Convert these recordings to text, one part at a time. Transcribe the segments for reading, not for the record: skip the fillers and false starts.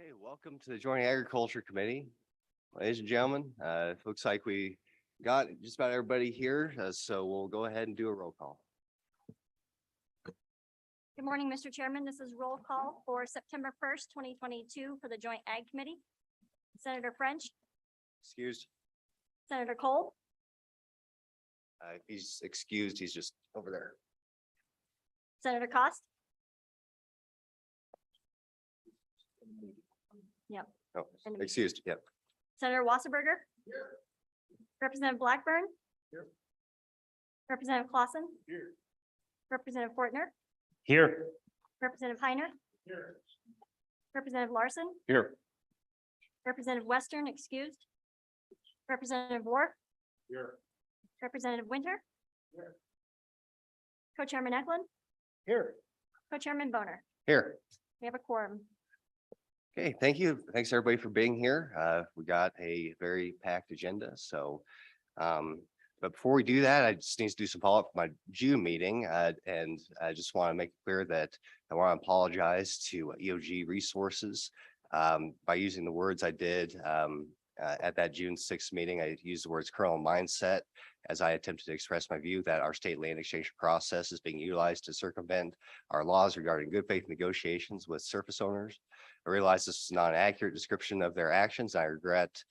Okay, welcome to the Joint Agriculture Committee. Ladies and gentlemen, it looks like we got just about everybody here, so we'll go ahead and do a roll call. Good morning, Mr. Chairman. This is roll call for September 1st, 2022 for the Joint Ag Committee. Senator French, Excused? Senator Cole, If he's excused, he's just over there. Senator Cost. Yep. Oh, excused, yep. Senator Wasserberger. Representative Blackburn. Representative Clausen. Representative Fortner. Here. Representative Heiner. Representative Larson. Here. Representative Western excused. Representative Wharf. Here. Representative Winter. Co-Chairman Eklund. Here. Co-Chairman Boner. Here. We have a quorum. Okay, thank you. Thanks everybody for being here. We got a very packed agenda, so but before we do that, I just need to do some follow-up for my June meeting. And I just want to make it clear that I want to apologize to EOG Resources by using the words I did at that June 6th meeting. I used the words kernel mindset as I attempted to express my view that our state land exchange process is being utilized to circumvent our laws regarding good faith negotiations with surface owners. I realize this is not an accurate description of their actions. I regret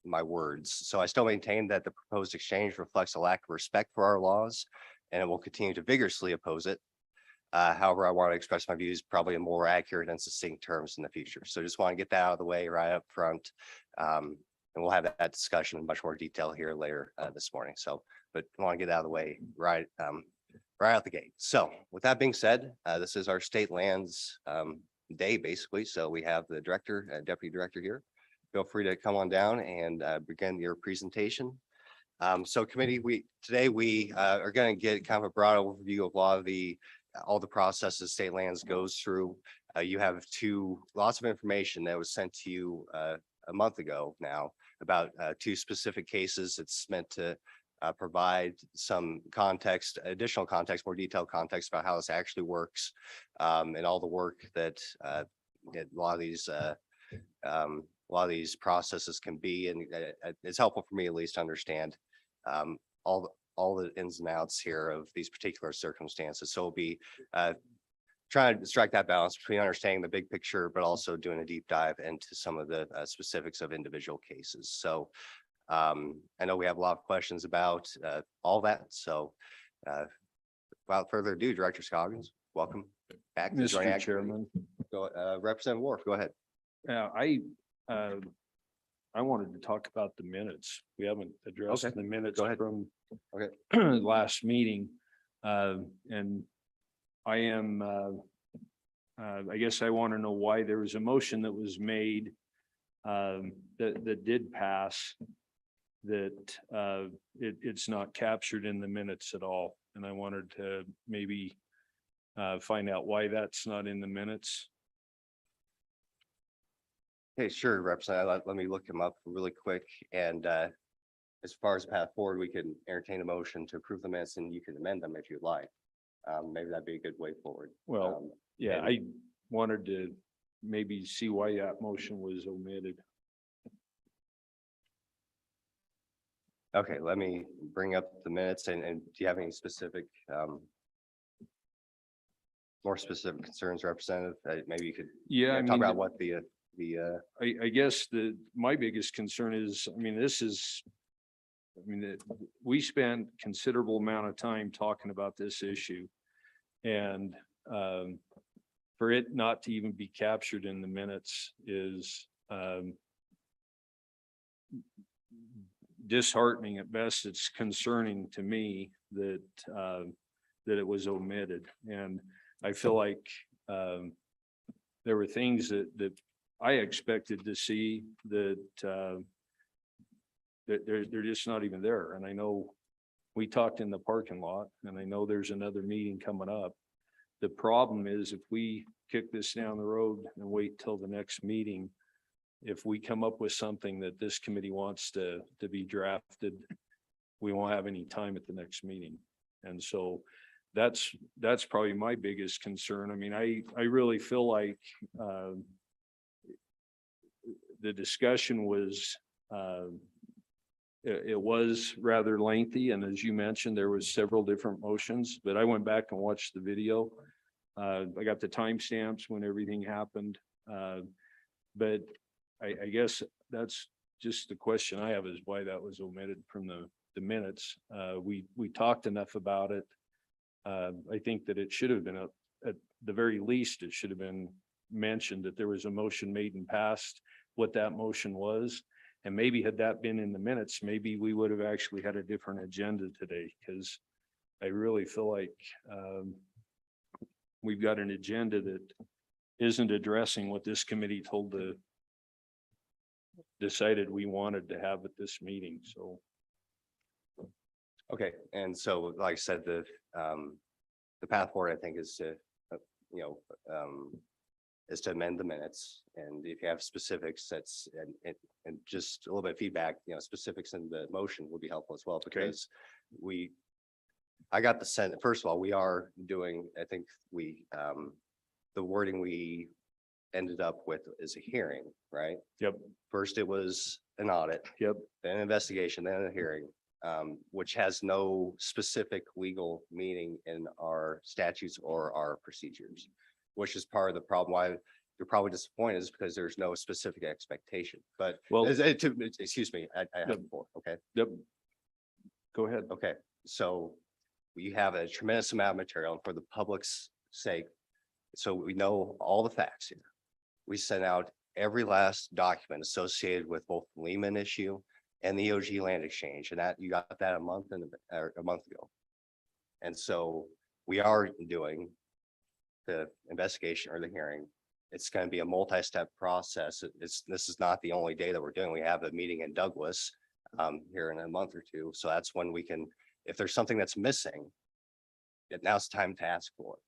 my words. So I still maintain that the proposed exchange reflects a lack of respect for our laws, and it will continue to vigorously oppose it. However, I want to express my views probably in more accurate and succinct terms in the future. So just want to get that out of the way right up front. And we'll have that discussion in much more detail here later this morning. So, but I want to get out of the way right out the gate. So with that being said, this is our state lands day, basically. So we have the director, deputy director here. Feel free to come on down and begin your presentation. So committee, today we are going to get kind of a broad overview of a lot of all the processes state lands goes through. You have lots of information that was sent to you a month ago now about two specific cases. It's meant to provide some context, additional context, more detailed context about how this actually works, and all the work that a lot of these processes can be. And it's helpful for me at least to understand all the ins and outs here of these particular circumstances. So we'll be trying to strike that balance between understanding the big picture, but also doing a deep dive into some of the specifics of individual cases. So I know we have a lot of questions about all that. So without further ado, Director Scoggins, welcome back to the Joint Mr. Ag Chairman. Committee. Representative Wharf, go ahead. I wanted to talk about the minutes. We haven't addressed Okay. the minutes Go ahead. from Okay. last meeting. And I am, I guess I want to know why there was a motion that was made that did pass, that it's not captured in the minutes at all. And I wanted to maybe find out why that's not in the minutes. Okay, sure, Representative. Let me look him up really quick. And as far as path forward, we can entertain a motion to approve the minutes and you can amend them if you'd like. Maybe that'd be a good way forward. Well, yeah, and- I wanted to maybe see why that motion was omitted. Okay, let me bring up the minutes and do you have any specific, more specific concerns, Representative? Maybe you could Yeah, I talk mean, about what I guess my biggest concern is, I mean, we spent considerable amount of time talking about this issue. And for it not to even be captured in the minutes is disheartening at best. It's concerning to me that it was omitted. And I feel like there were things that I expected to see that they're just not even there. And I know we talked in the parking lot, and I know there's another meeting coming up. The problem is if we kick this down the road and wait till the next meeting, if we come up with something that this committee wants to be drafted, we won't have any time at the next meeting. And so that's probably my biggest concern. I mean, I really feel like, the discussion was, it was rather lengthy, and as you mentioned, there was several different motions, but I went back and watched the video. I got the timestamps when everything happened. But I guess that's just the question I have, is why that was omitted from the minutes. We talked enough about it. I think that it should have been, at the very least, it should have been mentioned that there was a motion made and passed, what that motion was. And maybe had that been in the minutes, maybe we would have actually had a different agenda today, because I really feel like, we've got an agenda that isn't addressing what this committee decided we wanted to have at this meeting, so. Okay, and so like I said, the path forward, I think, is to, you know, is to amend the minutes. And if you have specifics, that's, and just a little bit of feedback, you know, specifics in the motion would be helpful as well, because I got the sense, first of all, we are doing, I think the wording we ended up with is a hearing, right? Yep. First, it was an audit. Yep. Then an investigation, then a hearing, which has no specific legal meaning in our statutes or our procedures, which is part of the problem. Why you're probably disappointed is because there's no specific expectation. But Well, excuse me, I have more. Okay. yep. Go ahead. Okay. So we have a tremendous amount of material for the public's sake. So we know all the facts here. We sent out every last document associated with both the Lehman issue and the EOG land exchange, and that you got that a month ago. And so we are doing the investigation or the hearing. It's going to be a multi-step process. This is not the only day that we're doing. We have a meeting in Douglas here in a month or two. So that's when we can, if there's something that's missing, now it's time to ask for it.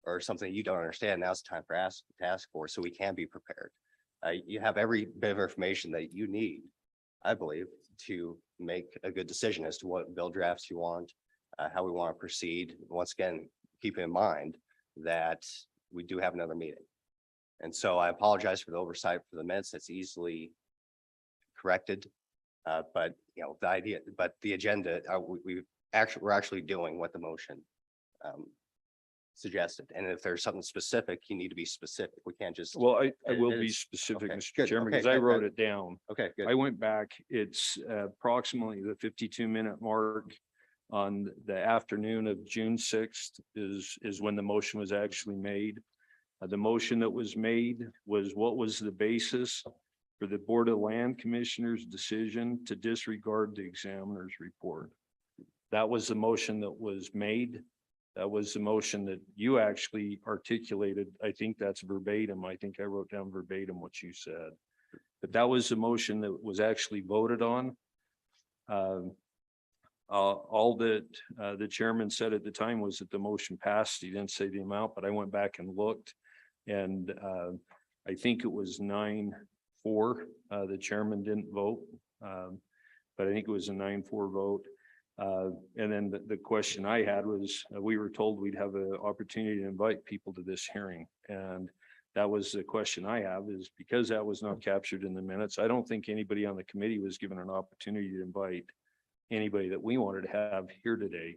Or something you don't understand, now it's time for to ask for, so we can be prepared. You have every bit of information that you need, I believe, to make a good decision as to what bill drafts you want, how we want to proceed. Once again, keep in mind that we do have another meeting. And so I apologize for the oversight for the minutes. That's easily corrected. But you know, the agenda, we're actually doing what the motion suggested. And if there's something specific, you need to be specific. We can't just. Well, I will it be is- specific, okay, Mr. good, Chairman, okay, because I good, wrote good. it down. Okay, good. I went back, it's approximately the 52-minute mark on the afternoon of June 6th is when the motion was actually made. The motion that was made was what was the basis for the Board of Land Commissioners' decision to disregard the examiner's report. That was the motion that was made. That was the motion that you actually articulated. I think that's verbatim. I think I wrote down verbatim what you said. But that was the motion that was actually voted on. All that the chairman said at the time was that the motion passed. He didn't say the amount, but I went back and looked. And I think it was 9-4. The chairman didn't vote. But I think it was a 9-4 vote. And then the question I had was, we were told we'd have an opportunity to invite people to this hearing. And that was the question I have, is because that was not captured in the minutes. I don't think anybody on the committee was given an opportunity to invite anybody that we wanted to have here today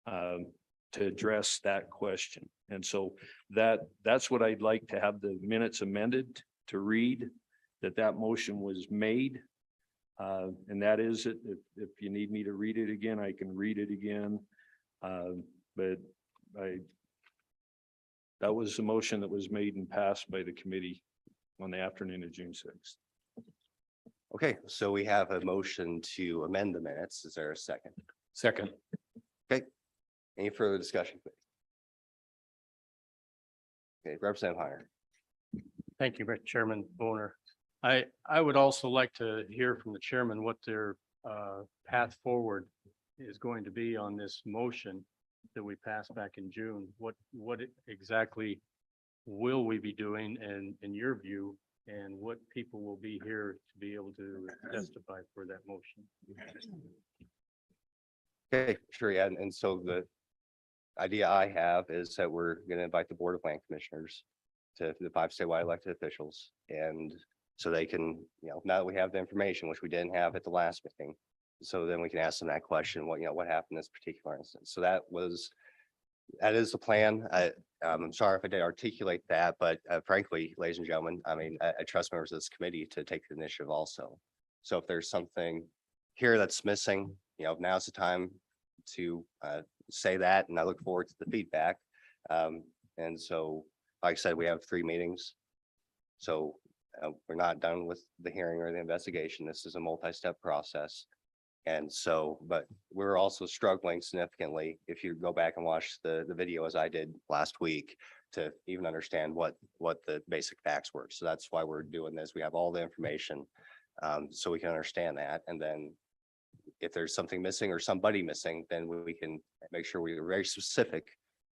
to address that question. And so that's what I'd like to have the minutes amended to read, that motion was made. And that is it. If you need me to read it again, I can read it again. But that was the motion that was made and passed by the committee on the afternoon of June 6th. Okay, so we have a motion to amend the minutes. Is there a second? Second. Okay, any further discussion? Okay, Representative Hunter. Thank you, Mr. Chairman Boner. I would also like to hear from the chairman what their path forward is going to be on this motion that we passed back in June. What exactly will we be doing, and in your view, and what people will be here to be able to testify for that motion? Okay, sure, yeah, and so idea I have is that we're gonna invite the Board of Land Commissioners to the 5 statewide elected officials, and so they can, now that we have the information, which we didn't have at the last meeting, so then we can ask them that question, what happened in this particular instance? So that is the plan. I'm sorry if I didn't articulate that, but frankly, ladies and gentlemen, I mean, I trust members of this committee to take the initiative also. So if there's something here that's missing, now's the time to say that, and I look forward to the feedback. And so, like I said, we have 3 meetings. So we're not done with the hearing or the investigation. This is a multi-step process. And so, but we're also struggling significantly, if you go back and watch the video as I did last week, to even understand what the basic facts were. So that's why we're doing this. We have all the information, so we can understand that. And then if there's something missing or somebody missing, then we can make sure we are very specific,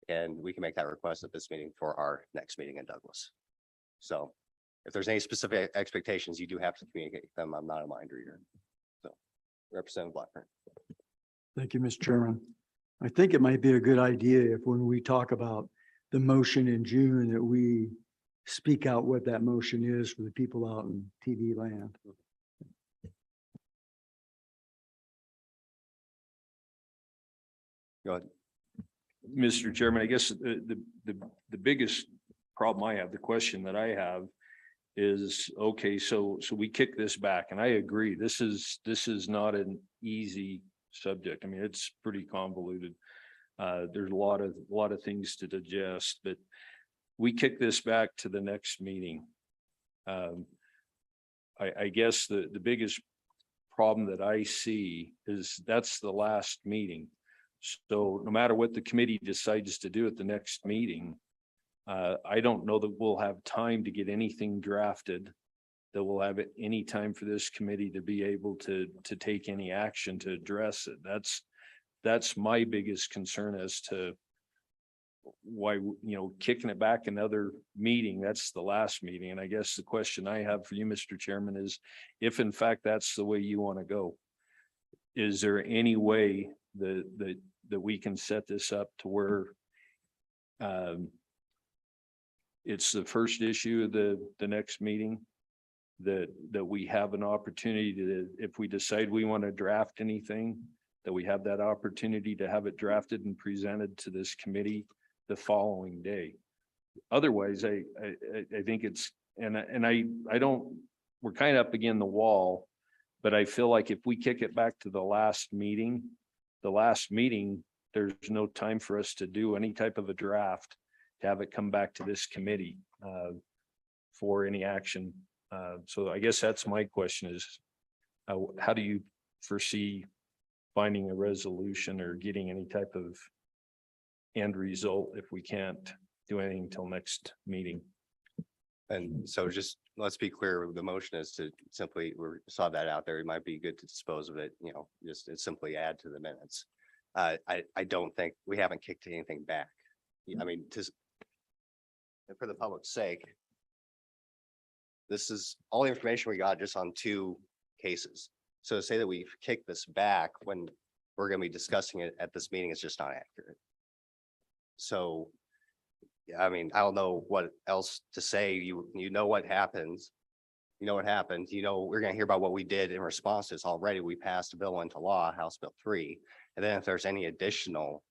and we can make that request at this meeting for our next meeting in Douglas. So if there's any specific expectations, you do have to communicate them. I'm not a mind reader. So Representative Blackburn. Thank you, Mr. Chairman. I think it might be a good idea if when we talk about the motion in June, that we speak out what that motion is for the people out in TV land. Go ahead. Mr. Chairman, I guess the biggest problem I have, the question that I have is, okay, so we kick this back, and I agree, this is not an easy subject. I mean, it's pretty convoluted. There's a lot of things to digest, but we kick this back to the next meeting. I guess the biggest problem that I see is that's the last meeting. So no matter what the committee decides to do at the next meeting, I don't know that we'll have time to get anything drafted, that we'll have any time for this committee to be able to take any action to address it. That's my biggest concern as to why, kicking it back another meeting, that's the last meeting. And I guess the question I have for you, Mr. Chairman, is if in fact that's the way you want to go, is there any way that we can set this up to where it's the first issue of the next meeting, that we have an opportunity to, if we decide we want to draft anything, that we have that opportunity to have it drafted and presented to this committee the following day. Otherwise, I think it's, and I don't, we're kind of up against the wall, but I feel like if we kick it back to the last meeting, there's no time for us to do any type of a draft, to have it come back to this committee for any action. So I guess that's my question is, how do you foresee finding a resolution or getting any type of end result if we can't do anything until next meeting? And so just let's be clear, the motion is to simply, we saw that out there. It might be good to dispose of it, just simply add to the minutes. I don't think we haven't kicked anything back. I mean, for the public's sake, this is all the information we got just on 2 cases. So to say that we've kicked this back when we're going to be discussing it at this meeting is just not accurate. So, I mean, I don't know what else to say. You know what happens. You know what happened. We're going to hear about what we did in response to this already. We passed a bill into law, House Bill 3. And then if there's any additional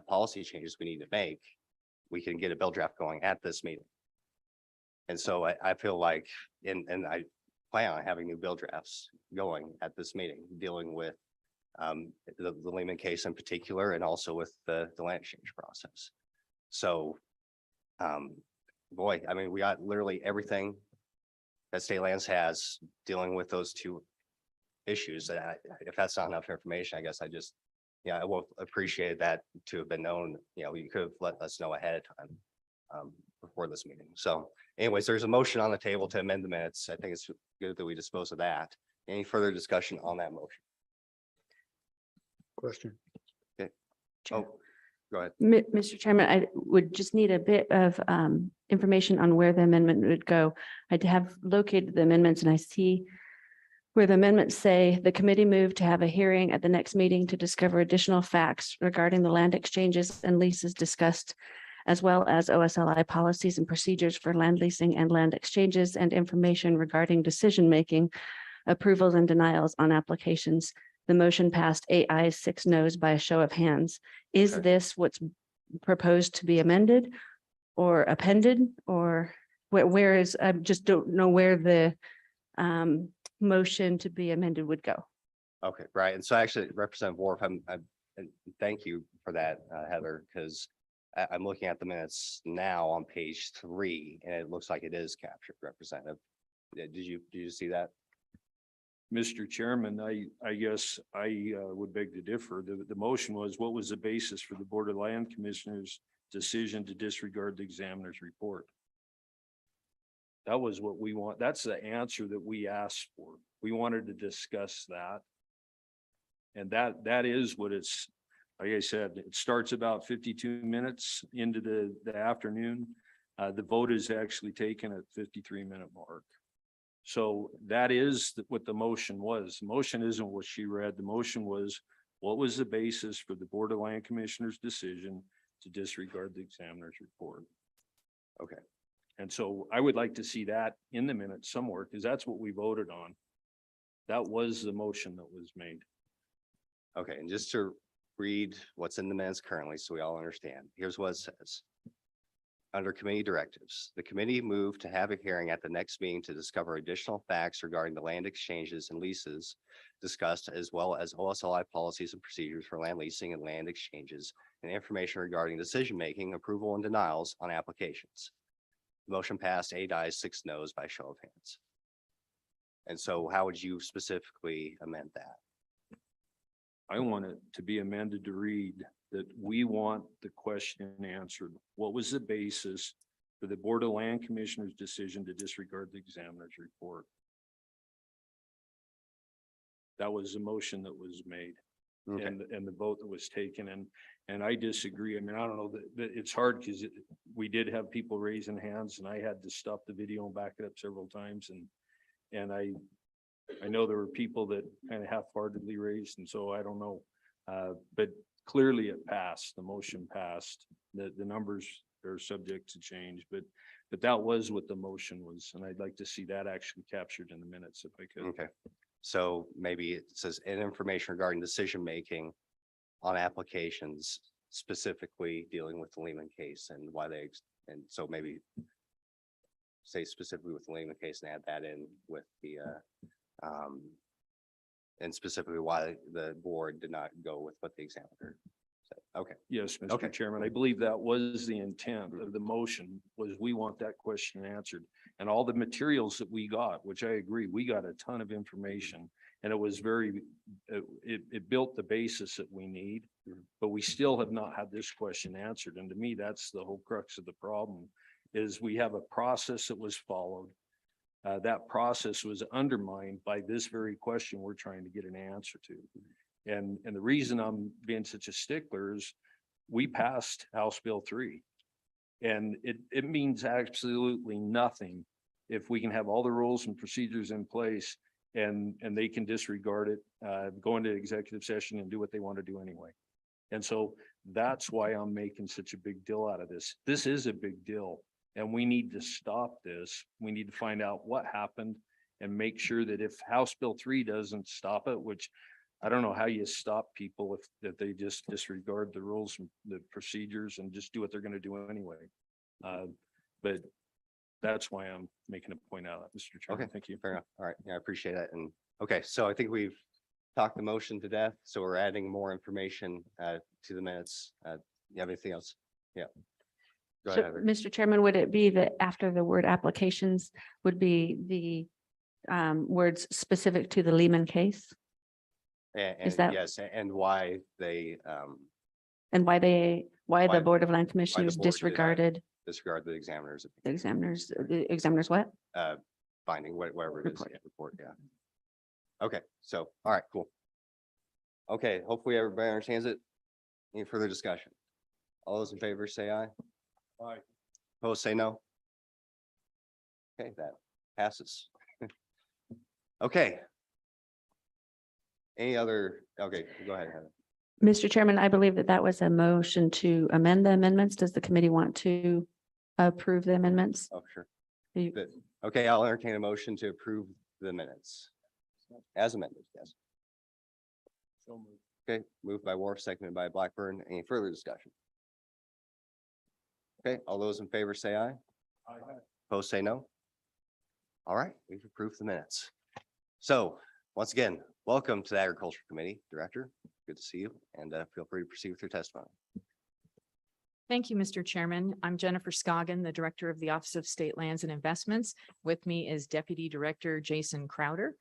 policy changes we need to make, we can get a bill draft going at this meeting. And so I feel like, and I plan on having new bill drafts going at this meeting, dealing with the Lehman case in particular, and also with the land exchange process. So, boy, I mean, we got literally everything that State Lands has dealing with those 2 issues. And if that's not enough information, I guess I will appreciate that to have been known. You could have let us know ahead of time before this meeting. So anyways, there's a motion on the table to amend the minutes. I think it's good that we dispose of that. Any further discussion on that motion? Question. Oh, go ahead. Mr. Chairman, I would just need a bit of information on where the amendment would go. I'd have located the amendments and I see where the amendments say the committee moved to have a hearing at the next meeting to discover additional facts regarding the land exchanges and leases discussed, as well as OSLI policies and procedures for land leasing and land exchanges and information regarding decision-making, approvals and denials on applications. The motion passed 8 ayes, 6 noes by a show of hands. Is Okay. this what's proposed to be amended or appended, or where is, I just don't know where the motion to be amended would go. Okay, right. And so actually Representative Wharf, and thank you for that, Heather, because I'm looking at the minutes now on page 3 and it looks like it is captured, Representative. Did you see that? Mr. Chairman, I guess I would beg to differ. The motion was, what was the basis for the Board of Land Commissioners' decision to disregard the examiner's report? That was what we want. That's the answer that we asked for. We wanted to discuss that. And that is what it's, like I said, it starts about 52 minutes into the afternoon. The vote is actually taken at 53-minute mark. So that is what the motion was. The motion isn't what she read. The motion was, what was the basis for the Board of Land Commissioners' decision to disregard the examiner's report? Okay. And so I would like to see that in the minutes somewhere, because that's what we voted on. That was the motion that was made. Okay, and just to read what's in the minutes currently, so we all understand, here's what it says. Under committee directives, the committee moved to have a hearing at the next meeting to discover additional facts regarding the land exchanges and leases discussed, as well as OSLI policies and procedures for land leasing and land exchanges, and information regarding decision-making, approval and denials on applications. Motion passed 8 ayes, 6 noes by show of hands. And so how would you specifically amend that? I want it to be amended to read that we want the question answered. What was the basis for the Board of Land Commissioners' decision to disregard the examiner's report? That was the motion that was made. Okay. And the vote that was taken, and I disagree. I mean, I don't know that it's hard because we did have people raising hands and I had to stop the video and back it up several times, and I know there were people that kind of half-heartedly raised, and so I don't know. But clearly it passed, the motion passed, the numbers are subject to change, but that was what the motion was, and I'd like to see that actually captured in the minutes if I could. Okay, so maybe it says and information regarding decision-making on applications, specifically dealing with the Lehman case and why and so maybe say specifically with the Lehman case and add that in with the, and specifically why the board did not go with what the examiner said. Okay, Yes, Okay. Mr. Chairman, I believe that was the intent of the motion, was we want that question answered. And all the materials that we got, which I agree, we got a ton of information, and it was very, it built the basis that we need, but we still have not had this question answered. And to me, that's the whole crux of the problem, is we have a process that was followed. That process was undermined by this very question we're trying to get an answer to. And the reason I'm being such a stickler is we passed House Bill 3. And it means absolutely nothing if we can have all the rules and procedures in place and they can disregard it, go into executive session and do what they want to do anyway. And so that's why I'm making such a big deal out of this. This is a big deal. And we need to stop this. We need to find out what happened and make sure that if House Bill 3 doesn't stop it, which I don't know how you stop people if they just disregard the rules and the procedures and just do what they're going to do anyway. But that's why I'm making a point out, Mr. Chairman. Okay. Thank you. fair enough. All right, yeah, I appreciate that. And okay, so I think we've talked the motion to death, so we're adding more information to the minutes. You have anything else? Yeah. Go So, ahead, Heather. Mr. Chairman, would it be that after the word applications would be the words specific to the Lehman case? And that- yes, and why they And why the Why- Board of Land Commissioners board did not- disregarded disregard the examiner's the examiners what? finding, whatever it is. Report. yeah, report, yeah. Okay, so, all right, cool. Okay, hopefully everybody understands it. Any further discussion? All those in favor say aye. Aye. Opposed, say no. Okay, that passes. Okay, Any other, okay, go ahead, Heather. Mr. Chairman, I believe that that was a motion to amend the amendments. Does the committee want to approve the amendments? Oh, sure. You- Good. Okay, I'll entertain a motion to approve the minutes. As amended, yes. Okay, moved by Wharf, seconded by Blackburn. Any further discussion? Okay, all those in favor say aye. Opposed, say no. All right, we've approved the minutes. So, once again, welcome to the Agriculture Committee, Director. Good to see you, and feel free to proceed with your testimony. Thank you, Mr. Chairman. I'm Jennifer Scoggin, the Director of the Office of State Lands and Investments. With me is Deputy Director Jason Crowder.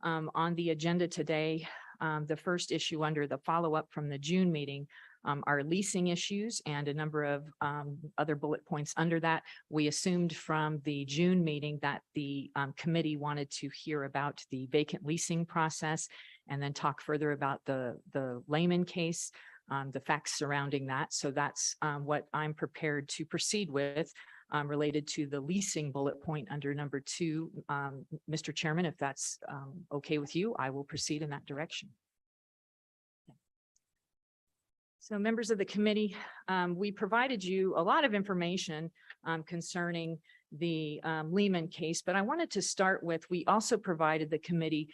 On the agenda today, the first issue under the follow-up from the June meeting are leasing issues and a number of other bullet points under that. We assumed from the June meeting that the committee wanted to hear about the vacant leasing process and then talk further about the Lehman case, the facts surrounding that. So that's what I'm prepared to proceed with related to the leasing bullet point under number 2. Mr. Chairman, if that's okay with you, I will proceed in that direction. So members of the committee, we provided you a lot of information concerning the Lehman case, but I wanted to start with, we also provided the committee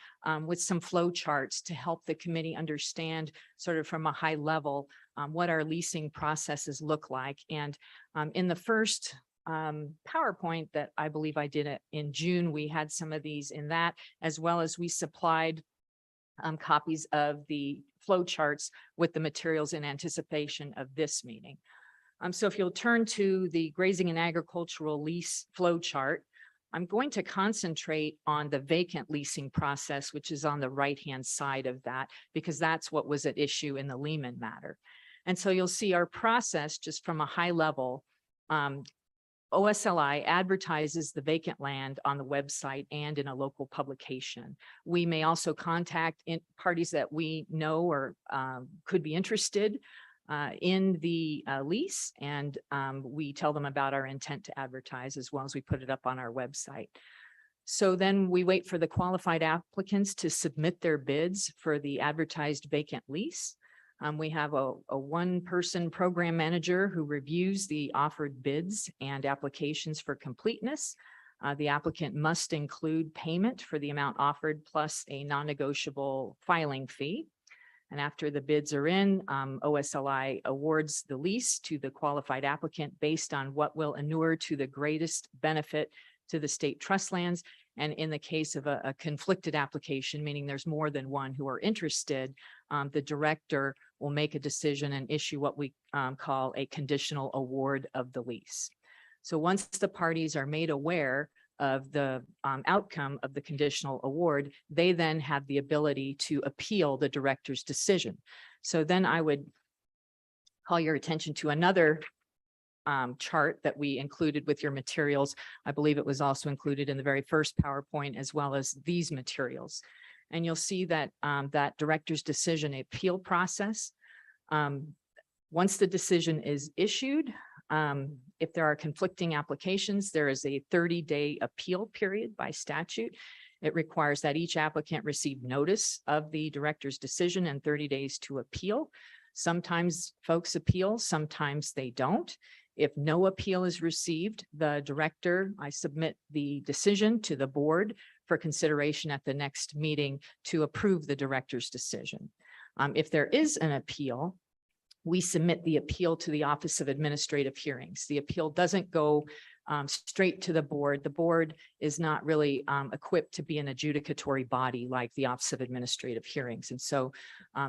with some flow charts to help the committee understand sort of from a high level what our leasing processes look like. And in the first PowerPoint that I believe I did it in June, we had some of these in that, as well as we supplied copies of the flow charts with the materials in anticipation of this meeting. So if you'll turn to the grazing and agricultural lease flow chart, I'm going to concentrate on the vacant leasing process, which is on the right-hand side of that, because that's what was at issue in the Lehman matter. And so you'll see our process just from a high level. OSLI advertises the vacant land on the website and in a local publication. We may also contact parties that we know or could be interested in the lease, and we tell them about our intent to advertise as well as we put it up on our website. So then we wait for the qualified applicants to submit their bids for the advertised vacant lease. We have a one-person program manager who reviews the offered bids and applications for completeness. The applicant must include payment for the amount offered plus a non-negotiable filing fee. And after the bids are in, OSLI awards the lease to the qualified applicant based on what will inure to the greatest benefit to the state trust lands. And in the case of a conflicted application, meaning there's more than one who are interested, the director will make a decision and issue what we call a conditional award of the lease. So once the parties are made aware of the outcome of the conditional award, they then have the ability to appeal the director's decision. So then I would call your attention to another chart that we included with your materials. I believe it was also included in the very first PowerPoint as well as these materials. And you'll see that that director's decision appeal process. Once the decision is issued, if there are conflicting applications, there is a 30-day appeal period by statute. It requires that each applicant receive notice of the director's decision and 30 days to appeal. Sometimes folks appeal, sometimes they don't. If no appeal is received, the director, I submit the decision to the board for consideration at the next meeting to approve the director's decision. If there is an appeal, we submit the appeal to the Office of Administrative Hearings. The appeal doesn't go straight to the board. The board is not really equipped to be an adjudicatory body like the Office of Administrative Hearings. And so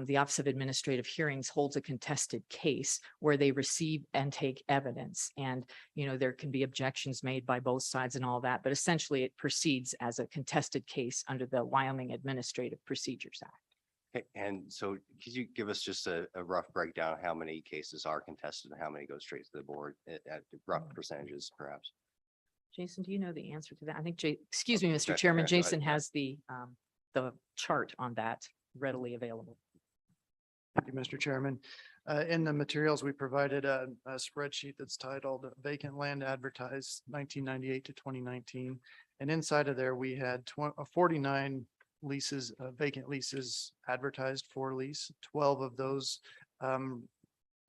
the Office of Administrative Hearings holds a contested case where they receive and take evidence. And, you know, there can be objections made by both sides and all that, but essentially it proceeds as a contested case under the Wyoming Administrative Procedures Act. Okay, and so could you give us just a rough breakdown of how many cases are contested and how many go straight to the board at rough percentages, perhaps? Jason, do you know the answer to that? I think, excuse me, Mr. Okay, Chairman, yeah, go ahead, Jason yeah. has the chart on that readily available. Thank you, Mr. Chairman. In the materials, we provided a spreadsheet that's titled Vacant Land Advertised 1998 to 2019. And inside of there, we had 49 leases, vacant leases advertised for lease. 12 of those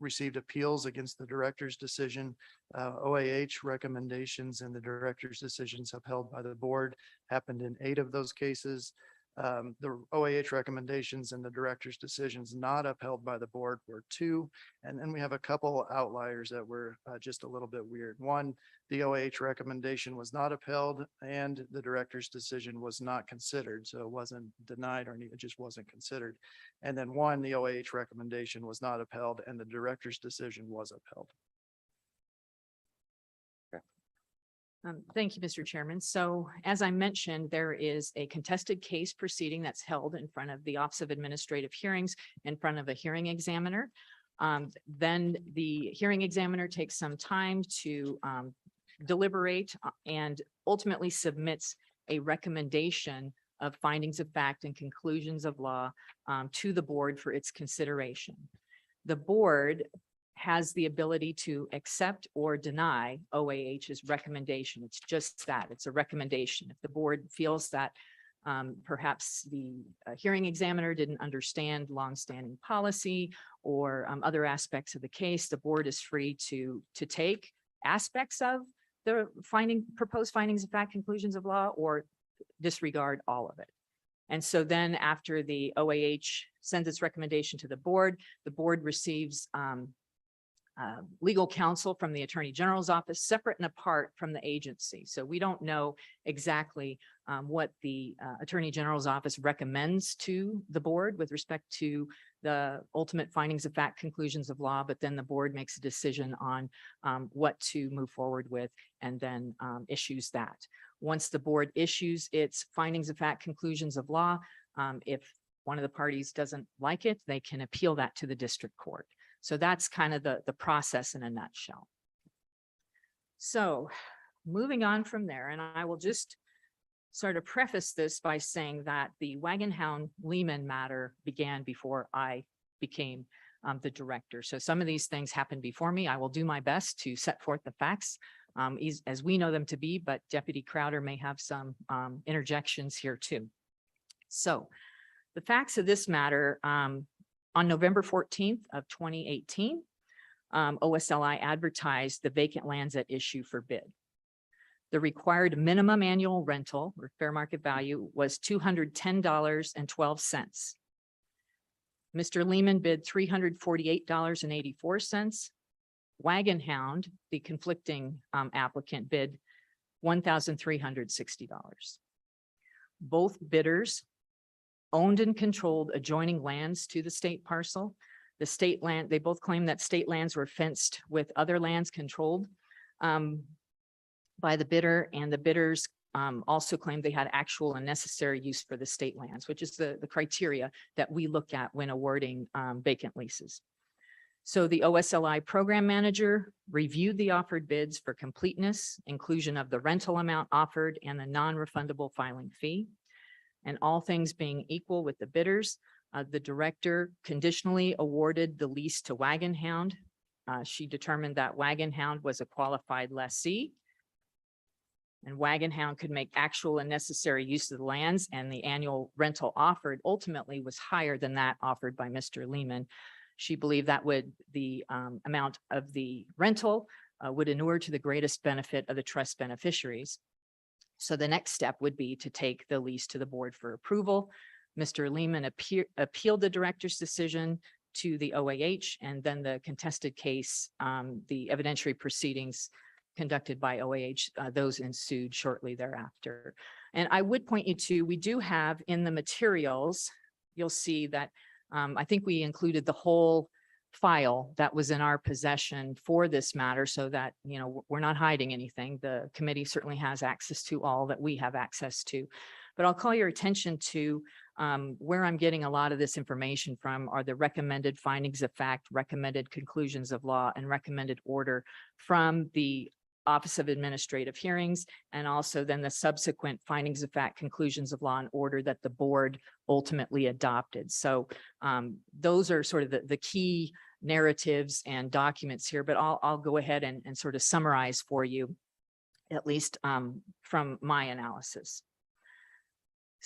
received appeals against the director's decision. OAH recommendations and the director's decisions upheld by the board happened in 8 of those cases. The OAH recommendations and the director's decisions not upheld by the board were 2. And then we have a couple outliers that were just a little bit weird. One, the OAH recommendation was not upheld and the director's decision was not considered. So it wasn't denied or it just wasn't considered. And then one, the OAH recommendation was not upheld and the director's decision was upheld. Thank you, Mr. Chairman. So as I mentioned, there is a contested case proceeding that's held in front of the Office of Administrative Hearings in front of a hearing examiner. Then the hearing examiner takes some time to deliberate and ultimately submits a recommendation of findings of fact and conclusions of law to the board for its consideration. The board has the ability to accept or deny OAH's recommendation. It's just that, it's a recommendation. If the board feels that perhaps the hearing examiner didn't understand longstanding policy or other aspects of the case, the board is free to take aspects of the proposed findings of fact, conclusions of law, or disregard all of it. And so then after the OAH sends its recommendation to the board receives legal counsel from the Attorney General's office, separate and apart from the agency. So we don't know exactly what the Attorney General's office recommends to the board with respect to the ultimate findings of fact, conclusions of law, but then the board makes a decision on what to move forward with and then issues that. Once the board issues its findings of fact, conclusions of law, if one of the parties doesn't like it, they can appeal that to the district court. So that's kind of the process in a nutshell. So moving on from there, and I will just sort of preface this by saying that the Wagon Hound Lehman matter began before I became the director. So some of these things happened before me. I will do my best to set forth the facts as we know them to be, but Deputy Crowder may have some interjections here too. So the facts of this matter, on November 14th of 2018, OSLI advertised the vacant lands at issue for bid. The required minimum annual rental or fair market value was $210.12. Mr. Lehman bid $348.84. Wagon Hound, the conflicting applicant, bid $1,360. Both bidders owned and controlled adjoining lands to the state parcel. The state land, they both claim that state lands were fenced with other lands controlled by the bidder, and the bidders also claimed they had actual and necessary use for the state lands, which is the criteria that we look at when awarding vacant leases. So the OSLI program manager reviewed the offered bids for completeness, inclusion of the rental amount offered, and the non-refundable filing fee. And all things being equal with the bidders, the director conditionally awarded the lease to Wagon Hound. She determined that Wagon Hound was a qualified lessee, and Wagon Hound could make actual and necessary use of the lands, and the annual rental offered ultimately was higher than that offered by Mr. Lehman. She believed that the amount of the rental would inure to the greatest benefit of the trust beneficiaries. So the next step would be to take the lease to the board for approval. Mr. Lehman appealed the director's decision to the OAH, and then the contested case, the evidentiary proceedings conducted by OAH, those ensued shortly thereafter. And I would point you to, we do have in the materials, you'll see that I think we included the whole file that was in our possession for this matter, so that, you know, we're not hiding anything. The committee certainly has access to all that we have access to. But I'll call your attention to where I'm getting a lot of this information from are the recommended findings of fact, recommended conclusions of law, and recommended order from the Office of Administrative Hearings, and also then the subsequent findings of fact, conclusions of law, and order that the board ultimately adopted. So those are sort of the key narratives and documents here, but I'll go ahead and sort of summarize for you, at least from my analysis.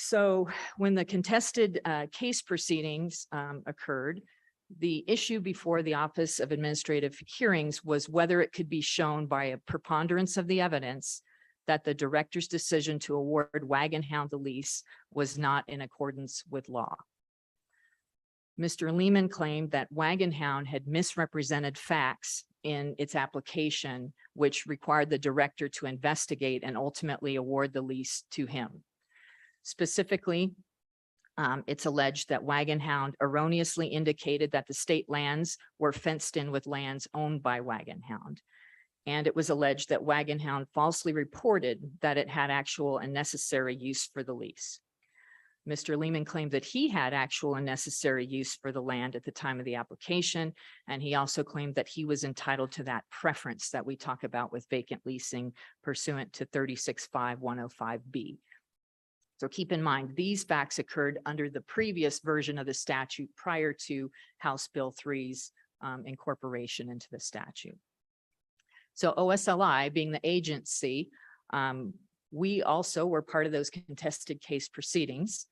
So when the contested case proceedings occurred, the issue before the Office of Administrative Hearings was whether it could be shown by a preponderance of the evidence that the director's decision to award Wagon Hound the lease was not in accordance with law. Mr. Lehman claimed that Wagon Hound had misrepresented facts in its application, which required the director to investigate and ultimately award the lease to him. Specifically, it's alleged that Wagon Hound erroneously indicated that the state lands were fenced in with lands owned by Wagon Hound. And it was alleged that Wagon Hound falsely reported that it had actual and necessary use for the lease. Mr. Lehman claimed that he had actual and necessary use for the land at the time of the application. And he also claimed that he was entitled to that preference that we talk about with vacant leasing pursuant to 36.5.105B. So keep in mind, these facts occurred under the previous version of the statute prior to House Bill 3's incorporation into the statute. So OSLI being the agency, we also were part of those contested case proceedings.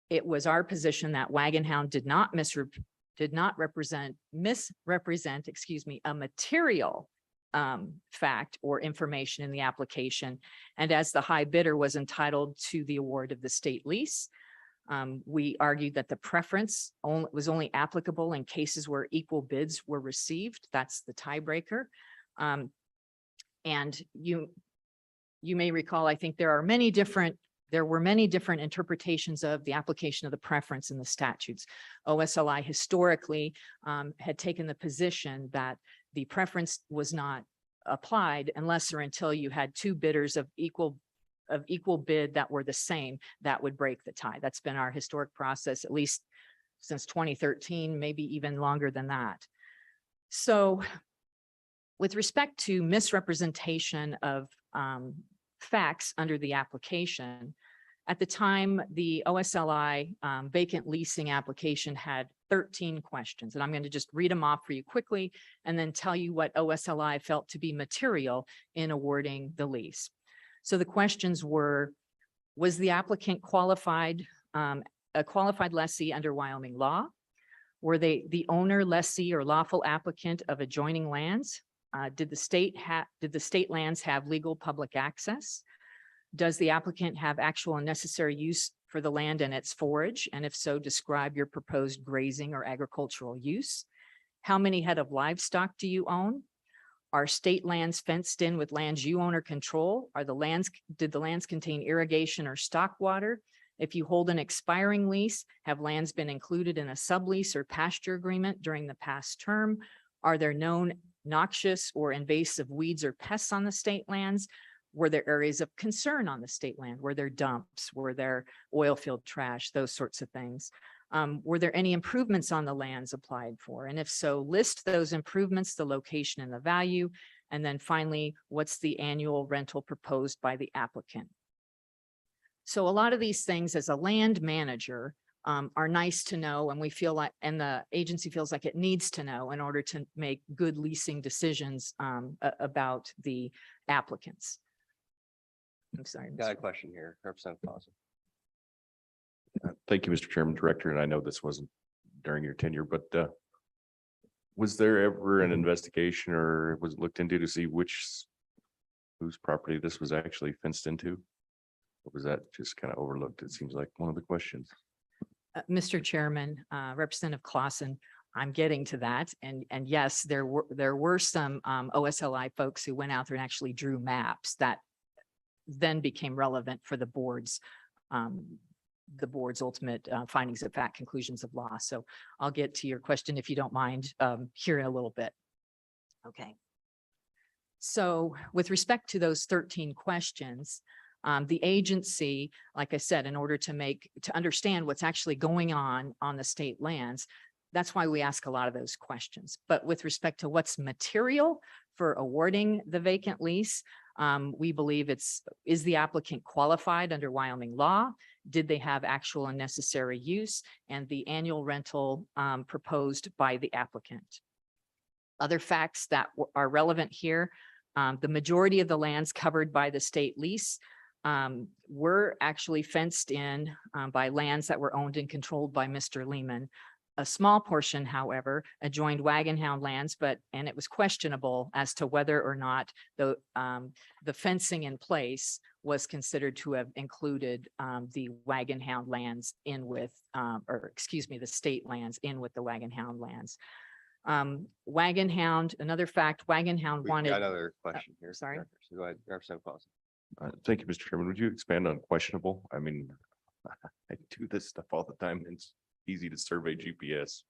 It was our position that Wagon Hound did not misrepresent, a material fact or information in the application. And as the high bidder was entitled to the award of the state lease, we argued that the preference was only applicable in cases where equal bids were received. That's the tiebreaker. And you may recall, I think there were many different interpretations of the application of the preference in the statutes. OSLI historically had taken the position that the preference was not applied unless or until you had two bidders of equal bid that were the same, that would break the tie. That's been our historic process, at least since 2013, maybe even longer than that. So with respect to misrepresentation of facts under the application, at the time, the OSLI vacant leasing application had 13 questions, and I'm going to just read them off for you quickly and then tell you what OSLI felt to be material in awarding the lease. So the questions were, was the applicant qualified, a qualified lessee under Wyoming law? Were they the owner, lessee, or lawful applicant of adjoining lands? Did the state lands have legal public access? Does the applicant have actual and necessary use for the land and its forage? And if so, describe your proposed grazing or agricultural use. How many head of livestock do you own? Are state lands fenced in with lands you own or control? Did the lands contain irrigation or stock water? If you hold an expiring lease, have lands been included in a sublease or pasture agreement during the past term? Are there known noxious or invasive weeds or pests on the state lands? Were there areas of concern on the state land? Were there dumps? Were there oil field trash? Those sorts of things. Were there any improvements on the lands applied for? And if so, list those improvements, the location and the value. And then finally, what's the annual rental proposed by the applicant? So a lot of these things as a land manager are nice to know, and we feel like, and the agency feels like it needs to know in order to make good leasing decisions about the applicants. I'm sorry. Got a Mr. question here, Representative Clausen. Thank you, Mr. Chairman, Director, and I know this wasn't during your tenure, but was there ever an investigation or was it looked into to see whose property this was actually fenced into? Or was that just kind of overlooked? It seems like one of the questions. Mr. Chairman, Representative Clausen, I'm getting to that. And yes, there were some OSLI folks who went out there and actually drew maps that then became relevant for the board's ultimate findings of fact, conclusions of law. So I'll get to your question if you don't mind here in a little bit. Okay. So with respect to those 13 questions, the agency, like I said, in order to understand what's actually going on the state lands, that's why we ask a lot of those questions. But with respect to what's material for awarding the vacant lease, we believe is the applicant qualified under Wyoming law? Did they have actual and necessary use? And the annual rental proposed by the applicant. Other facts that are relevant here, the majority of the lands covered by the state lease were actually fenced in by lands that were owned and controlled by Mr. Lehman. A small portion, however, adjoined Wagon Hound lands, and it was questionable as to whether or not the fencing in place was considered to have included the Wagon Hound lands in with, or excuse me, the state lands in with the Wagon Hound lands. Wagon Hound, another fact, Wagon Hound We got wanted, another question here. sorry. Director. So go ahead, Representative Clausen. Thank you, Mr. Chairman. Would you expand on questionable? I mean, I do this stuff all the time. It's easy to survey GPS.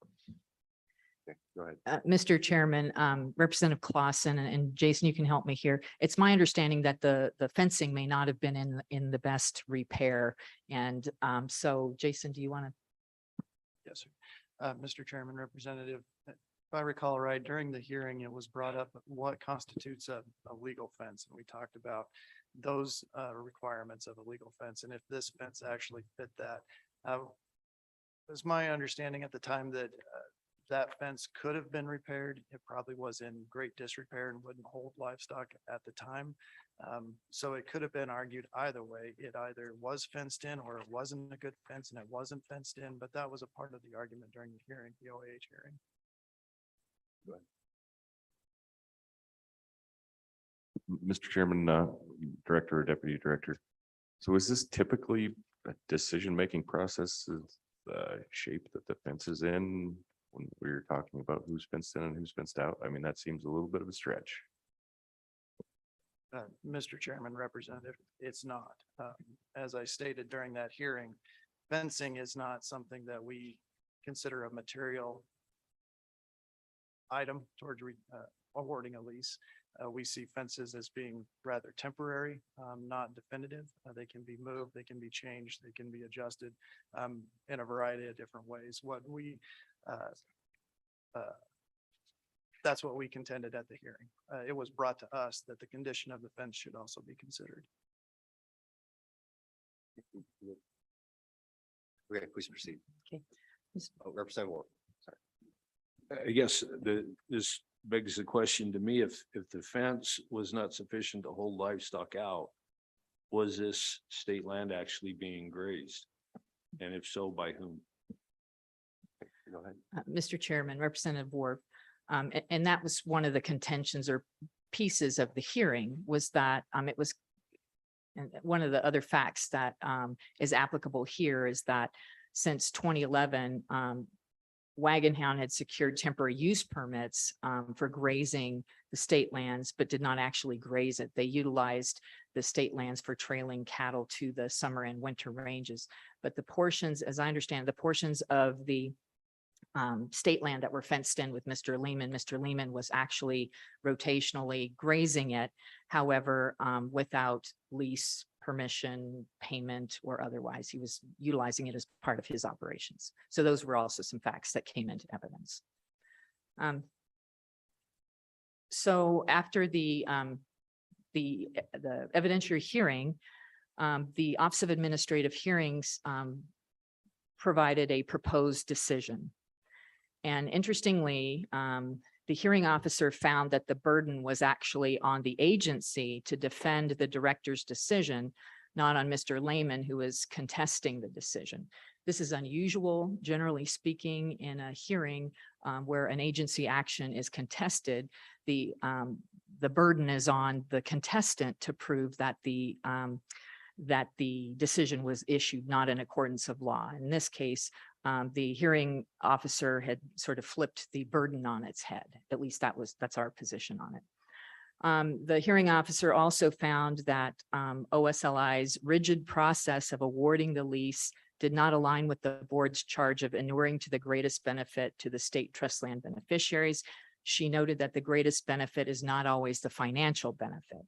Okay, go ahead. Mr. Chairman, Representative Clausen and Jason, you can help me here. It's my understanding that the fencing may not have been in the best repair. And so Jason, do you want to? Yes, sir. Mr. Chairman, Representative, if I recall right, during the hearing, it was brought up what constitutes a legal fence. And we talked about those requirements of a legal fence and if this fence actually fit that. It was my understanding at the time that that fence could have been repaired. It probably was in great disrepair and wouldn't hold livestock at the time. So it could have been argued either way. It either was fenced in or it wasn't a good fence and it wasn't fenced in, but that was a part of the argument during the hearing, the OAH hearing. Mr. Chairman, Director or Deputy Director. So is this typically a decision-making process of the shape that the fence is in when we're talking about who's fenced in and who's fenced out? I mean, that seems a little bit of a stretch. Mr. Chairman, Representative, it's not. As I stated during that hearing, fencing is not something that we consider a material item towards awarding a lease. We see fences as being rather temporary, not definitive. They can be moved, they can be changed, they can be adjusted in a variety of different ways. That's what we contended at the hearing. It was brought to us that the condition of the fence should also be considered. Okay, please proceed. Okay. Oh, Representative Ward. I guess this begs the question to me, if the fence was not sufficient to hold livestock out, was this state land actually being grazed? And if so, by whom? Go ahead. Mr. Chairman, Representative Ward, and that was one of the contentions or pieces of the hearing was that it was, and one of the other facts that is applicable here is that since 2011, Wagon Hound had secured temporary use permits for grazing the state lands, but did not actually graze it. They utilized the state lands for trailing cattle to the summer and winter ranges. But the portions, as I understand, the portions of the state land that were fenced in with Mr. Lehman was actually rotationally grazing it. However, without lease permission, payment, or otherwise, he was utilizing it as part of his operations. So those were also some facts that came into evidence. So after the evidentiary hearing, the Office of Administrative Hearings provided a proposed decision. And interestingly, the hearing officer found that the burden was actually on the agency to defend the director's decision, not on Mr. Lehman, who was contesting the decision. This is unusual, generally speaking, in a hearing where an agency action is contested. The burden is on the contestant to prove that the decision was issued not in accordance of law. In this case, the hearing officer had sort of flipped the burden on its head. At least that's our position on it. The hearing officer also found that OSLI's rigid process of awarding the lease did not align with the board's charge of inuring to the greatest benefit to the state trust land beneficiaries. She noted that the greatest benefit is not always the financial benefit.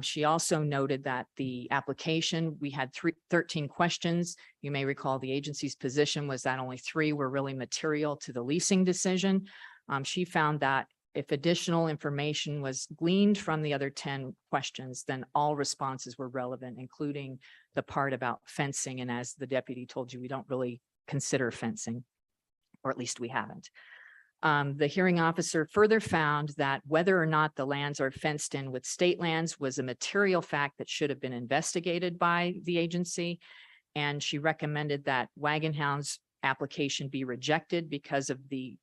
She also noted that the application, we had 13 questions. You may recall the agency's position was that only 3 were really material to the leasing decision. She found that if additional information was gleaned from the other 10 questions, then all responses were relevant, including the part about fencing. And as the deputy told you, we don't really consider fencing, or at least we haven't. The hearing officer further found that whether or not the lands are fenced in with state lands was a material fact that should have been investigated by the agency. And she recommended that Wagon Hound's application be rejected because of the,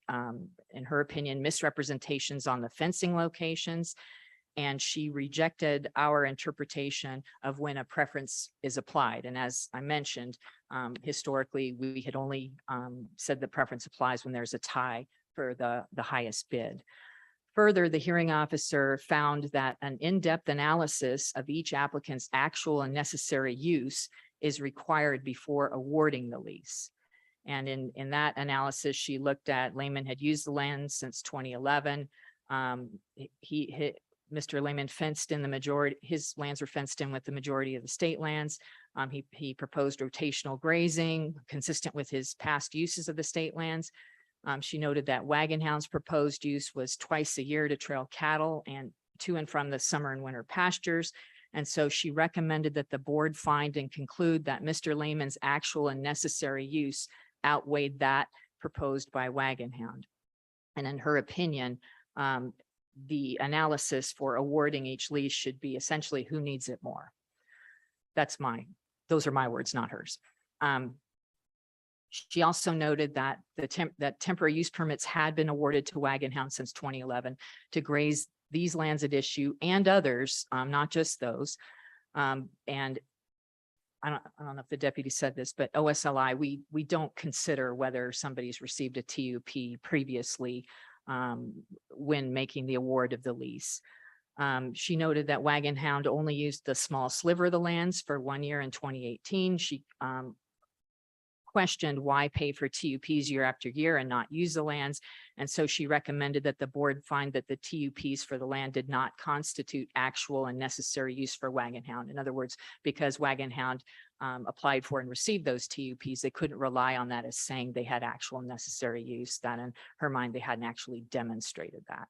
in her opinion, misrepresentations on the fencing locations. And she rejected our interpretation of when a preference is applied. And as I mentioned, historically, we had only said the preference applies when there's a tie for the highest bid. Further, the hearing officer found that an in-depth analysis of each applicant's actual and necessary use is required before awarding the lease. And in that analysis, she looked at Lehman had used the land since 2011. Mr. Lehman fenced in the majority, his lands were fenced in with the majority of the state lands. He proposed rotational grazing consistent with his past uses of the state lands. She noted that Wagon Hound's proposed use was twice a year to trail cattle and to and from the summer and winter pastures. And so she recommended that the board find and conclude that Mr. Lehman's actual and necessary use outweighed that proposed by Wagon Hound. And in her opinion, the analysis for awarding each lease should be essentially who needs it more. Those are my words, not hers. She also noted that that temporary use permits had been awarded to Wagon Hound since 2011 to graze these lands at issue and others, not just those. And I don't know if the deputy said this, but OSLI, we don't consider whether somebody's received a TUP previously when making the award of the lease. She noted that Wagon Hound only used the small sliver of the lands for 1 year in 2018. She questioned why pay for TUPs year after year and not use the lands. And so she recommended that the board find that the TUPs for the land did not constitute actual and necessary use for Wagon Hound. In other words, because Wagon Hound applied for and received those TUPs, they couldn't rely on that as saying they had actual and necessary use, that in her mind, they hadn't actually demonstrated that.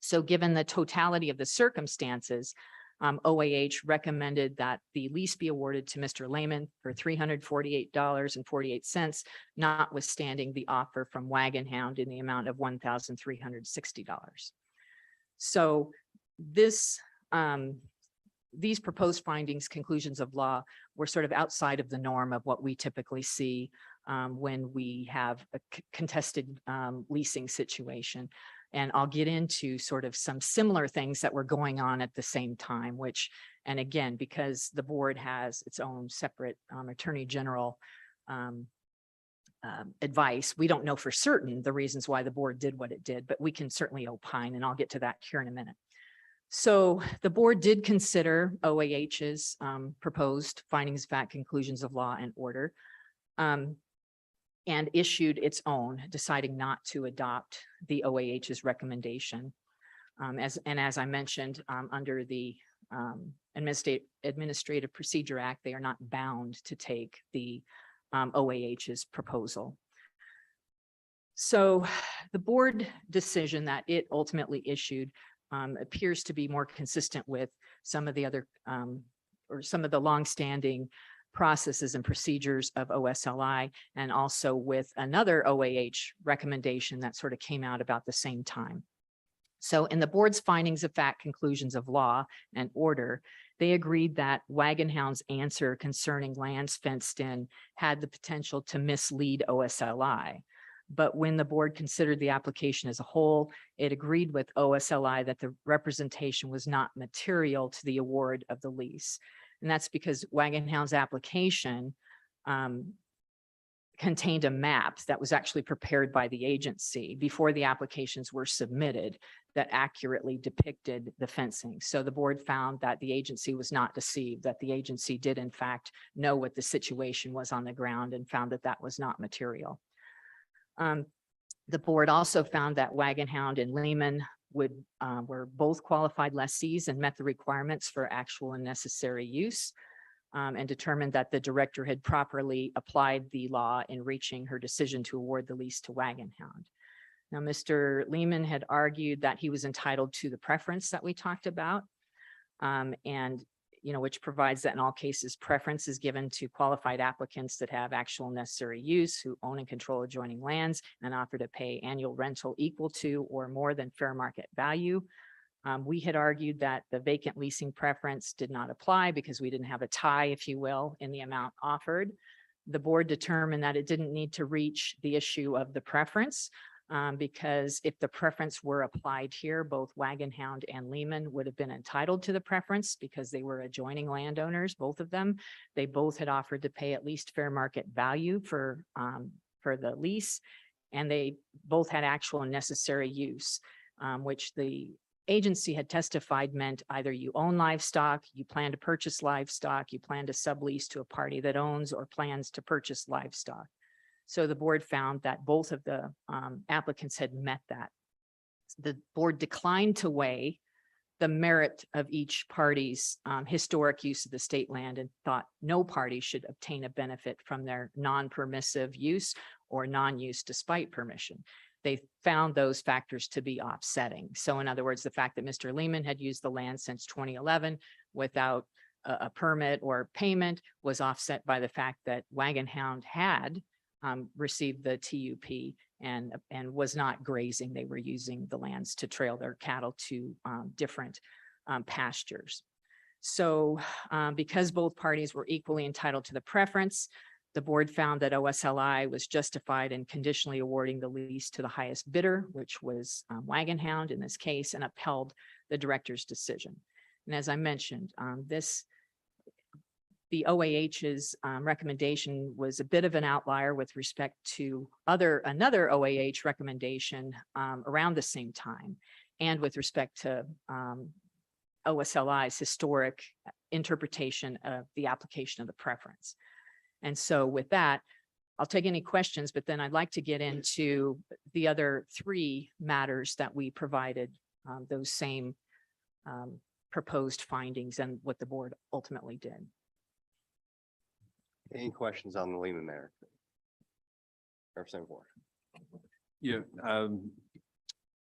So given the totality of the circumstances, OAH recommended that the lease be awarded to Mr. Lehman for $348.48, notwithstanding the offer from Wagon Hound in the amount of $1,360. So these proposed findings, conclusions of law, were sort of outside of the norm of what we typically see when we have a contested leasing situation. And I'll get into sort of some similar things that were going on at the same time, which, and again, because the board has its own separate attorney general advice, we don't know for certain the reasons why the board did what it did, but we can certainly opine, and I'll get to that here in a minute. So the board did consider OAH's proposed findings of fact, conclusions of law, and order, and issued its own, deciding not to adopt the OAH's recommendation. As I mentioned, under the Administrative Procedure Act, they are not bound to take the OAH's proposal. So the board decision that it ultimately issued appears to be more consistent with some of the other or some of the longstanding processes and procedures of OSLI, and also with another OAH recommendation that sort of came out about the same time. So in the board's findings of fact, conclusions of law, and order, they agreed that Wagon Hound's answer concerning lands fenced in had the potential to mislead OSLI. But when the board considered the application as a whole, it agreed with OSLI that the representation was not material to the award of the lease. And that's because Wagon Hound's application contained a map that was actually prepared by the agency before the applications were submitted that accurately depicted the fencing. So the board found that the agency was not deceived, that the agency did in fact know what the situation was on the ground, and found that that was not material. The board also found that Wagon Hound and Lehman were both qualified lessees and met the requirements for actual and necessary use, and determined that the director had properly applied the law in reaching her decision to award the lease to Wagon Hound. Now, Mr. Lehman had argued that he was entitled to the preference that we talked about, and which provides that in all cases, preference is given to qualified applicants that have actual necessary use, who own and control adjoining lands and offer to pay annual rental equal to or more than fair market value. We had argued that the vacant leasing preference did not apply because we didn't have a tie, if you will, in the amount offered. The board determined that it didn't need to reach the issue of the preference because if the preference were applied here, both Wagon Hound and Lehman would have been entitled to the preference because they were adjoining landowners, both of them. They both had offered to pay at least fair market value for the lease, and they both had actual and necessary use, which the agency had testified meant either you own livestock, you plan to purchase livestock, you plan to sublease to a party that owns or plans to purchase livestock. So the board found that both of the applicants had met that. The board declined to weigh the merit of each party's historic use of the state land and thought no party should obtain a benefit from their non-permissive use or non-use despite permission. They found those factors to be offsetting. So in other words, the fact that Mr. Lehman had used the land since 2011 without a permit or payment was offset by the fact that Wagon Hound had received the TUP and was not grazing. They were using the lands to trail their cattle to different pastures. So because both parties were equally entitled to the preference, the board found that OSLI was justified in conditionally awarding the lease to the highest bidder, which was Wagon Hound in this case, and upheld the director's decision. And as I mentioned, the OAH's recommendation was a bit of an outlier with respect to another OAH recommendation around the same time, and with respect to OSLI's historic interpretation of the application of the preference. And so with that, I'll take any questions, but then I'd like to get into the other three matters that we provided, those same proposed findings and what the board ultimately did. Any questions on the Lehman matter? Representative Ward. Yeah,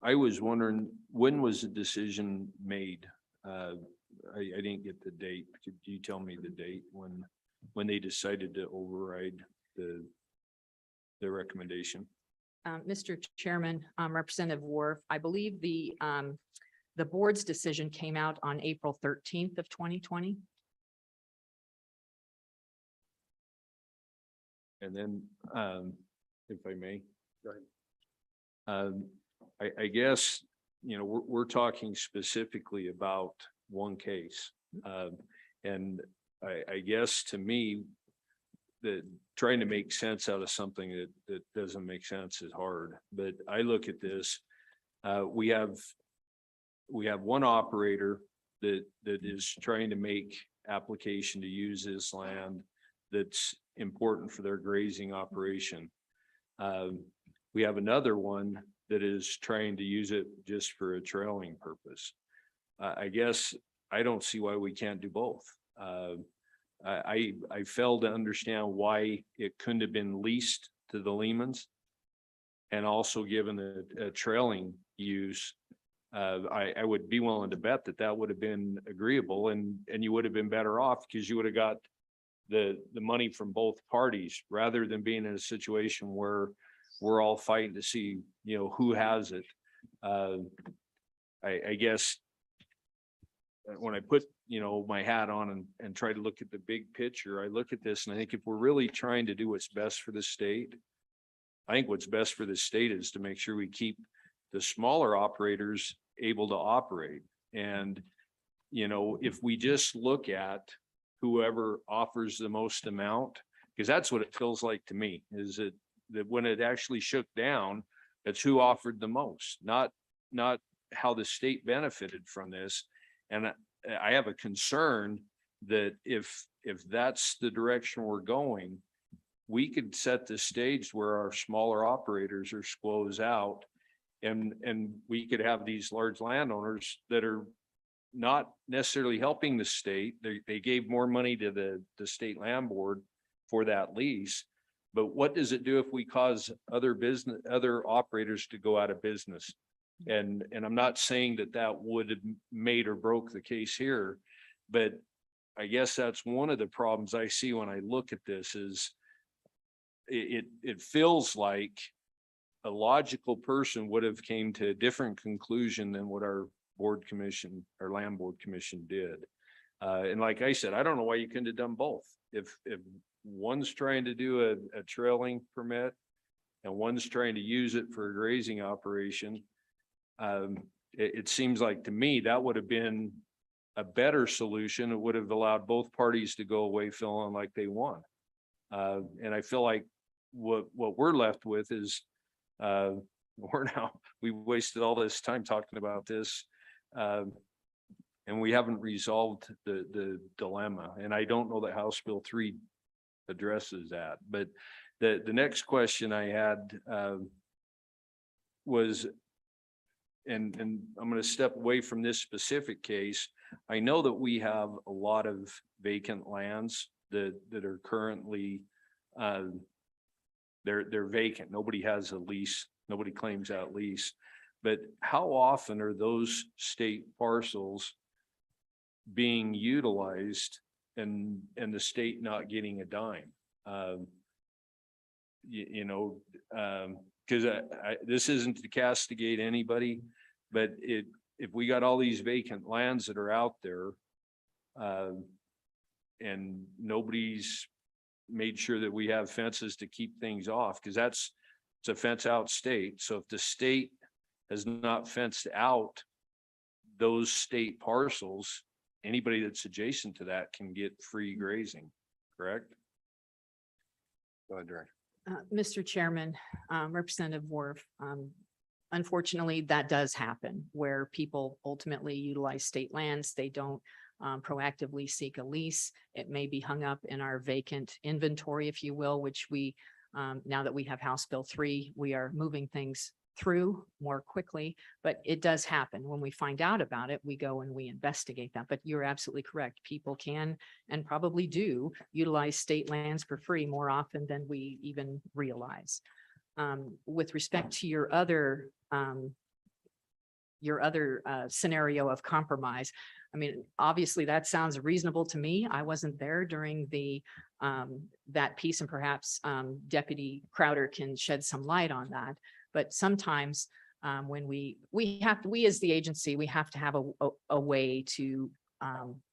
I was wondering, when was the decision made? I didn't get the date. Could you tell me the date when they decided to override the recommendation? Mr. Chairman, Representative Worf, I believe the board's decision came out on April 13th of 2020. And then, if I may. I guess, we're talking specifically about one case. And I guess to me, that trying to make sense out of something that doesn't make sense is hard. But I look at this, we have one operator that is trying to make application to use this land that's important for their grazing operation. We have another one that is trying to use it just for a trailing purpose. I guess I don't see why we can't do both. I fail to understand why it couldn't have been leased to the Lehmans and also given a trailing use. I would be willing to bet that would have been agreeable and you would have been better off because you would have got the money from both parties rather than being in a situation where we're all fighting to see, who has it. I guess when I put, my hat on and try to look at the big picture, I look at this and I think if we're really trying to do what's best for the state, I think what's best for the state is to make sure we keep the smaller operators able to operate. And, if we just look at whoever offers the most amount, because that's what it feels like to me, is that when it actually shook down, it's who offered the most, not how the state benefited from this. And I have a concern that if that's the direction we're going, we could set the stage where our smaller operators are squoze out and we could have these large landowners that are not necessarily helping the state. They gave more money to the state land board for that lease. But what does it do if we cause other operators to go out of business? And I'm not saying that would have made or broke the case here, but I guess that's one of the problems I see when I look at this is it feels like a logical person would have came to a different conclusion than what our board commission, our land board commission did. And like I said, I don't know why you couldn't have done both. If one's trying to do a trailing permit and one's trying to use it for a grazing operation, it seems like to me that would have been a better solution. It would have allowed both parties to go away feeling like they won. And I feel like what we're left with is we wasted all this time talking about this. And we haven't resolved the dilemma. And I don't know that House Bill 3 addresses that, but the next question I had was, and I'm going to step away from this specific case. I know that we have a lot of vacant lands that are currently they're vacant. Nobody has a lease. Nobody claims that lease. But how often are those state parcels being utilized and the state not getting a dime? Because this isn't to castigate anybody, but if we got all these vacant lands that are out there, and nobody's made sure that we have fences to keep things off, because it's a fence out state. So if the state has not fenced out those state parcels, anybody that's adjacent to that can get free grazing, correct? Go ahead, Director. Mr. Chairman, Representative Worf, unfortunately, that does happen where people ultimately utilize state lands. They don't proactively seek a lease. It may be hung up in our vacant inventory, if you will, which we, now that we have House Bill 3, we are moving things through more quickly, but it does happen. When we find out about it, we go and we investigate that. But you're absolutely correct. People can and probably do utilize state lands for free more often than we even realize. With respect to your other scenario of compromise, I mean, obviously that sounds reasonable to me. I wasn't there during that piece, and perhaps Deputy Crowder can shed some light on that. But sometimes when we as the agency, we have to have a way to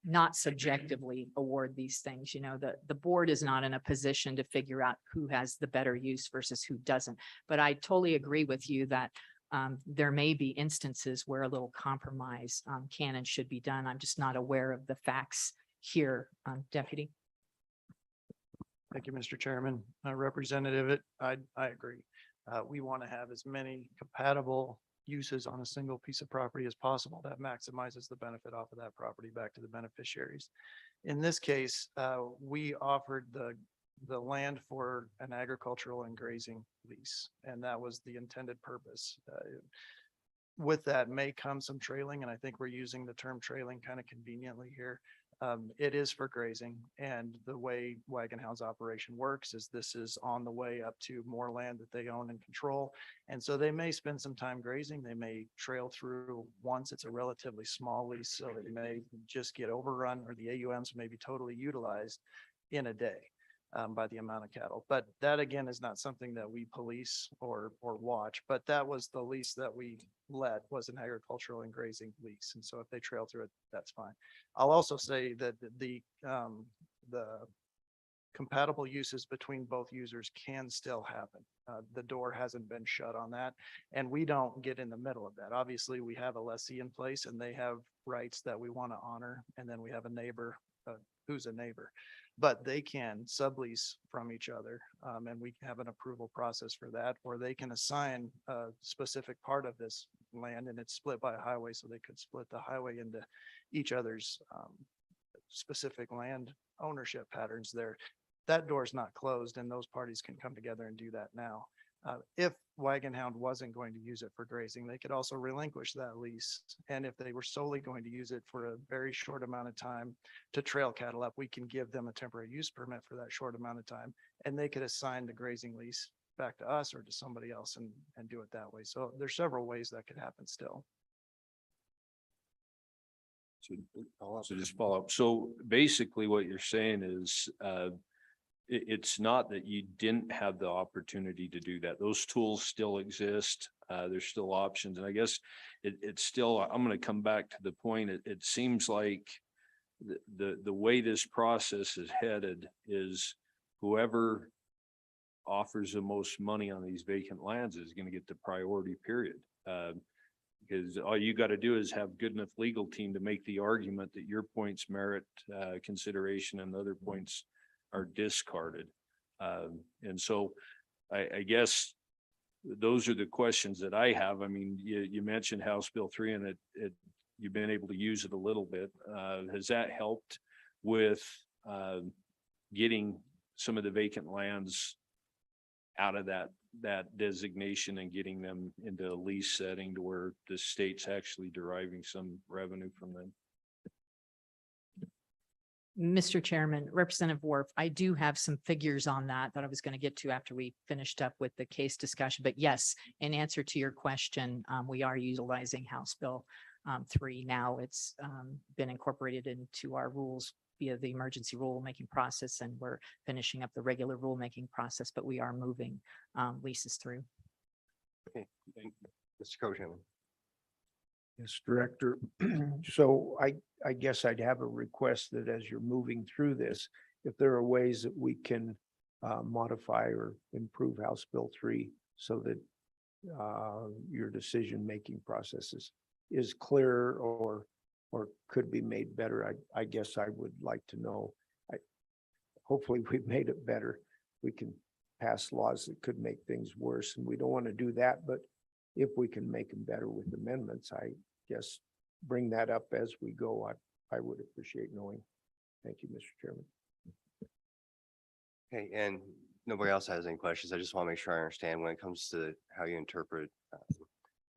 not subjectively award these things. You know, the board is not in a position to figure out who has the better use versus who doesn't. But I totally agree with you that there may be instances where a little compromise can and should be done. I'm just not aware of the facts here, Deputy. Thank you, Mr. Chairman. Representative, I agree. We want to have as many compatible uses on a single piece of property as possible. That maximizes the benefit off of that property back to the beneficiaries. In this case, we offered the land for an agricultural and grazing lease, and that was the intended purpose. With that may come some trailing, and I think we're using the term trailing kind of conveniently here. It is for grazing, and the way Wagon House operation works is this is on the way up to more land that they own and control. And so they may spend some time grazing. They may trail through once. It's a relatively small lease, so it may just get overrun, or the AUMs may be totally utilized in a day by the amount of cattle. But that again is not something that we police or watch, but that was the lease that we let, was an agricultural and grazing lease. And so if they trail through it, that's fine. I'll also say that the compatible uses between both users can still happen. The door hasn't been shut on that, and we don't get in the middle of that. Obviously, we have a lessee in place and they have rights that we want to honor. And then we have a neighbor who's a neighbor, but they can sublease from each other. And we have an approval process for that, or they can assign a specific part of this land, and it's split by a highway. So they could split the highway into each other's specific land ownership patterns there. That door is not closed, and those parties can come together and do that now. If Wagon Hound wasn't going to use it for grazing, they could also relinquish that lease. And if they were solely going to use it for a very short amount of time to trail cattle up, we can give them a temporary use permit for that short amount of time. And they could assign the grazing lease back to us or to somebody else and do it that way. So there's several ways that could happen still. So just follow up. So basically what you're saying is, it's not that you didn't have the opportunity to do that. Those tools still exist. There's still options. And I guess it's still, I'm going to come back to the point. It seems like the way this process is headed is whoever offers the most money on these vacant lands is going to get the priority, period. Because all you got to do is have good enough legal team to make the argument that your points merit consideration and other points are discarded. And so I guess those are the questions that I have. I mean, you mentioned House Bill 3 and you've been able to use it a little bit. Has that helped with getting some of the vacant lands out of that designation and getting them into a lease setting to where the state's actually deriving some revenue from them? Mr. Chairman, Representative Worf, I do have some figures on that I was going to get to after we finished up with the case discussion. But yes, in answer to your question, we are utilizing House Bill 3 now. It's been incorporated into our rules via the emergency rulemaking process, and we're finishing up the regular rulemaking process, but we are moving leases through. Okay, thank you. Mr. Coachman. Yes, Director. So I guess I'd have a request that as you're moving through this, if there are ways that we can modify or improve House Bill 3 so that your decision-making processes is clearer or could be made better, I guess I would like to know. Hopefully we've made it better. We can pass laws that could make things worse, and we don't want to do that, but if we can make them better with amendments, I guess bring that up as we go. I would appreciate knowing. Thank you, Mr. Chairman. Okay, and nobody else has any questions. I just want to make sure I understand when it comes to how you interpret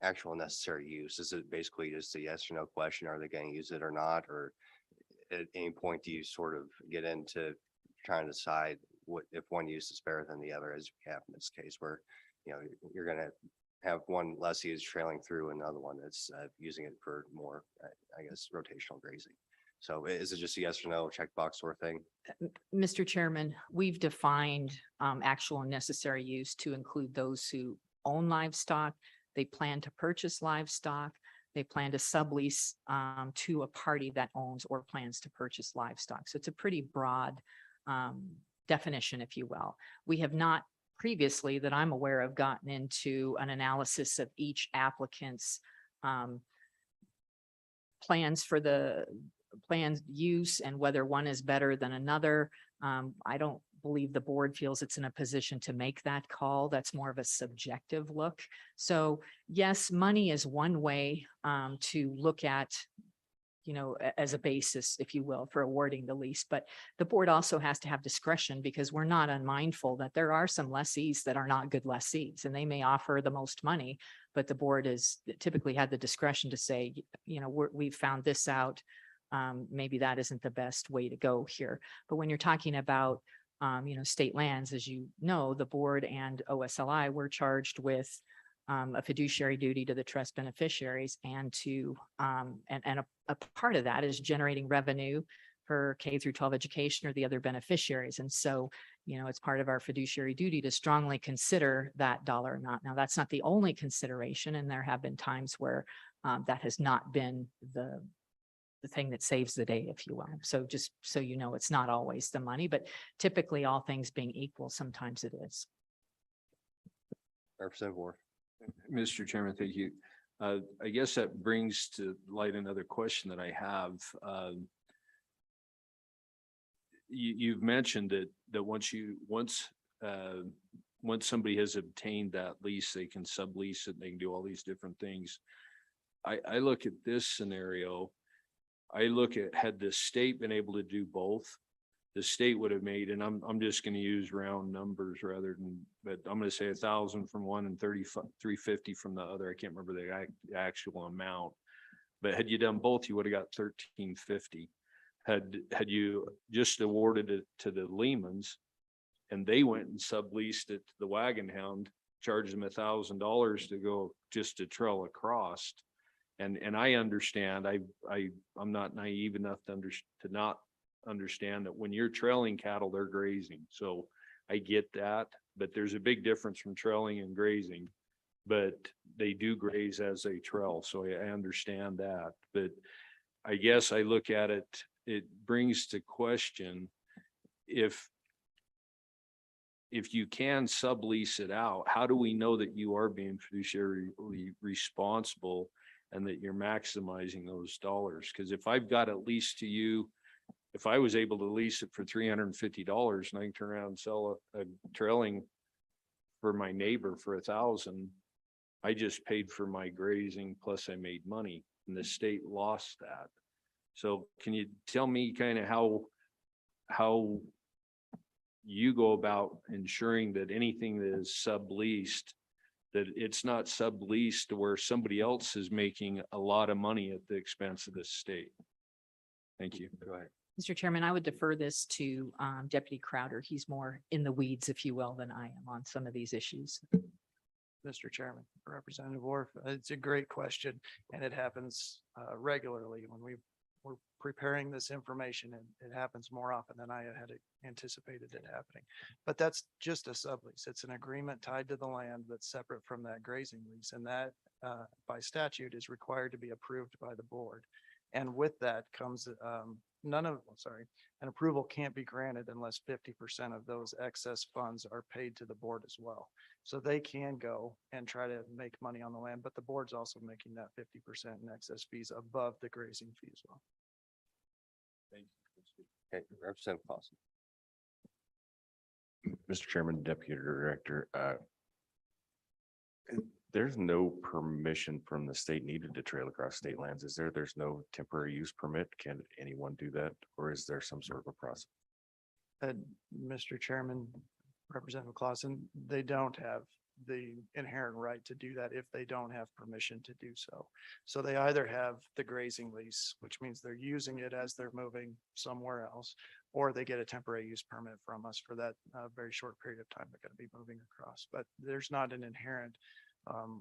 actual necessary use. Is it basically just a yes or no question? Are they going to use it or not? Or at any point do you sort of get into trying to decide what if one use is better than the other, as we have in this case, where you're going to have one lessee is trailing through another one that's using it for more, I guess, rotational grazing. So is it just a yes or no checkbox sort of thing? Mr. Chairman, we've defined actual and necessary use to include those who own livestock, they plan to purchase livestock, they plan to sublease to a party that owns or plans to purchase livestock. So it's a pretty broad definition, if you will. We have not previously that I'm aware of gotten into an analysis of each applicant's plans for the planned use and whether one is better than another. I don't believe the board feels it's in a position to make that call. That's more of a subjective look. So yes, money is one way to look at, as a basis, if you will, for awarding the lease. But the board also has to have discretion because we're not unmindful that there are some lessees that are not good lessees and they may offer the most money, but the board has typically had the discretion to say, we've found this out. Maybe that isn't the best way to go here. But when you're talking about, state lands, as you know, the board and OSLI were charged with a fiduciary duty to the trust beneficiaries and to a part of that is generating revenue for K through 12 education or the other beneficiaries. And so, it's part of our fiduciary duty to strongly consider that dollar amount. Now, that's not the only consideration, and there have been times where that has not been the thing that saves the day, if you will. So just so you know, it's not always the money, but typically all things being equal, sometimes it is. Representative Ward. Mr. Chairman, thank you. I guess that brings to light another question that I have. You've mentioned that once somebody has obtained that lease, they can sublease it, they can do all these different things. I look at this scenario, I look at, had the state been able to do both, the state would have made, and I'm just going to use round numbers rather than, but I'm going to say 1,000 from one and 350 from the other. I can't remember the actual amount, but had you done both, you would have got 1,350. Had you just awarded it to the Lehmans and they went and subleased it to the Wagon Hound, charged them $1,000 to go just to trail across, And I understand, I'm not naive enough to not understand that when you're trailing cattle, they're grazing. So I get that, but there's a big difference from trailing and grazing. But they do graze as they trail, so I understand that. But I guess I look at it, it brings to question if you can sublease it out, how do we know that you are being fiduciarily responsible and that you're maximizing those dollars? Because if I've got it leased to you, if I was able to lease it for $350 and I can turn around and sell a trailing for my neighbor for 1,000, I just paid for my grazing plus I made money and the state lost that. So can you tell me kind of how you go about ensuring that anything that is subleased, that it's not subleased to where somebody else is making a lot of money at the expense of the state? Thank you. Go ahead. Mr. Chairman, I would defer this to Deputy Crowder. He's more in the weeds, if you will, than I am on some of these issues. Mr. Chairman, Representative Wharf, it's a great question, and it happens regularly when we're preparing this information, and it happens more often than I had anticipated it happening. But that's just a sublease. It's an agreement tied to the land that's separate from that grazing lease, and that by statute is required to be approved by the board. And with that comes an approval can't be granted unless 50% of those excess funds are paid to the board as well. So they can go and try to make money on the land, but the board's also making that 50% in excess fees above the grazing fee as well. Okay, Representative Clausen. Mr. Chairman, Deputy Director, there's no permission from the state needed to trail across state lands, is there? There's no temporary use permit. Can anyone do that? Or is there some sort of a process? Mr. Chairman, Representative Clausen, they don't have the inherent right to do that if they don't have permission to do so. So they either have the grazing lease, which means they're using it as they're moving somewhere else, or they get a temporary use permit from us for that very short period of time they're going to be moving across. But there's not an inherent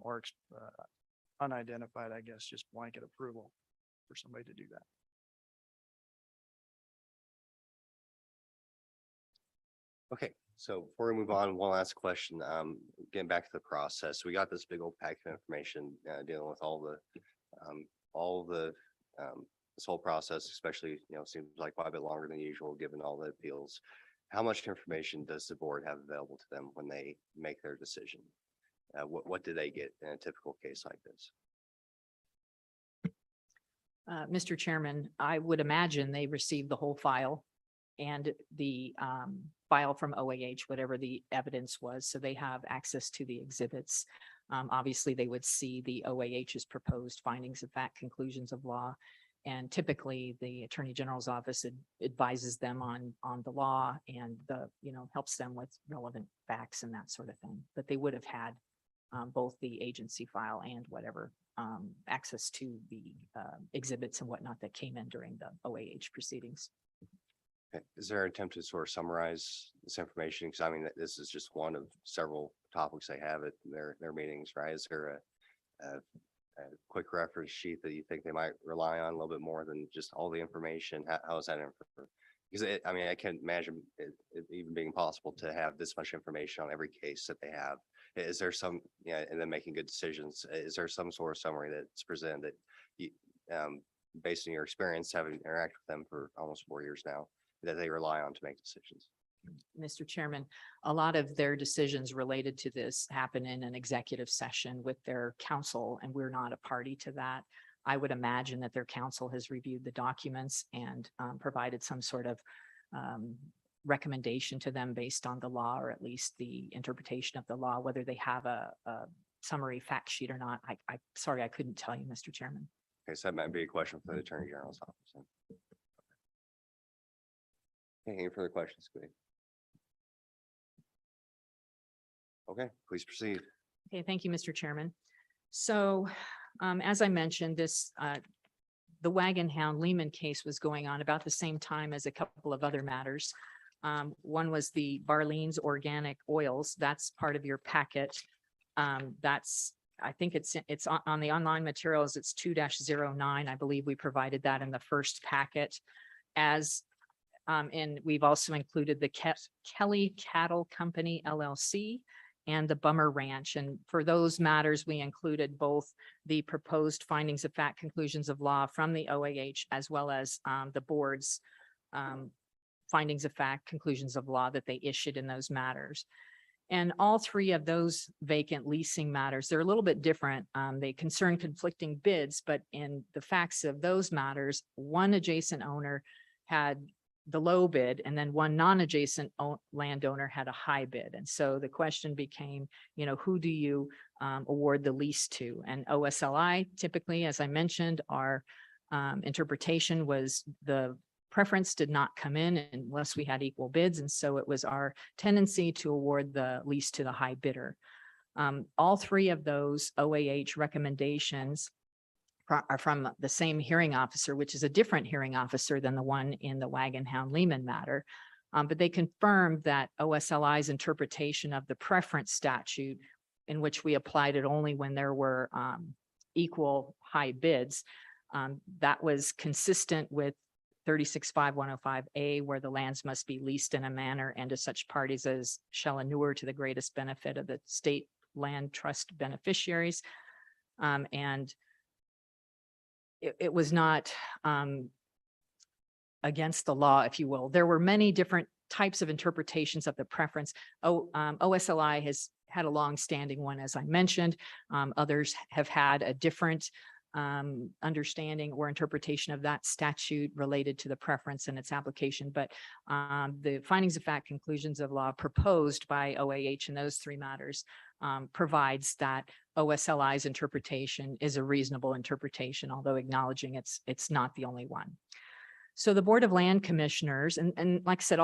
or unidentified, I guess, just blanket approval for somebody to do that. Okay, so before we move on, one last question. Getting back to the process, we got this big old packet of information dealing with all the this whole process, especially, seems like quite a bit longer than usual, given all the appeals. How much information does the board have available to them when they make their decision? What do they get in a typical case like this? Mr. Chairman, I would imagine they received the whole file and the file from OAH, whatever the evidence was. So they have access to the exhibits. Obviously, they would see the OAH's proposed findings of fact, conclusions of law. And typically the Attorney General's office advises them on the law and helps them with relevant facts and that sort of thing. But they would have had both the agency file and whatever access to the exhibits and whatnot that came in during the OAH proceedings. Okay. Is there an attempt to sort of summarize this information? Because I mean, this is just one of several topics they have at their meetings, right? Is there a quick reference sheet that you think they might rely on a little bit more than just all the information? How is that? Because I can't imagine it even being possible to have this much information on every case that they have. Is there some, and then making good decisions, is there some sort of summary that's presented that you, based on your experience, having interacted with them for almost 4 years now, that they rely on to make decisions? Mr. Chairman, a lot of their decisions related to this happen in an executive session with their counsel, and we're not a party to that. I would imagine that their counsel has reviewed the documents and provided some sort of recommendation to them based on the law, or at least the interpretation of the law, whether they have a summary fact sheet or not. I'm sorry, I couldn't tell you, Mr. Chairman. Okay, so that might be a question for the Attorney General's office. Then. Okay, any further questions? Good. Okay, please proceed. Okay, thank you, Mr. Chairman. So as I mentioned, the Wagon Hound Lehman case was going on about the same time as a couple of other matters. One was the Barlean's Organic Oils. That's part of your packet. That's I think it's on the online materials, it's 2-09. I believe we provided that in the first packet as, and we've also included the Kelly Cattle Company LLC and the Bummer Ranch. And for those matters, we included both the proposed findings of fact, conclusions of law from the OAH, as well as the board's findings of fact, conclusions of law that they issued in those matters. And all three of those vacant leasing matters, they're a little bit different. They concern conflicting bids, but in the facts of those matters, one adjacent owner had the low bid and then one non-adjacent landowner had a high bid. And so the question became, who do you award the lease to? And OSLI typically, as I mentioned, our interpretation was the preference did not come in unless we had equal bids. And so it was our tendency to award the lease to the high bidder. All three of those OAH recommendations are from the same hearing officer, which is a different hearing officer than the one in the Wagon Hound Lehman matter. But they confirmed that OSLI's interpretation of the preference statute, in which we applied it only when there were equal high bids, that was consistent with 365105A, where the lands must be leased in a manner and to such parties as shall inure to the greatest benefit of the state land trust beneficiaries. And it was not against the law, if you will. There were many different types of interpretations of the preference. OSLI has had a long-standing one, as I mentioned. Others have had a different understanding or interpretation of that statute related to the preference and its application. But the findings of fact, conclusions of law proposed by OAH in those three matters provides that OSLI's interpretation is a reasonable interpretation, although acknowledging it's not the only one. So the Board of Land Commissioners, and like I said,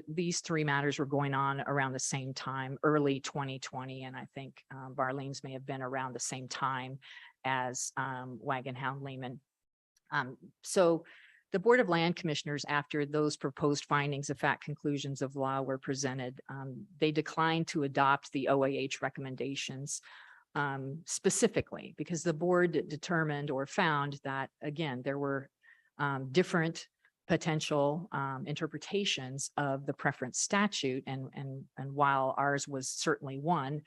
these three matters were going on around the same time, early 2020, and I think Barleans may have been around the same time as Wagon Hound Lehman. So the Board of Land Commissioners, after those proposed findings of fact, conclusions of law were presented, they declined to adopt the OAH recommendations specifically because the board determined or found that, again, there were different potential interpretations of the preference statute. And while ours was certainly one,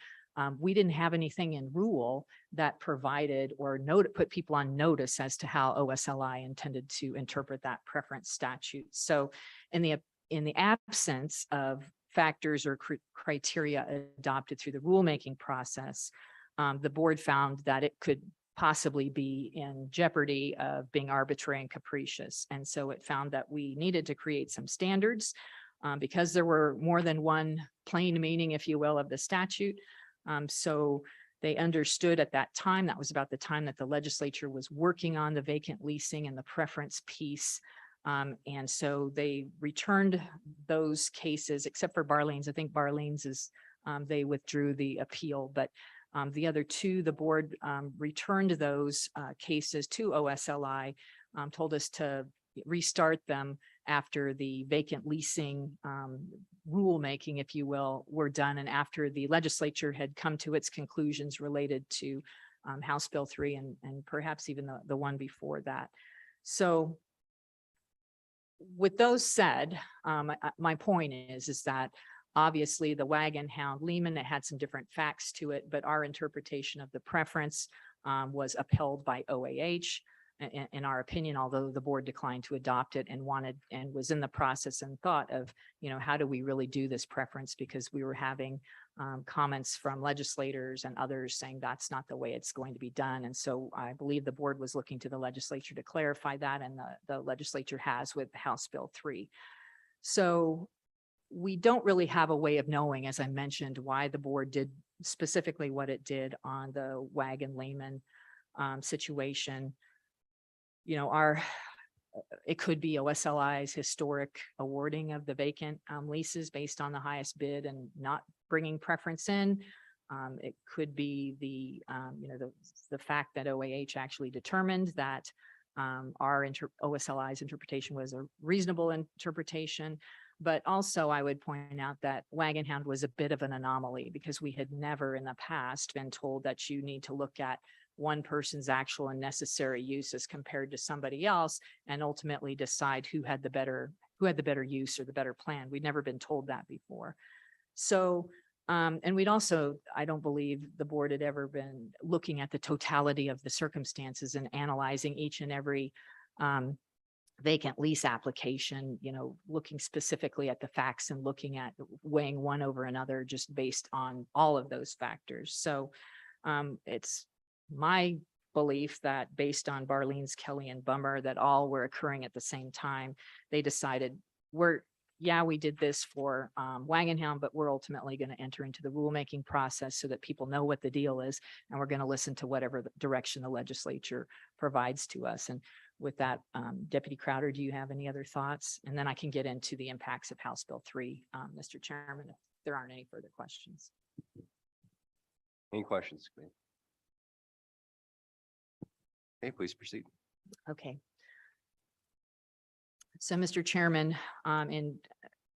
we didn't have anything in rule that provided or put people on notice as to how OSLI intended to interpret that preference statute. So in the absence of factors or criteria adopted through the rulemaking process, the board found that it could possibly be in jeopardy of being arbitrary and capricious. And so it found that we needed to create some standards because there were more than one plain meaning, if you will, of the statute. So they understood at that time, that was about the time that the legislature was working on the vacant leasing and the preference piece. And so they returned those cases, except for Barleans. I think Barleans is, they withdrew the appeal, but the other two, the board returned those cases to OSLI, told us to restart them after the vacant leasing rulemaking, if you will, were done, and after the legislature had come to its conclusions related to House Bill 3 and perhaps even the one before that. So with those said, my point is that obviously the Wagon Hound Lehman, it had some different facts to it, but our interpretation of the preference was upheld by OAH. In our opinion, although the board declined to adopt it and was in the process and thought of, how do we really do this preference? Because we were having comments from legislators and others saying that's not the way it's going to be done. And so I believe the board was looking to the legislature to clarify that, and the legislature has with House Bill 3. So we don't really have a way of knowing, as I mentioned, why the board did specifically what it did on the Wagon Lehman situation. It could be OSLI's historic awarding of the vacant leases based on the highest bid and not bringing preference in. It could be the fact that OAH actually determined that OSLI's interpretation was a reasonable interpretation. But also I would point out that Wagon Hound was a bit of an anomaly because we had never in the past been told that you need to look at one person's actual and necessary use as compared to somebody else and ultimately decide who had the better use or the better plan. We'd never been told that before. So, and we'd also, I don't believe the board had ever been looking at the totality of the circumstances and analyzing each and every vacant lease application, looking specifically at the facts and looking at weighing one over another just based on all of those factors. So it's my belief that based on Barleans, Kelly and Bummer, that all were occurring at the same time, they decided we did this for Wagon Hound, but we're ultimately going to enter into the rulemaking process so that people know what the deal is. And we're going to listen to whatever the direction the legislature provides to us. And with that, Deputy Crowder, do you have any other thoughts? And then I can get into the impacts of House Bill 3, Mr. Chairman, if there aren't any further questions. Any questions? Okay, please proceed. Okay. So, Mr. Chairman, in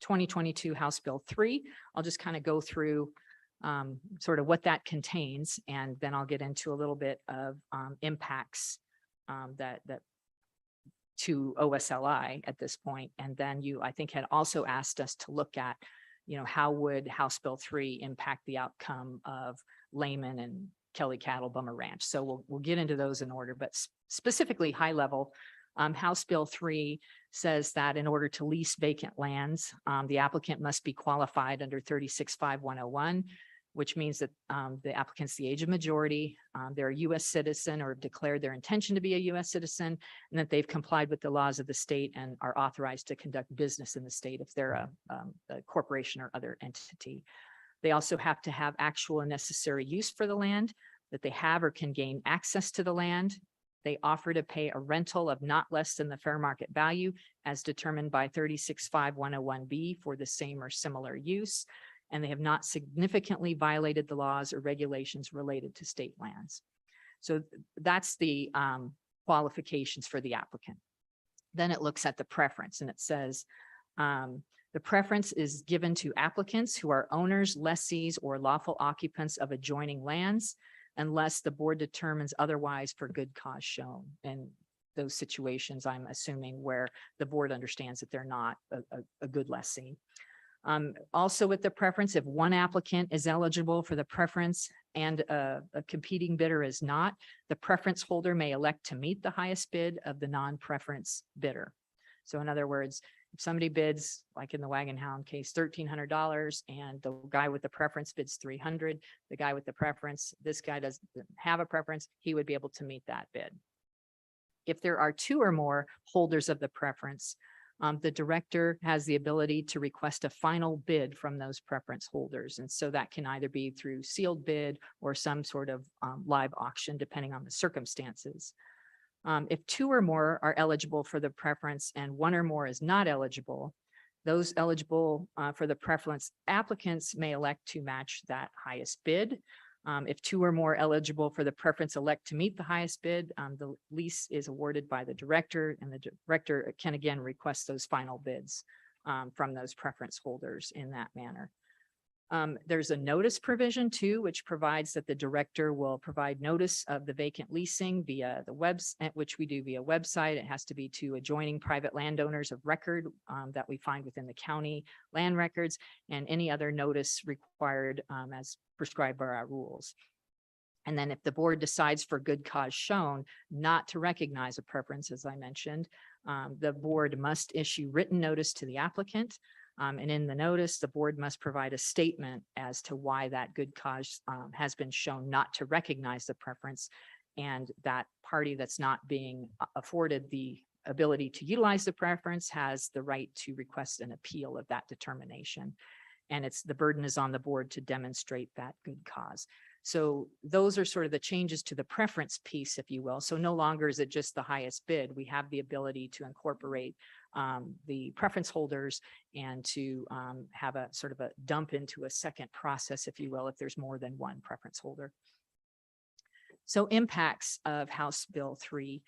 2022 House Bill 3, I'll just kind of go through sort of what that contains, and then I'll get into a little bit of impacts that to OSLI at this point. And then you, I think, had also asked us to look at, how would House Bill 3 impact the outcome of Lehman and Kelly Cattle Bummer Ranch. So we'll get into those in order, but specifically high level, House Bill 3 says that in order to lease vacant lands, the applicant must be qualified under 36.5.101, which means that the applicant's the age of majority, they're a U.S. citizen or have declared their intention to be a U.S. citizen, and that they've complied with the laws of the state and are authorized to conduct business in the state if they're a corporation or other entity. They also have to have actual and necessary use for the land, that they have or can gain access to the land. They offer to pay a rental of not less than the fair market value as determined by 36.5.101B for the same or similar use. And they have not significantly violated the laws or regulations related to state lands. So that's the qualifications for the applicant. Then it looks at the preference and it says, the preference is given to applicants who are owners, lessees, or lawful occupants of adjoining lands, unless the board determines otherwise for good cause shown. In those situations, I'm assuming where the board understands that they're not a good lessee. Also with the preference, if one applicant is eligible for the preference and a competing bidder is not, the preference holder may elect to meet the highest bid of the non-preference bidder. So in other words, if somebody bids, like in the Wagon Hound case, $1,300 and the guy with the preference bids $300, the guy with the preference, this guy doesn't have a preference, he would be able to meet that bid. If there are two or more holders of the preference, the director has the ability to request a final bid from those preference holders. And so that can either be through sealed bid or some sort of live auction, depending on the circumstances. If two or more are eligible for the preference and one or more is not eligible, those eligible for the preference applicants may elect to match that highest bid. If two or more eligible for the preference elect to meet the highest bid, the lease is awarded by the director, and the director can again request those final bids from those preference holders in that manner. There's a notice provision too, which provides that the director will provide notice of the vacant leasing via the website, which we do via website. It has to be to adjoining private landowners of record that we find within the county land records, and any other notice required as prescribed by our rules. And then if the board decides for good cause shown not to recognize a preference, as I mentioned, the board must issue written notice to the applicant. And in the notice, the board must provide a statement as to why that good cause has been shown not to recognize the preference, and that party that's not being afforded the ability to utilize the preference has the right to request an appeal of that determination. And the burden is on the board to demonstrate that good cause. So those are sort of the changes to the preference piece, if you will. So no longer is it just the highest bid. We have the ability to incorporate the preference holders and to have a sort of a dump into a second process, if you will, if there's more than one preference holder. So impacts of House Bill 3.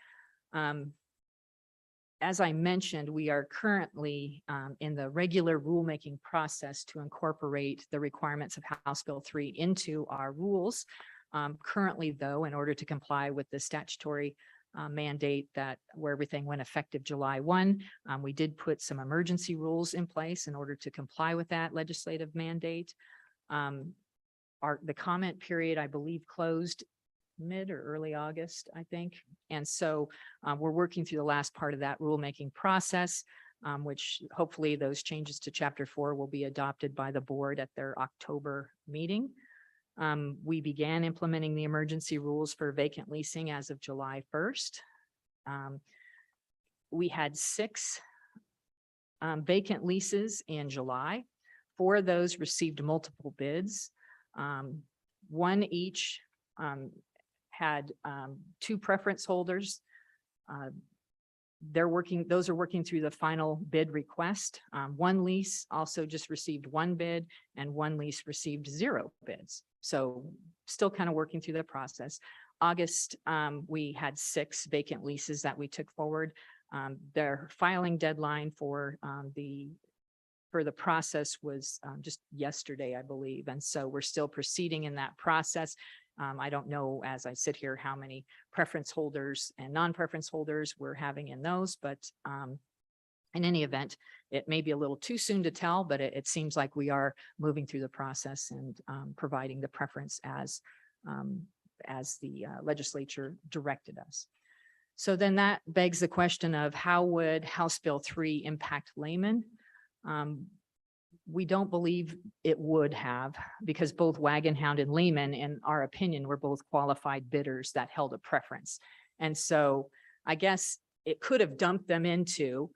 as I mentioned, we are currently in the regular rulemaking process to incorporate the requirements of House Bill 3 into our rules. Currently, though, in order to comply with the statutory mandate that where everything went effective July 1, we did put some emergency rules in place in order to comply with that legislative mandate. The comment period, I believe, closed mid or early August, I think. And so we're working through the last part of that rulemaking process, which hopefully those changes to Chapter 4 will be adopted by the board at their October meeting. We began implementing the emergency rules for vacant leasing as of July 1st. We had 6 vacant leases in July. 4 of those received multiple bids. 1 each had 2 preference holders. Those are working through the final bid request. 1 lease also just received 1 bid and 1 lease received 0 bids. So still kind of working through the process. August, we had 6 vacant leases that we took forward. Their filing deadline for the process was just yesterday, I believe. And so we're still proceeding in that process. I don't know, as I sit here, how many preference holders and non-preference holders we're having in those, but in any event, it may be a little too soon to tell, but it seems like we are moving through the process and providing the preference as the legislature directed us. So then that begs the question of how would House Bill 3 impact laymen? We don't believe it would have, because both Wagon Hound and Lehman, in our opinion, were both qualified bidders that held a preference. And so I guess it could have dumped them into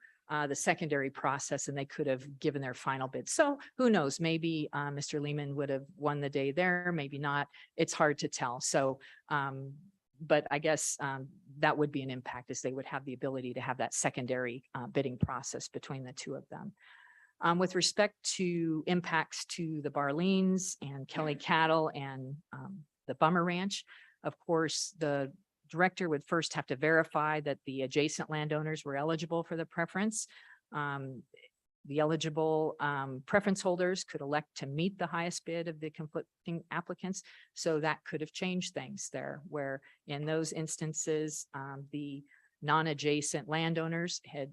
the secondary process and they could have given their final bid. So who knows, maybe Mr. Lehman would have won the day there, maybe not. It's hard to tell. So, but I guess that would be an impact, as they would have the ability to have that secondary bidding process between the 2 of them. With respect to impacts to the Barleans and Kelly Cattle and the Bummer Ranch, of course, the director would first have to verify that the adjacent landowners were eligible for the preference. The eligible preference holders could elect to meet the highest bid of the conflicting applicants. So that could have changed things there, where in those instances, the non-adjacent landowners had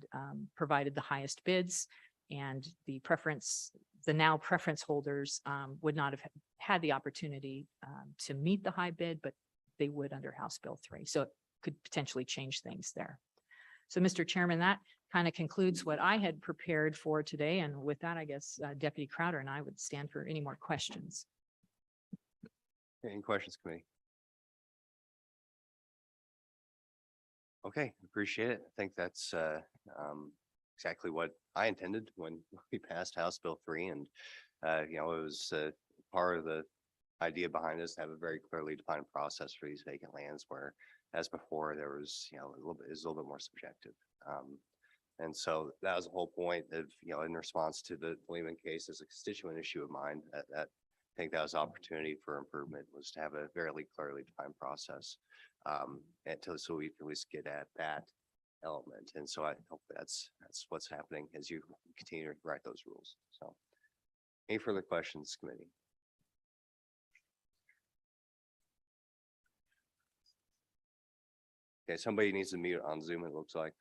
provided the highest bids, and the now preference holders would not have had the opportunity to meet the high bid, but they would under House Bill 3. So it could potentially change things there. So, Mr. Chairman, that kind of concludes what I had prepared for today. And with that, I guess Deputy Crowder and I would stand for any more questions. Any questions, committee? Okay, appreciate it. I think that's exactly what I intended when we passed House Bill 3. And, it was part of the idea behind this to have a very clearly defined process for these vacant lands, where as before, there was, a little bit more subjective. And so that was the whole point of, in response to the Lehman case as a constituent issue of mine, that I think that was opportunity for improvement, was to have a very clearly defined process. So we can at least get at that element. And so I hope that's what's happening as you continue to write those rules. So any further questions, committee? Okay, somebody needs to mute on Zoom, it looks like.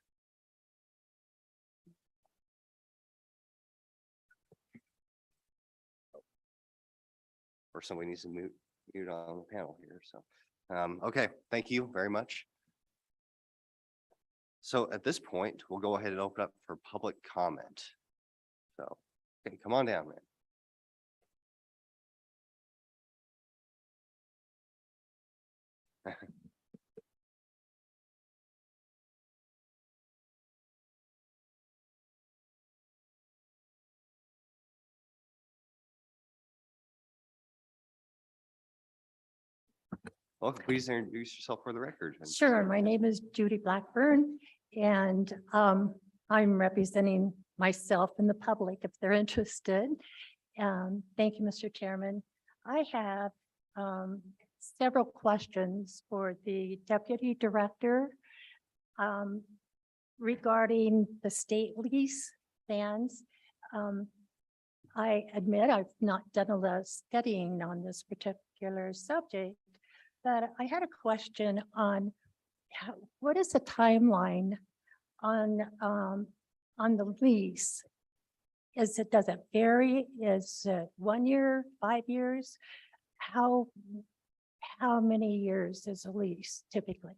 Or somebody needs to mute on the panel here. So, okay, thank you very much. So at this point, we'll go ahead and open up for public comment. So, okay, come on down, man. Well, please introduce yourself for the record. Sure. My name is Judy Blackburn, and I'm representing myself and the public if they're interested. Thank you, Mr. Chairman. I have several questions for the Deputy Director. regarding the state lease bans. I admit I've not done a lot of studying on this particular subject, but I had a question on what is the timeline on the lease? Does it vary? Is it 1 year, 5 years? How many years is a lease typically?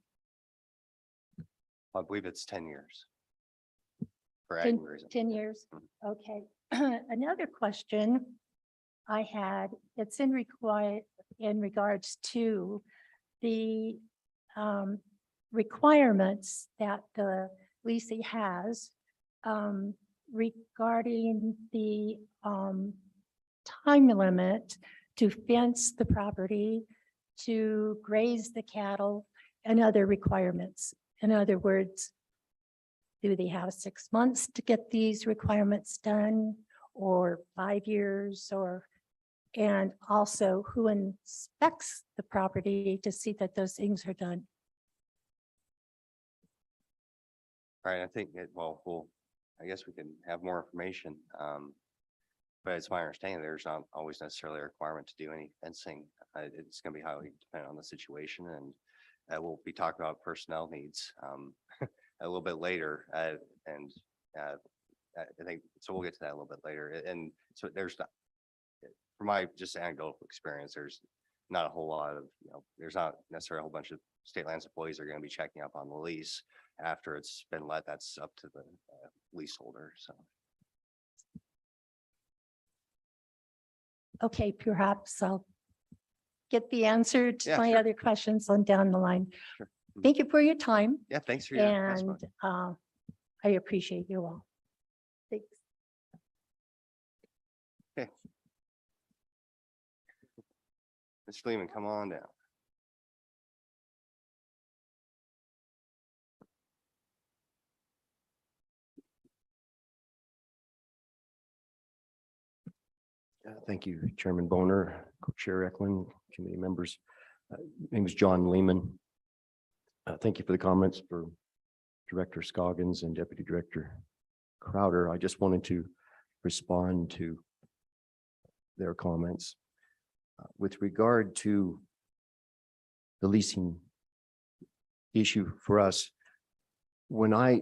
I believe it's 10 years. For 10 ag reason. 10 years? Mhm. Okay. Another question I had, it's in regards to the requirements that the leasing has regarding the time limit to fence the property, to graze the cattle, and other requirements. In other words, do they have 6 months to get these requirements done, or 5 years, and also who inspects the property to see that those things are done? Right, I think I guess we can have more information. But it's my understanding there's not always necessarily a requirement to do any fencing. It's gonna be highly dependent on the situation, and we'll be talking about personnel needs a little bit later. And I think, so we'll get to that a little bit later. And so there's not, from my just anecdotal experience, there's not a whole lot of, there's not necessarily a whole bunch of state lands employees are going to be checking up on the lease after it's been let. That's up to the leaseholder. So. Okay, perhaps I'll get the answer to Yeah, my sure. other questions on down the line. Sure. Mhm. Thank you for your time, Yeah, thanks for your testimony. and I appreciate you all. Thanks. Mr. Lehman, come on down. Thank you, Chairman Boner, Co-Chair Eklund, committee members. Name is John Lehman. Thank you for the comments for Director Scoggins and Deputy Director Crowder. I just wanted to respond to their comments. With regard to the leasing issue for us, when I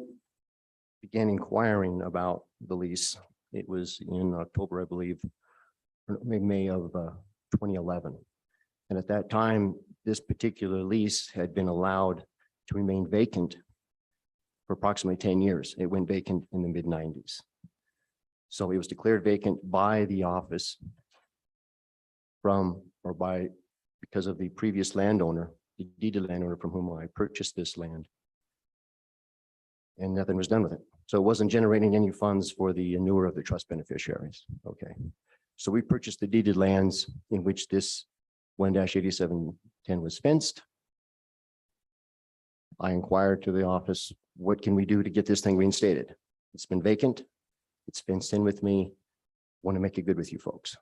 began inquiring about the lease, it was in October, I believe, or maybe May of 2011. And at that time, this particular lease had been allowed to remain vacant for approximately 10 years. It went vacant in the mid-90s. So it was declared vacant by the office because of the previous landowner, the deeded landowner from whom I purchased this land. And nothing was done with it. So it wasn't generating any funds for the newer of the trust beneficiaries. Okay. So we purchased the deeded lands in which this 1-8710 was fenced. I inquired to the office, what can we do to get this thing reinstated? It's been vacant. It's fenced in with me. Want to make it good with you folks.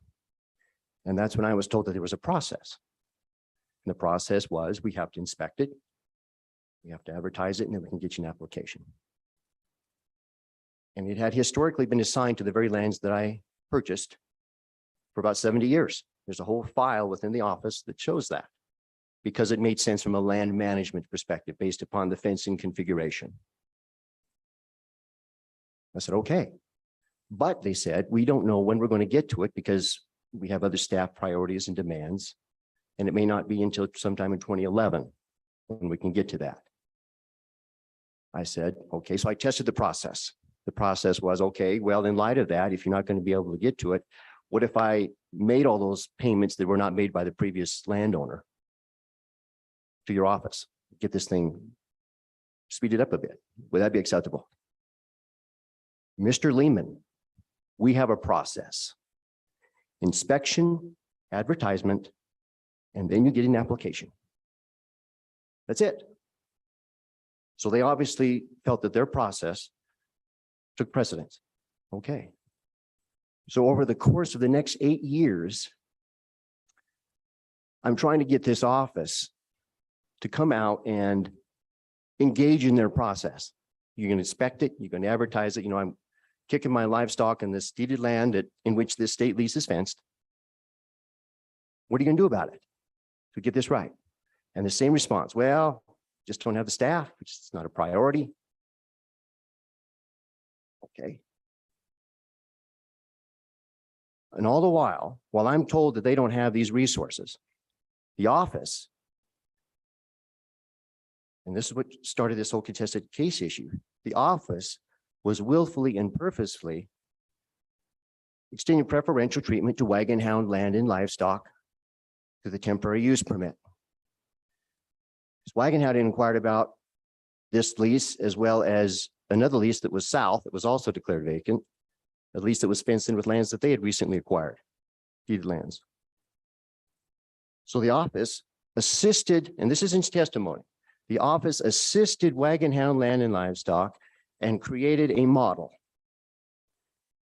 And that's when I was told that there was a process. And the process was we have to inspect it. We have to advertise it, and then we can get you an application. And it had historically been assigned to the very lands that I purchased for about 70 years. There's a whole file within the office that shows that, because it made sense from a land management perspective based upon the fencing configuration. I said, okay. But they said, we don't know when we're going to get to it because we have other staff priorities and demands. And it may not be until sometime in 2011 when we can get to that. I said, okay, so I tested the process. The process was, okay, well, in light of that, if you're not going to be able to get to it, what if I made all those payments that were not made by the previous landowner to your office? Get this thing speeded up a bit. Would that be acceptable? Mr. Lehman, we have a process. Inspection, advertisement, and then you get an application. That's it. So they obviously felt that their process took precedence. Okay. So over the course of the next 8 years, I'm trying to get this office to come out and engage in their process. You're going to inspect it, you're going to advertise it, I'm kicking my livestock in this deeded land in which this state lease is fenced. What are you going to do about it to get this right? And the same response, well, just don't have the staff, which is not a priority. Okay. And all the while I'm told that they don't have these resources, the office, and this is what started this whole contested case issue, the office was willfully and purposefully extending preferential treatment to wagon hound land and livestock to the temporary use permit. Wagon Hound inquired about this lease as well as another lease that was south that was also declared vacant, a lease that was fenced in with lands that they had recently acquired, deeded lands. So the office assisted, and this is in testimony, the office assisted Wagon Hound Land and Livestock and created a model.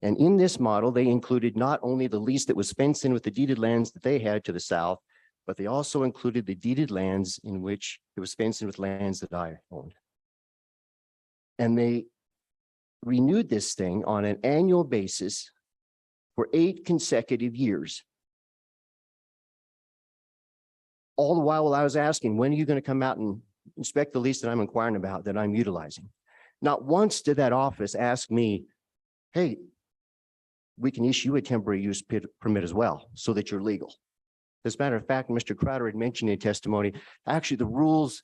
And in this model, they included not only the lease that was fenced in with the deeded lands that they had to the south, but they also included the deeded lands in which it was fenced in with lands that I owned. And they renewed this thing on an annual basis for 8 consecutive years. All the while I was asking, when are you going to come out and inspect the lease that I'm inquiring about, that I'm utilizing? Not once did that office ask me, hey, we can issue a temporary use permit as well so that you're legal. As a matter of fact, Mr. Crowder had mentioned in testimony, actually the rules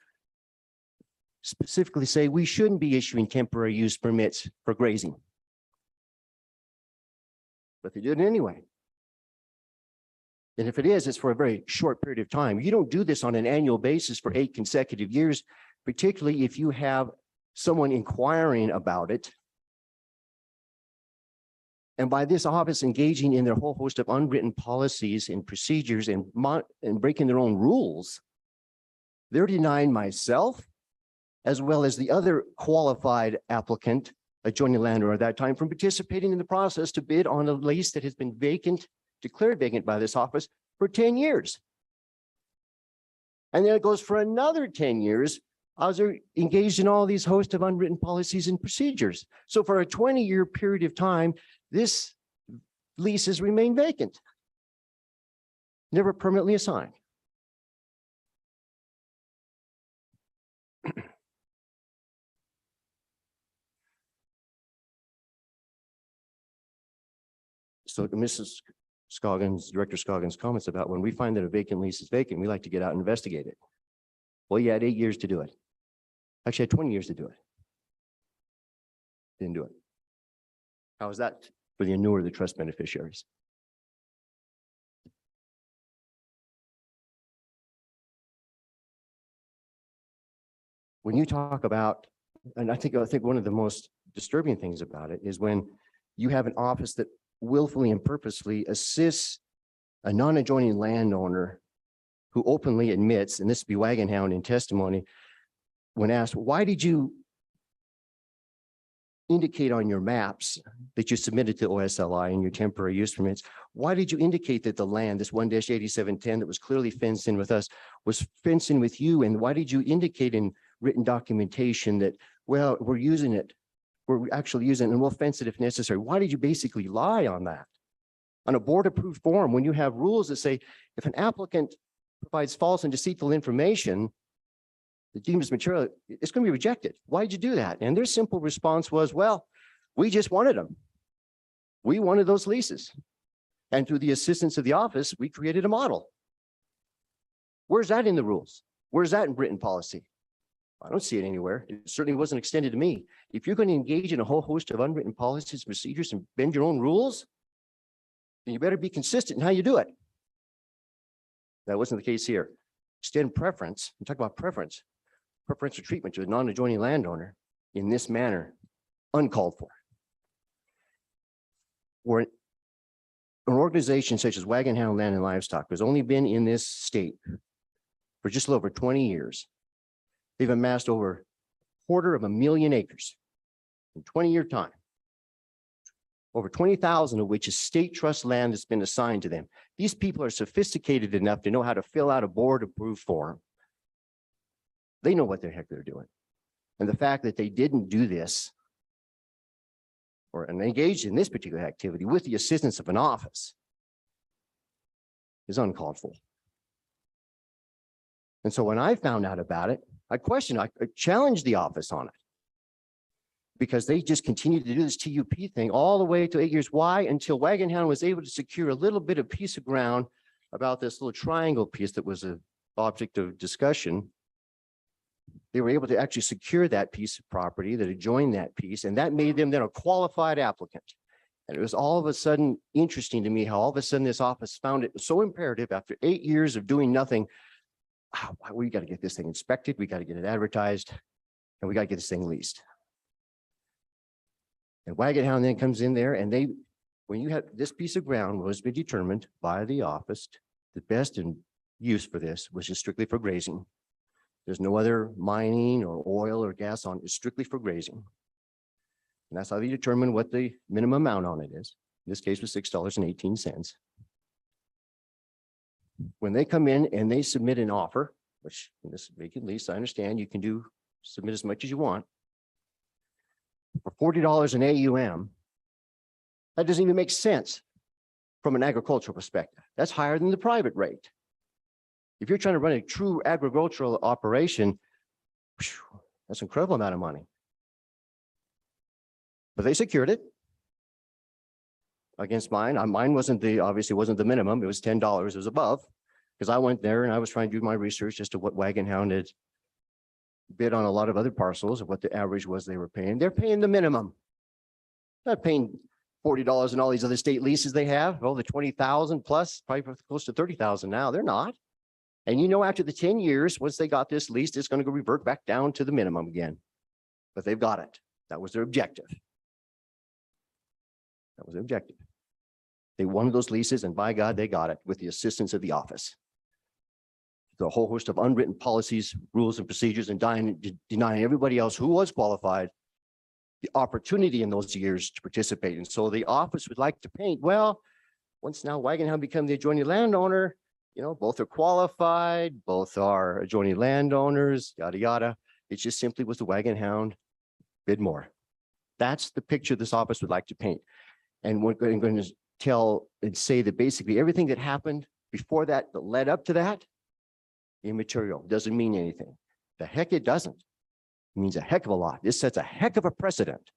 specifically say we shouldn't be issuing temporary use permits for grazing. But they did it anyway. And if it is, it's for a very short period of time. You don't do this on an annual basis for 8 consecutive years, particularly if you have someone inquiring about it. And by this office engaging in their whole host of unwritten policies and procedures and breaking their own rules, they're denying myself, as well as the other qualified applicant, adjoining landowner at that time, from participating in the process to bid on a lease that has been vacant, declared vacant by this office for 10 years. And then it goes for another 10 years. I was engaged in all these host of unwritten policies and procedures. So for a 20-year period of time, this lease has remained vacant, never permanently assigned. So to Mrs. Scoggins, Director Scoggins' comments about when we find that a vacant lease is vacant, we like to get out and investigate it. Well, you had 8 years to do it. Actually, I had 20 years to do it. Didn't do it. How is that for the annuity of the trust beneficiaries? When you talk about, and I think one of the most disturbing things about it is when you have an office that willfully and purposely assists a non-adjoining landowner who openly admits, and this would be Wagon Hound in testimony, when asked, why did you indicate on your maps that you submitted to OSLI and your temporary use permits, why did you indicate that the land, this 1-8710 that was clearly fenced in with us, was fenced in with you? And why did you indicate in written documentation that, well, we're using it, we're actually using it and we'll fence it if necessary? Why did you basically lie on that? On a board approved form, when you have rules that say, if an applicant provides false and deceitful information, the deemed as material, it's going to be rejected. Why did you do that? And their simple response was, well, we just wanted them. We wanted those leases. And through the assistance of the office, we created a model. Where's that in the rules? Where's that in written policy? I don't see it anywhere. It certainly wasn't extended to me. If you're going to engage in a whole host of unwritten policies, procedures, and bend your own rules, then you better be consistent in how you do it. That wasn't the case here. Extend preference, and talk about preference, preferential treatment to a non-adjoining landowner in this manner, uncalled for. Or an organization such as Wagon Hound Land and Livestock has only been in this state for just a little over 20 years. They've amassed over 250,000 acres in 20-year time. Over 20,000 of which is state trust land that's been assigned to them. These people are sophisticated enough to know how to fill out a board approved form. They know what the heck they're doing. And the fact that they didn't do this or engaged in this particular activity with the assistance of an office is uncalled for. And so when I found out about it, I challenged the office on it. Because they just continued to do this TUP thing all the way to 8 years. Why? Until Wagon Hound was able to secure a little bit of piece of ground about this little triangle piece that was an object of discussion. They were able to actually secure that piece of property that adjoined that piece, and that made them then a qualified applicant. And it was all of a sudden interesting to me how all of a sudden this office found it so imperative after 8 years of doing nothing. We got to get this thing inspected, we got to get it advertised, and we got to get this thing leased. And Wagon Hound then comes in there and when you have this piece of ground was been determined by the office, the best in use for this was just strictly for grazing. There's no other mining or oil or gas on it. It's strictly for grazing. And that's how they determine what the minimum amount on it is. In this case was $6.18. When they come in and they submit an offer, which in this vacant lease, I understand you can submit as much as you want. For $40 an AUM, that doesn't even make sense from an agricultural perspective. That's higher than the private rate. If you're trying to run a true agricultural operation, that's an incredible amount of money. But they secured it against mine. Mine obviously wasn't the minimum. It was $10. It was above, because I went there and I was trying to do my research as to what Wagon Hound had bid on a lot of other parcels of what the average was they were paying. They're paying the minimum. Not paying $40 in all these other state leases they have. Oh, the 20,000 plus, probably close to 30,000 now. They're not. And after the 10 years, once they got this leased, it's going to go revert back down to the minimum again. But they've got it. That was their objective. That was their objective. They wanted those leases, and by God, they got it with the assistance of the office. The whole host of unwritten policies, rules, and procedures, and denying everybody else who was qualified the opportunity in those years to participate. And so the office would like to paint, well, once now Wagon Hound become the adjoining landowner, both are qualified, both are adjoining landowners, yada, yada. It just simply was the Wagon Hound bid more. That's the picture this office would like to paint. And we're going to tell and say that basically everything that happened before that led up to that, immaterial, doesn't mean anything. The heck it doesn't. It means a heck of a lot. This sets a heck of a precedent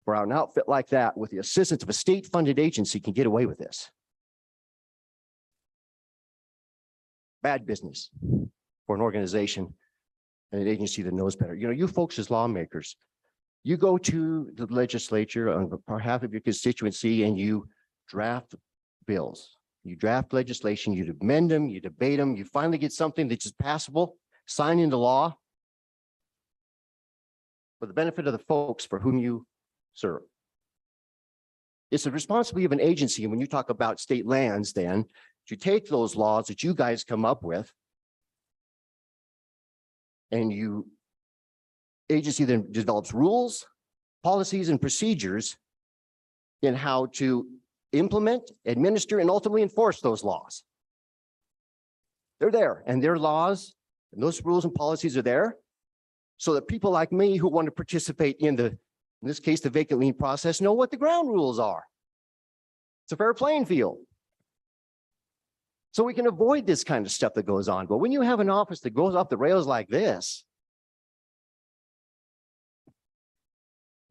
for how an outfit like that with the assistance of a state-funded agency can get away with this. Bad business for an organization and an agency that knows better. You folks as lawmakers, you go to the legislature on behalf of your constituency and you draft bills. You draft legislation, you amend them, you debate them, you finally get something that's just passable, signed into law for the benefit of the folks for whom you serve. It's the responsibility of an agency, and when you talk about state lands, then to take those laws that you guys come up with and agency then develops rules, policies, and procedures in how to implement, administer, and ultimately enforce those laws. They're there, and their laws and those rules and policies are there so that people like me who want to participate in this case, the vacant lien process, know what the ground rules are. It's a fair playing field. So we can avoid this kind of stuff that goes on. But when you have an office that goes off the rails like this,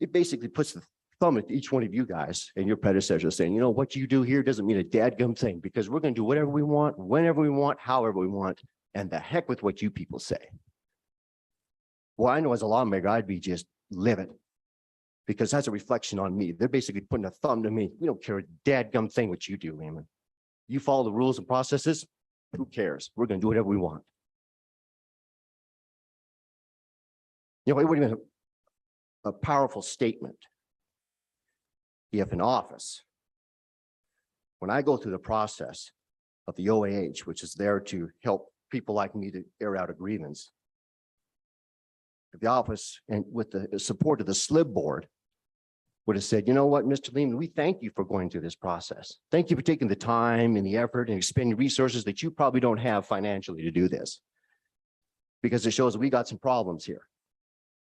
it basically puts the thumb at each one of you guys and your predecessors saying, what you do here doesn't mean a dadgum thing, because we're going to do whatever we want, whenever we want, however we want, and the heck with what you people say. Well, I know as a lawmaker, I'd be just livid because that's a reflection on me. They're basically putting a thumb to me. We don't care a dadgum thing what you do, Lehman. You follow the rules and processes, who cares? We're going to do whatever we want. It would have been a powerful statement if an office, when I go through the process of the OAH, which is there to help people like me to air out a grievance, if the office and with the support of the SLIB board would have said, you know what, Mr. Lehman, we thank you for going through this process. Thank you for taking the time and the effort and expending resources that you probably don't have financially to do this, because it shows that we got some problems here.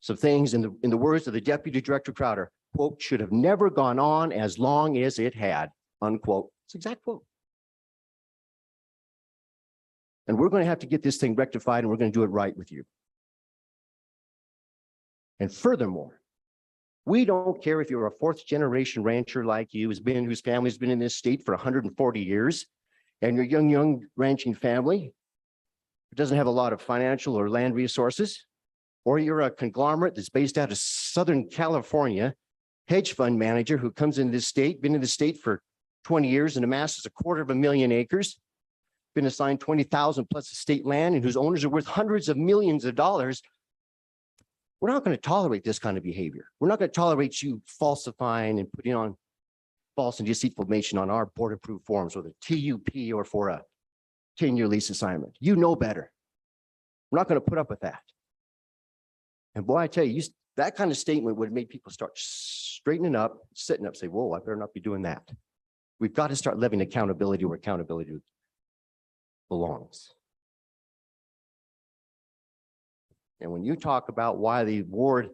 some things in the words of the Deputy Director Crowder, quote, should have never gone on as long as it had, unquote. It's exact quote. And we're going to have to get this thing rectified and we're going to do it right with you. And furthermore, we don't care if you're a fourth generation rancher like you, whose family's been in this state for 140 years, and your young ranching family who doesn't have a lot of financial or land resources, or you're a conglomerate that's based out of Southern California, hedge fund manager who comes in this state, been in the state for 20 years and amasses 250,000 acres, been assigned 20,000 plus state land and whose owners are worth hundreds of millions of dollars. We're not going to tolerate this kind of behavior. We're not going to tolerate you falsifying and putting on false and deceitful information on our board approved forms or the TUP or for a 10-year lease assignment. You know better. We're not going to put up with that. And boy, I tell you, that kind of statement would make people start straightening up, sitting up, say, whoa, I better not be doing that. We've got to start living accountability where accountability belongs. And when you talk about why the board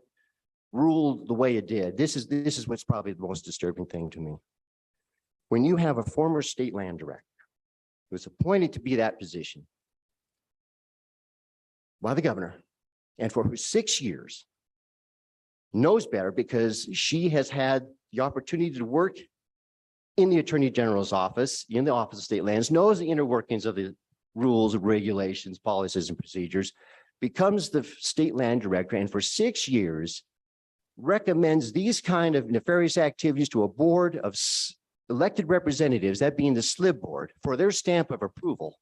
ruled the way it did, this is what's probably the most disturbing thing to me. When you have a former state land director who was appointed to be that position by the governor, and for 6 years knows better because she has had the opportunity to work in the Attorney General's office, in the Office of State Lands, knows the inner workings of the rules, regulations, policies, and procedures, becomes the state land director, and for 6 years recommends these kind of nefarious activities to a board of elected representatives, that being the SLIB board, for their stamp of approval.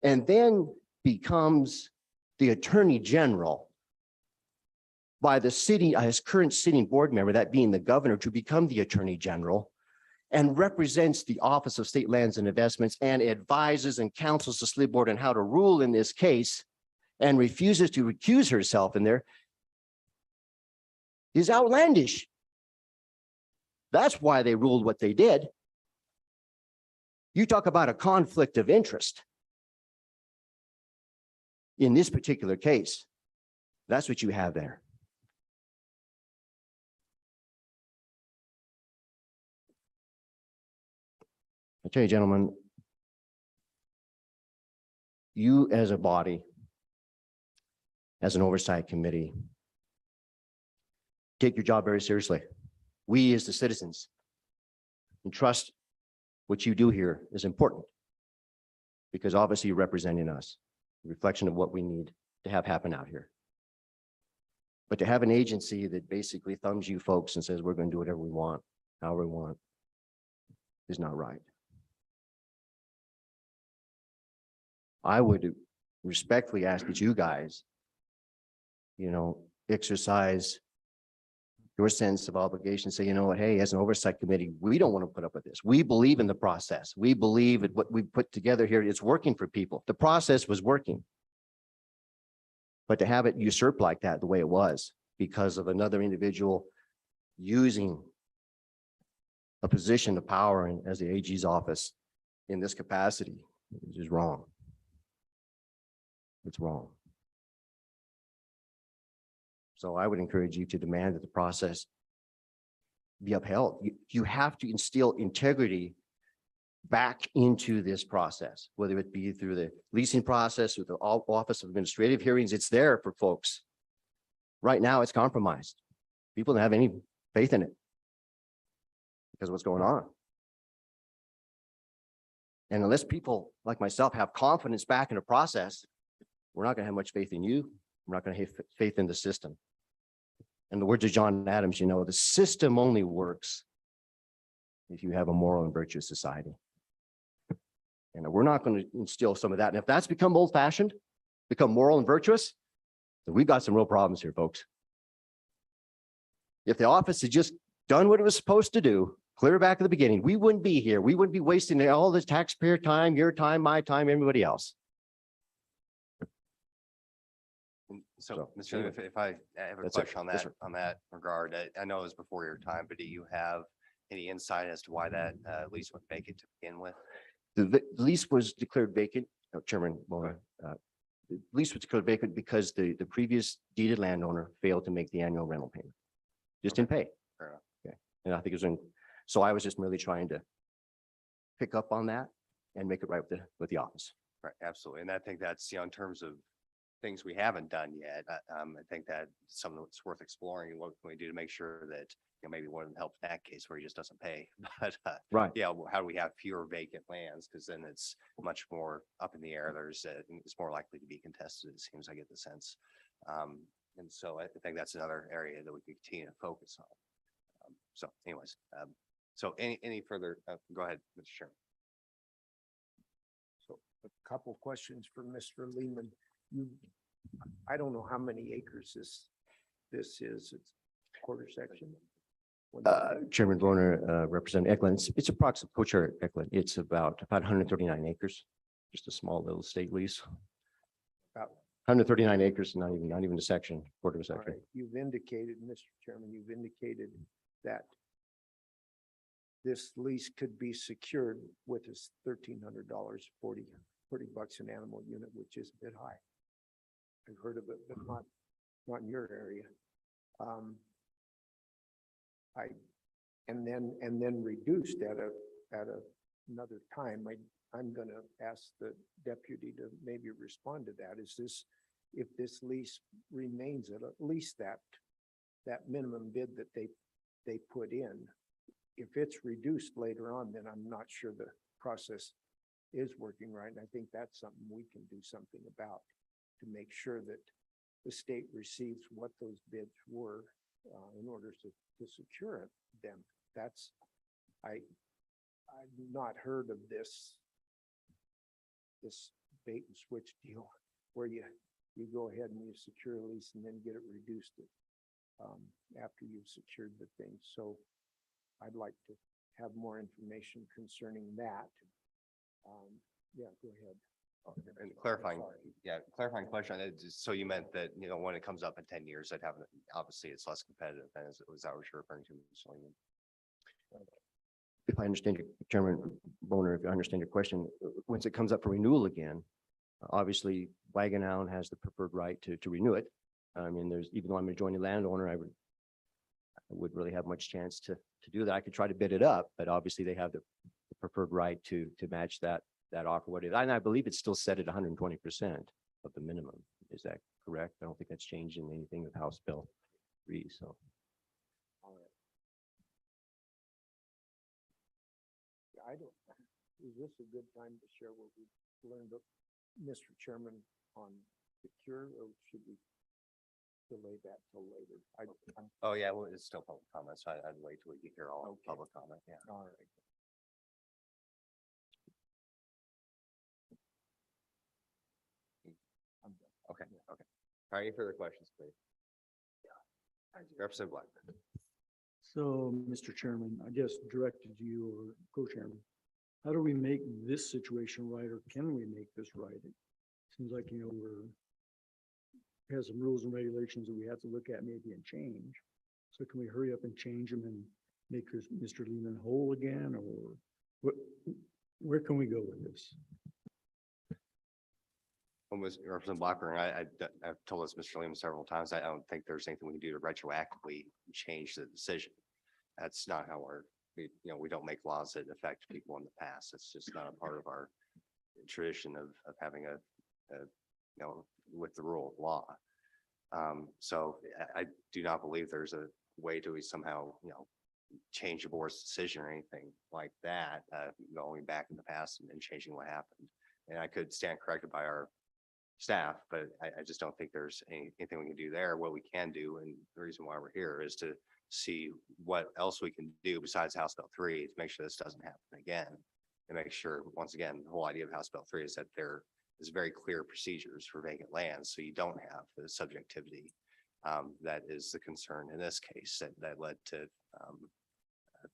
And then becomes the Attorney General by the city, his current sitting board member, that being the governor, to become the Attorney General, and represents the Office of State Lands and Investments and advises and counsels the SLIB board on how to rule in this case, and refuses to recuse herself in there, is outlandish. That's why they ruled what they did. You talk about a conflict of interest. In this particular case, that's what you have there. I tell you, gentlemen, you as a body, as an oversight committee, take your job very seriously. We as the citizens and trust what you do here is important because obviously you're representing us, a reflection of what we need to have happen out here. But to have an agency that basically thumbs you folks and says, we're going to do whatever we want, however we want, is not right. I would respectfully ask that you guys, exercise your sense of obligation, say, you know what, hey, as an oversight committee, we don't want to put up with this. We believe in the process. We believe that what we put together here is working for people. The process was working. But to have it usurped like that, the way it was, because of another individual using a position of power as the AG's office in this capacity is wrong. It's wrong. So I would encourage you to demand that the process be upheld. You have to instill integrity back into this process, whether it be through the leasing process or the Office of Administrative Hearings. It's there for folks. Right now, it's compromised. People don't have any faith in it because of what's going on. And unless people like myself have confidence back in the process, we're not going to have much faith in you. We're not going to have faith in the system. In the words of John Adams, the system only works if you have a moral and virtuous society. And we're not going to instill some of that. And if that's become old-fashioned, become moral and virtuous, then we've got some real problems here, folks. If the office had just done what it was supposed to do, clear back at the beginning, we wouldn't be here. We wouldn't be wasting all this taxpayer time, your time, my time, everybody else. So, Mr. Chairman, if I have a That's it. question on Yes, that, sir. regard, I know it was before your time, but do you have any insight as to why that lease went vacant to begin with? The lease was declared vacant, Chairman Bona. the lease was declared vacant because the previous deeded landowner failed to make the annual rental payment. Just didn't pay. Fair enough. Okay, and I think it was in, so I was just merely trying to pick up on that and make it right with the office. Right, absolutely. And I think that's, in terms of things we haven't done yet, I think that something that's worth exploring. And what can we do to make sure that, maybe one of them help in that case where he just doesn't pay. But Right. yeah, how do we have fewer vacant lands? Because then it's much more up in the air. It's more likely to be contested, it seems, I get the sense. And so I think that's another area that we could continue to focus on. So anyways, so any further, go ahead, Mr. Chairman. So a couple questions for Mr. Lehman. I don't know how many acres this is. It's quarter section. Chairman Bonner, Representative Eklund, it's approximately, Co-Chair Eklund, it's about 139 acres, just a small little state lease. About 139 acres, not even a section, quarter of a All section. right, you've indicated, Mr. Chairman, you've indicated that this lease could be secured with this $1,300, 40 bucks an animal unit, which is a bit high. I've heard of it, but not in your area. And then reduced at another time. I'm gonna ask the deputy to maybe respond to that. Is this, if this lease remains at least that minimum bid that they put in, if it's reduced later on, then I'm not sure the process is working right. And I think that's something we can do something about to make sure that the state receives what those bids were in order to secure them. I've not heard of this bait and switch deal where you go ahead and you secure a lease and then get it reduced after you've secured the thing. So I'd like to have more information concerning that. Yeah, go ahead. And clarifying question, so you meant that, when it comes up in 10 years, obviously it's less competitive, and was that what you're referring to, Mr. Lehman? If I understand you, Chairman Bonner, if I understand your question, once it comes up for renewal again, obviously Wagon Island has the preferred right to renew it. I mean, even though I'm a joint landowner, I wouldn't really have much chance to do that. I could try to bid it up, but obviously they have the preferred right to match that offer. What it is, and I believe it's still set at 120% of the minimum. Is that correct? I don't think that's changed in anything with House Bill 3, so. Is this a good time to share what we learned, Mr. Chairman, on secure, or should we delay that till later? Oh, yeah, well, it's still public comment, so I'd wait till we get here all Okay. public comment, yeah. All right. Okay. All right, any further questions, please? Representative Blackburn. So, Mr. Chairman, I guess directed to you or co-chairman, how do we make this situation right, or can we make this right? It seems like, has some rules and regulations that we have to look at maybe and change. So can we hurry up and change them and make Mr. Lehman whole again, or where can we go with this? Representative Blackburn, I've told this Mr. Lehman several times, I don't think there's anything we can do to retroactively change the decision. That's not how we don't make laws that affect people in the past. It's just not a part of our tradition of having with the rule of law. So I do not believe there's a way to somehow, change the board's decision or anything like that, going back in the past and changing what happened. And I could stand corrected by our staff, but I just don't think there's anything we can do there. What we can do, and the reason why we're here, is to see what else we can do besides House Bill 3 to make sure this doesn't happen again. And make sure, once again, the whole idea of House Bill 3 is that there is very clear procedures for vacant lands, so you don't have the subjectivity. That is the concern in this case that led to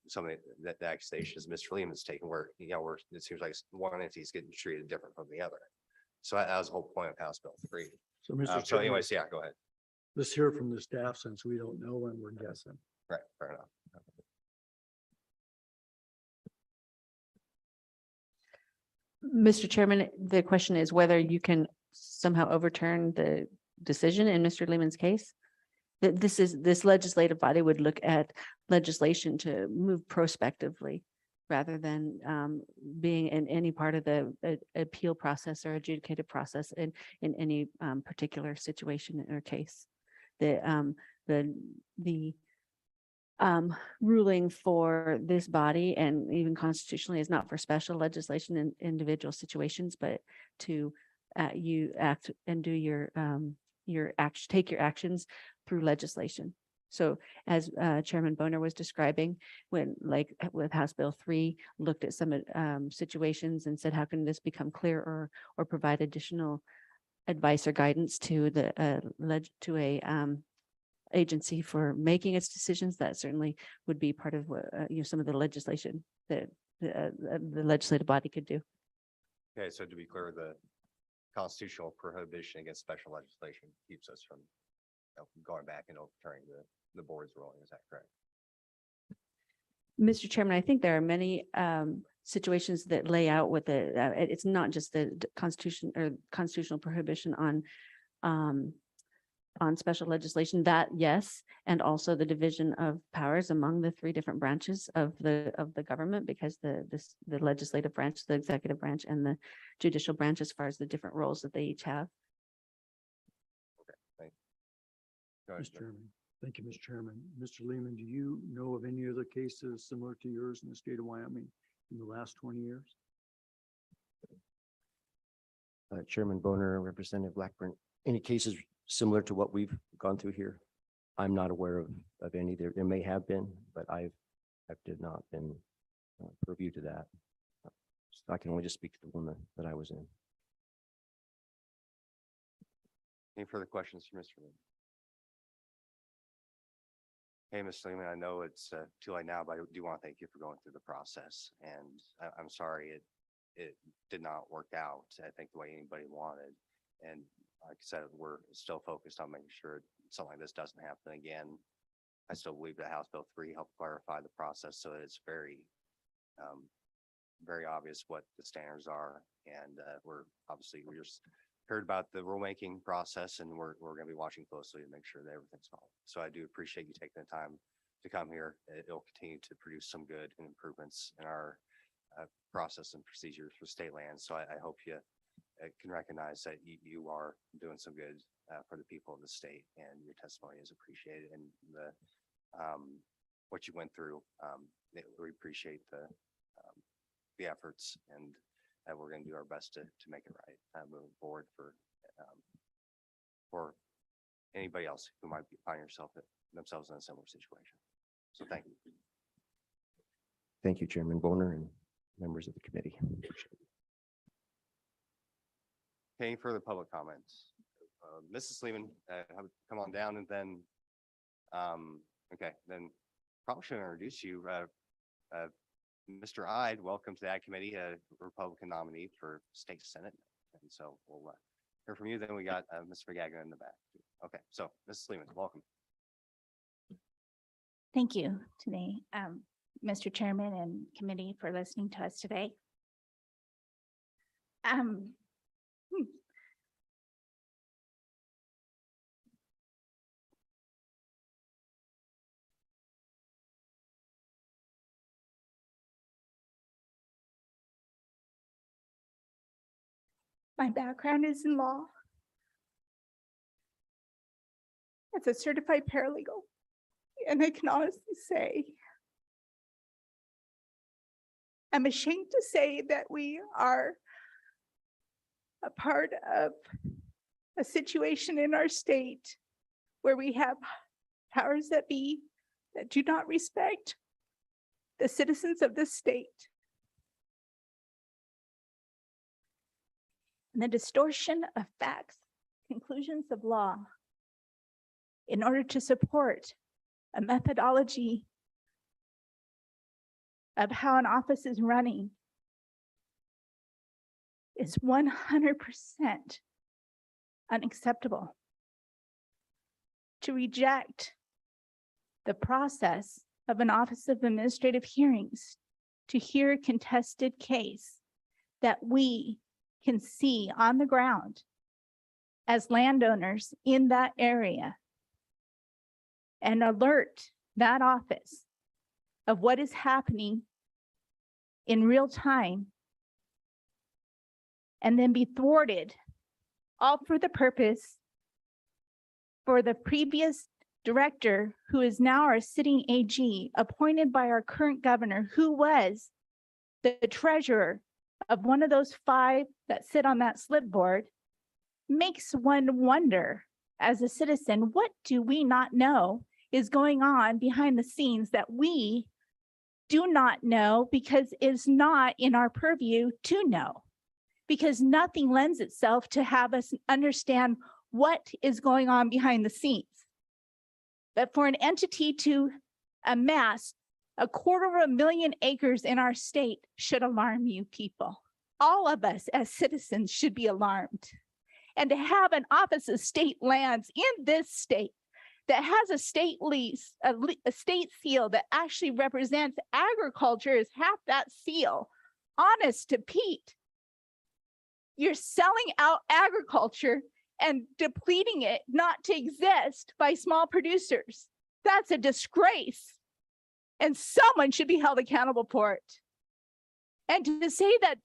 some of the accusations Mr. Lehman's taken, where it seems like one entity is getting treated different from the other. So that was the whole point of House Bill 3. So, Mr. So Chairman, anyways, yeah, go ahead. let's hear from the staff since we don't know and we're guessing. Right, fair enough. Mr. Chairman, the question is whether you can somehow overturn the decision in Mr. Lehman's case. That this legislative body would look at legislation to move prospectively rather than being in any part of the appeal process or adjudicated process in any particular situation or case. The ruling for this body and even constitutionally is not for special legislation in individual situations, but to you act and do your action, take your actions through legislation. So as Chairman Boner was describing, when like with House Bill 3 looked at some situations and said, how can this become clear or provide additional advice or guidance to the agency for making its decisions, that certainly would be part of what some of the legislation that the legislative body could do. Okay, so to be clear, the constitutional prohibition against special legislation keeps us from going back and overturning the board's ruling. Is that correct? Mr. Chairman, I think there are many situations that lay out with it's not just the constitution or constitutional prohibition on special legislation, that yes, and also the division of powers among the three different branches of the government, because the legislative branch, the executive branch, and the judicial branch, as far as the different roles that they each have. Go ahead, Mr. Chairman. Thank you, Mr. Chairman. Mr. Lehman, do you know of any other cases similar to yours in the state of Wyoming in the last 20 years? Chairman Boner, Representative Blackburn, any cases similar to what we've gone through here? I'm not aware of any. There may have been, but I did not been purview to that. So I can only just speak to the one that I was in. Any further questions for Mr. Lehman? Hey, Mr. Lehman, I know it's too late now, but I do want to thank you for going through the process. And I'm sorry it did not work out, I think, the way anybody wanted. And like I said, we're still focused on making sure something like this doesn't happen again. I still believe that House Bill 3 helped clarify the process so that it's very obvious what the standards are. And we just heard about the rulemaking process, and we're going to be watching closely to make sure that everything's followed. So I do appreciate you taking the time to come here. It'll continue to produce some good improvements in our process and procedures for state lands. So I hope you can recognize that you are doing some good for the people of the state, and your testimony is appreciated. And what you went through, we appreciate the efforts, and we're going to do our best to make it right moving forward for anybody else who might find themselves in a similar situation. So thank you. Thank you, Chairman Boner and members of the committee. Any further public comments? Mrs. Lehman, come on down, and then, okay, then probably should introduce you. Mr. Ide, welcome to the Ag Committee, a Republican nominee for State Senate. And so we'll hear from you. Then we got Ms. McGagnon in the back. Okay, so Mrs. Lehman, welcome. Thank you today, Mr. Chairman and committee, for listening to us today. My background is in law. As a certified paralegal, and I can honestly say, I'm ashamed to say that we are a part of a situation in our state where we have powers that be that do not respect the citizens of this state. And the distortion of facts, conclusions of law, in order to support a methodology of how an office is running, is 100% unacceptable. To reject the process of an Office of Administrative Hearings to hear a contested case that we can see on the ground as landowners in that area and alert that office of what is happening in real time, and then be thwarted, all for the purpose for the previous director, who is now our sitting AG, appointed by our current governor, who was the treasurer of one of those 5 that sit on that slip board, makes one wonder as a citizen, what do we not know is going on behind the scenes that we do not know because it's not in our purview to know? Because nothing lends itself to have us understand what is going on behind the scenes. But for an entity to amass 250,000 acres in our state should alarm you people. All of us as citizens should be alarmed. And to have an Office of State Lands in this state that has a state lease, a state seal that actually represents agriculture is half that seal. Honest to Pete, you're selling out agriculture and depleting it not to exist by small producers. That's a disgrace. And someone should be held accountable for it. And to say that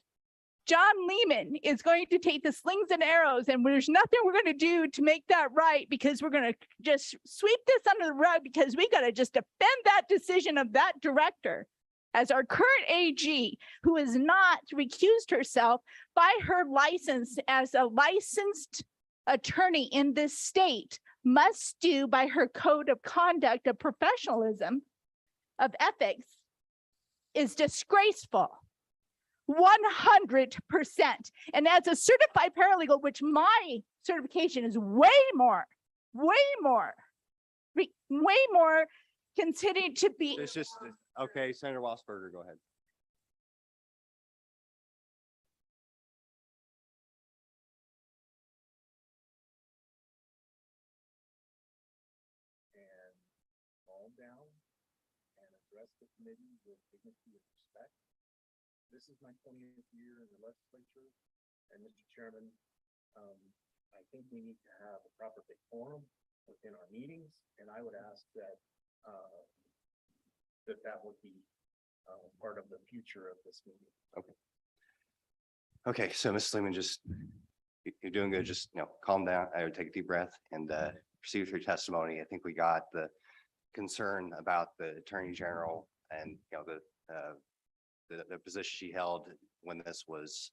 John Lehman is going to take the slings and arrows and there's nothing we're going to do to make that right because we're going to just sweep this under the rug because we got to just defend that decision of that director as our current AG, who has not recused herself by her license as a licensed attorney in this state, must do by her code of conduct of professionalism, of ethics, is disgraceful. 100%. And as a certified paralegal, which my certification is way more considered to be. It's just, okay, Senator Wasberger, go ahead. And calm down and address the committee with dignity and respect. This is my 20th year in the legislature, and Mr. Chairman, I think we need to have a proper decorum within our meetings, and I would ask that that would be part of the future of this meeting. Okay, so Ms. Lehman, just, you're doing good. Just, calm down. I would take a deep breath and proceed with your testimony. I think we got the concern about the Attorney General and, the position she held when this was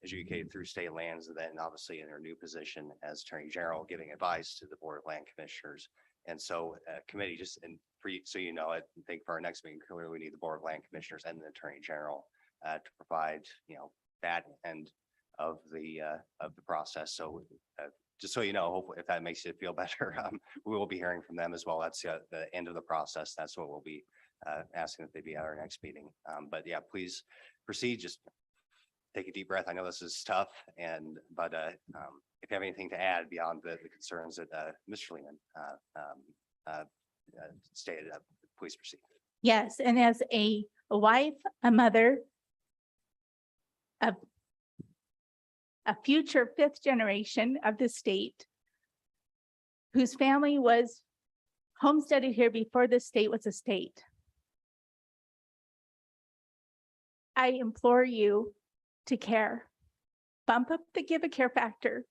adjudicated through state lands, and then obviously in her new position as Attorney General, giving advice to the Board of Land Commissioners. And so committee, just, and for you, so you know, I think for our next meeting, clearly we need the Board of Land Commissioners and the Attorney General to provide, that end of the process. So just so you know, hopefully if that makes you feel better, we will be hearing from them as well. That's the end of the process. That's what we'll be asking that they be at our next meeting. But yeah, please proceed. Just take a deep breath. I know this is tough, but if you have anything to add beyond the concerns that Mr. Lehman stated, please proceed. Yes, and as a wife, a mother, a future 5th generation of the state, whose family was homesteaded here before the state was a state, I implore you to care. Bump up the give a care factor.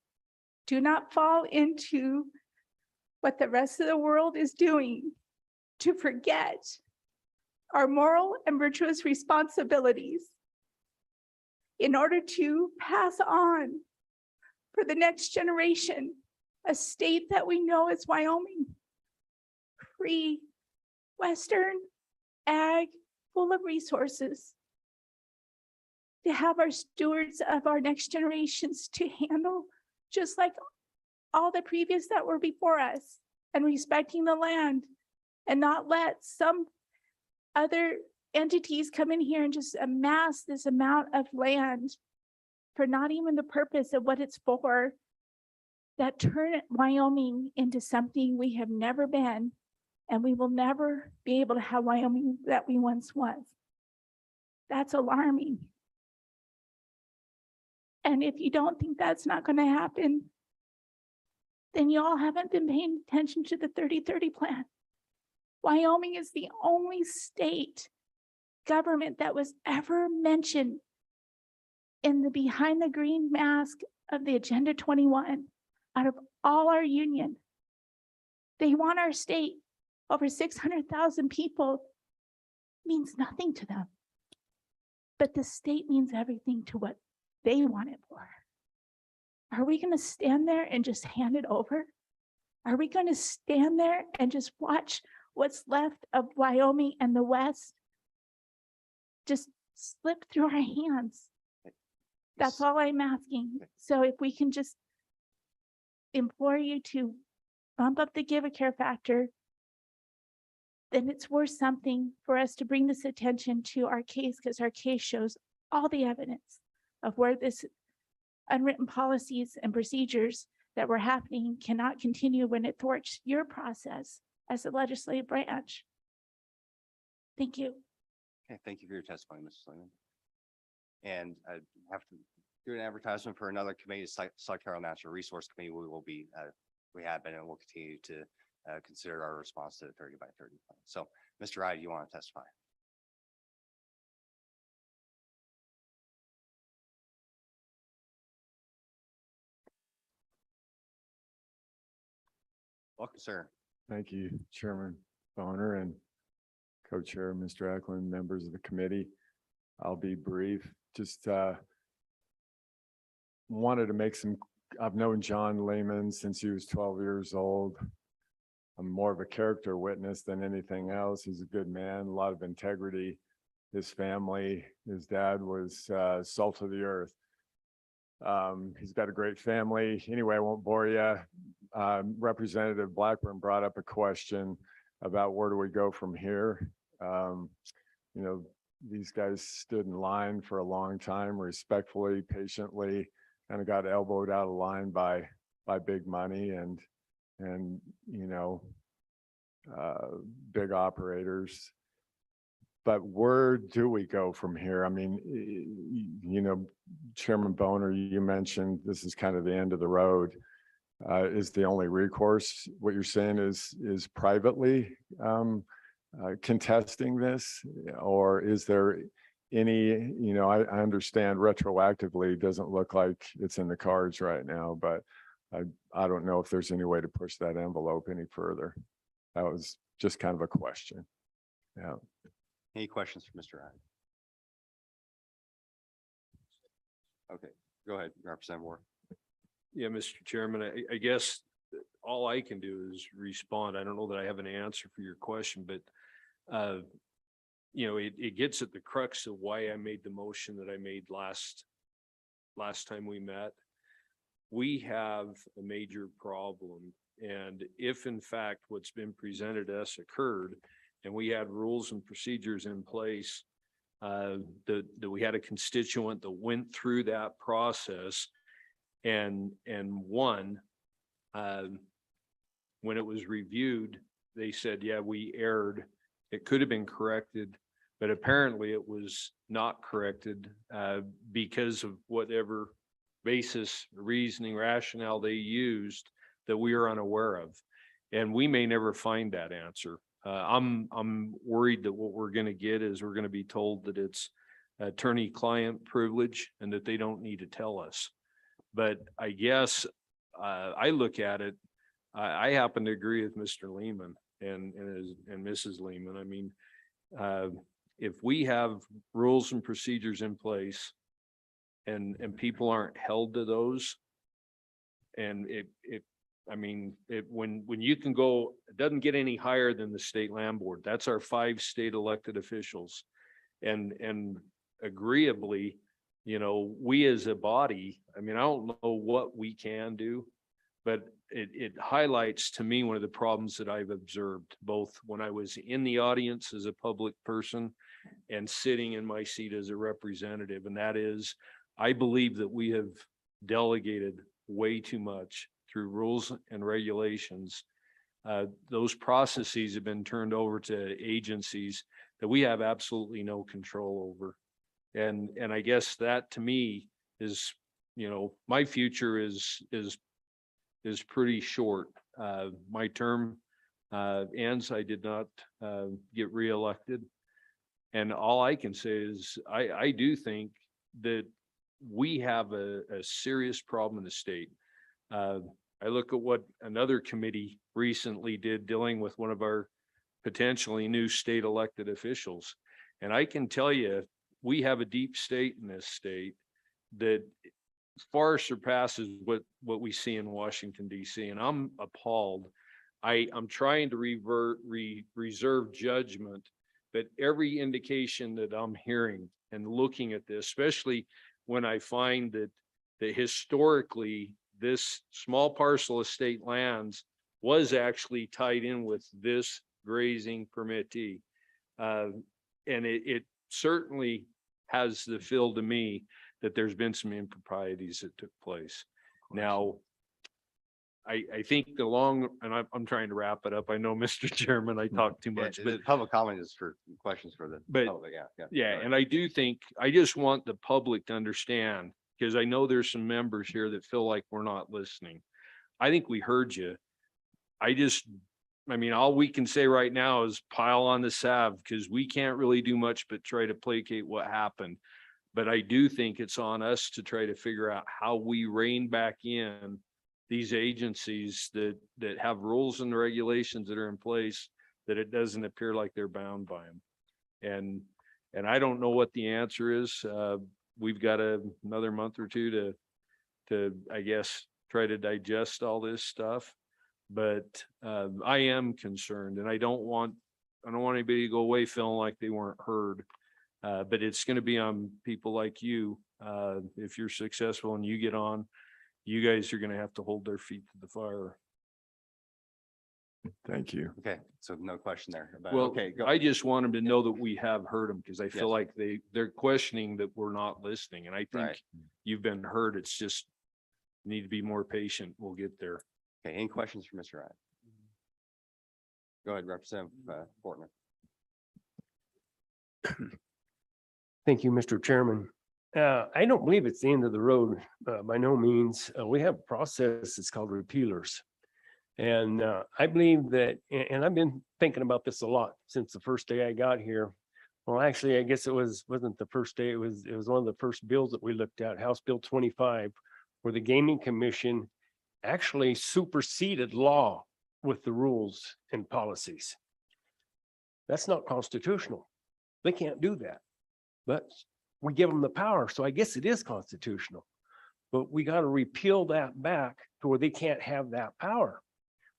Do not fall into what the rest of the world is doing to forget our moral and virtuous responsibilities in order to pass on for the next generation a state that we know as Wyoming. Free, Western, ag, full of resources. To have our stewards of our next generations to handle just like all the previous that were before us, and respecting the land, and not let some other entities come in here and just amass this amount of land for not even the purpose of what it's for, that turn Wyoming into something we have never been, and we will never be able to have Wyoming that we once was. That's alarming. And if you don't think that's not going to happen, then y'all haven't been paying attention to the 30-30 plan. Wyoming is the only state government that was ever mentioned in the behind the green mask of the Agenda 21 out of all our union. They want our state. Over 600,000 people means nothing to them. But the state means everything to what they want it for. Are we going to stand there and just hand it over? Are we going to stand there and just watch what's left of Wyoming and the West just slip through our hands? That's all I'm asking. So if we can just implore you to bump up the Give a Care factor, then it's worth something for us to bring this attention to our case, because our case shows all the evidence of where this unwritten policies and procedures that were happening cannot continue when it thwarts your process as a legislative branch. Thank you. Okay, thank you for your testimony, Mrs. Lehman. And I have to do an advertisement for another committee, Select Carroll Natural Resource Committee. We will be, we have been and will continue to consider our response to the 30 by 30 plan. So, Mr. Ide, you want to testify? Welcome, sir. Thank you, Chairman Bonner and Co-Chair, Mr. Eklund, members of the committee. I'll be brief. Just wanted to make some, I've known John Lehman since he was 12 years old. I'm more of a character witness than anything else. He's a good man, a lot of integrity. His family, his dad was salt of the earth. He's got a great family. Anyway, I won't bore you. Representative Blackburn brought up a question about where do we go from here? You know, these guys stood in line for a long time, respectfully, patiently, kind of got elbowed out of line by big money and you know, big operators. But where do we go from here? I mean, you know, Chairman Bonner, you mentioned this is kind of the end of the road. Is the only recourse, what you're saying is privately contesting this? Or is there any, you know, I understand retroactively doesn't look like it's in the cards right now, but I don't know if there's any way to push that envelope any further. That was just kind of a question. Yeah. Any questions for Mr. Ide? Okay, go ahead, Representative Moore. Yeah, Mr. Chairman, I guess all I can do is respond. I don't know that I have an answer for your question, but you know, it gets at the crux of why I made the motion that I made last time we met. We have a major problem, and if in fact what's been presented to us occurred, and we had rules and procedures in place, that we had a constituent that went through that process and won, when it was reviewed, they said, yeah, we erred. It could have been corrected, but apparently it was not corrected because of whatever basis, reasoning, rationale they used that we are unaware of. And we may never find that answer. I'm worried that what we're going to get is we're going to be told that it's attorney-client privilege and that they don't need to tell us. But I guess I look at it, I happen to agree with Mr. Lehman and Mrs. Lehman. I mean, if we have rules and procedures in place and people aren't held to those, and when you can go, it doesn't get any higher than the state land board. That's our 5 state elected officials. And agreeably, you know, we as a body, I mean, I don't know what we can do, but it highlights to me one of the problems that I've observed, both when I was in the audience as a public person and sitting in my seat as a representative. And that is, I believe that we have delegated way too much through rules and regulations. Those processes have been turned over to agencies that we have absolutely no control over. And I guess that to me is, you know, my future is is pretty short. My term ends. I did not get reelected. And all I can say is I do think that we have a serious problem in the state. I look at what another committee recently did dealing with one of our potentially new state elected officials. And I can tell you, we have a deep state in this state that far surpasses what we see in Washington DC, and I'm appalled. I'm trying to reserve judgment, but every indication that I'm hearing and looking at this, especially when I find that historically this small parcel of state lands was actually tied in with this grazing permittee. And it certainly has the feel to me that there's been some improprieties that took place. Now, I think and I'm trying to wrap it up. I know, Mr. Chairman, I talk too much, but The public comment is for questions for the But- public, yeah. yeah, and I do think, I just want the public to understand, because I know there's some members here that feel like we're not listening. I think we heard you. I mean, all we can say right now is pile on the salve, because we can't really do much but try to placate what happened. But I do think it's on us to try to figure out how we rein back in these agencies that have rules and regulations that are in place, that it doesn't appear like they're bound by them. And I don't know what the answer is. We've got another month or two to, I guess, try to digest all this stuff. But I am concerned, and I don't want anybody to go away feeling like they weren't heard. But it's going to be on people like you. If you're successful and you get on, you guys are going to have to hold their feet to the fire. Thank you. Okay, so no question there. But Well, okay, go. I just want them to know that we have heard them, because I feel Yes. like they're questioning that we're not listening. And I think Right. you've been heard. It's just need to be more patient. We'll get there. Okay, any questions for Mr. Ryan? Go ahead, Representative Portman. Thank you, Mr. Chairman. I don't believe it's the end of the road, by no means. We have a process, it's called repealers. And I believe that, and I've been thinking about this a lot since the first day I got here. Well, actually, I guess wasn't the first day. It was one of the first bills that we looked at, House Bill 25, where the Gaming Commission actually superseded law with the rules and policies. That's not constitutional. They can't do that. But we give them the power, so I guess it is constitutional. But we got to repeal that back to where they can't have that power.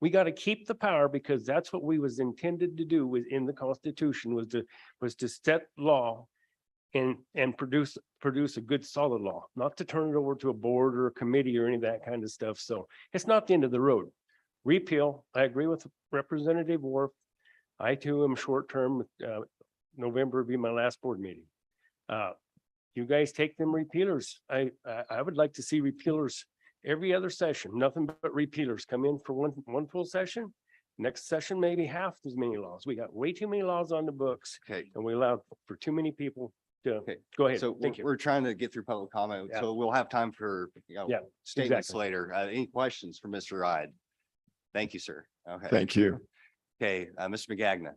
We got to keep the power, because that's what we was intended to do within the Constitution, was to set law and produce a good solid law, not to turn it over to a board or a committee or any of that kind of stuff. So it's not the end of the road. Repeal, I agree with Representative Worf. I too am short-term. November will be my last board meeting. You guys take them repealers. I would like to see repealers every other session, nothing but repealers come in for one full session. Next session, maybe half as many laws. We got way too many laws on the books, Okay, and we allowed for too many people to, okay. go ahead. So Thank you. we're trying to get through public comment, Yeah. so we'll have time for, Yeah, statements exactly. later. Any questions for Mr. Ride? Thank you, sir. Okay. Thank you. Okay, Mr. McGagnon.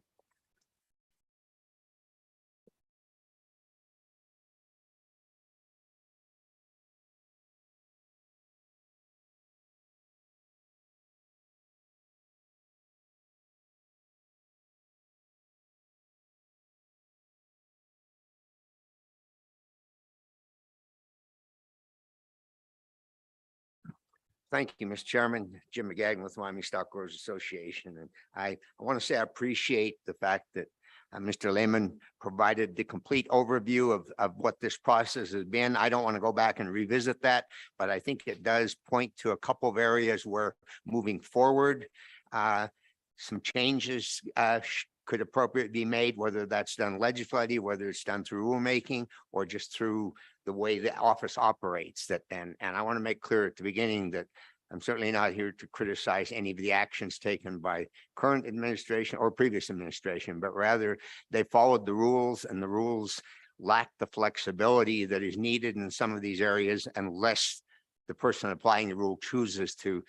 Thank you, Mr. Chairman. Jim McGagnon with Wyoming Stockgrowers Association. And I want to say I appreciate the fact that Mr. Lehman provided the complete overview of what this process has been. I don't want to go back and revisit that, but I think it does point to a couple of areas where moving forward, some changes could appropriately be made, whether that's done legislatively, whether it's done through rulemaking, or just through the way the office operates. And I want to make clear at the beginning that I'm certainly not here to criticize any of the actions taken by current administration or previous administration, but rather they followed the rules, and the rules lack the flexibility that is needed in some of these areas unless the person applying the rule chooses to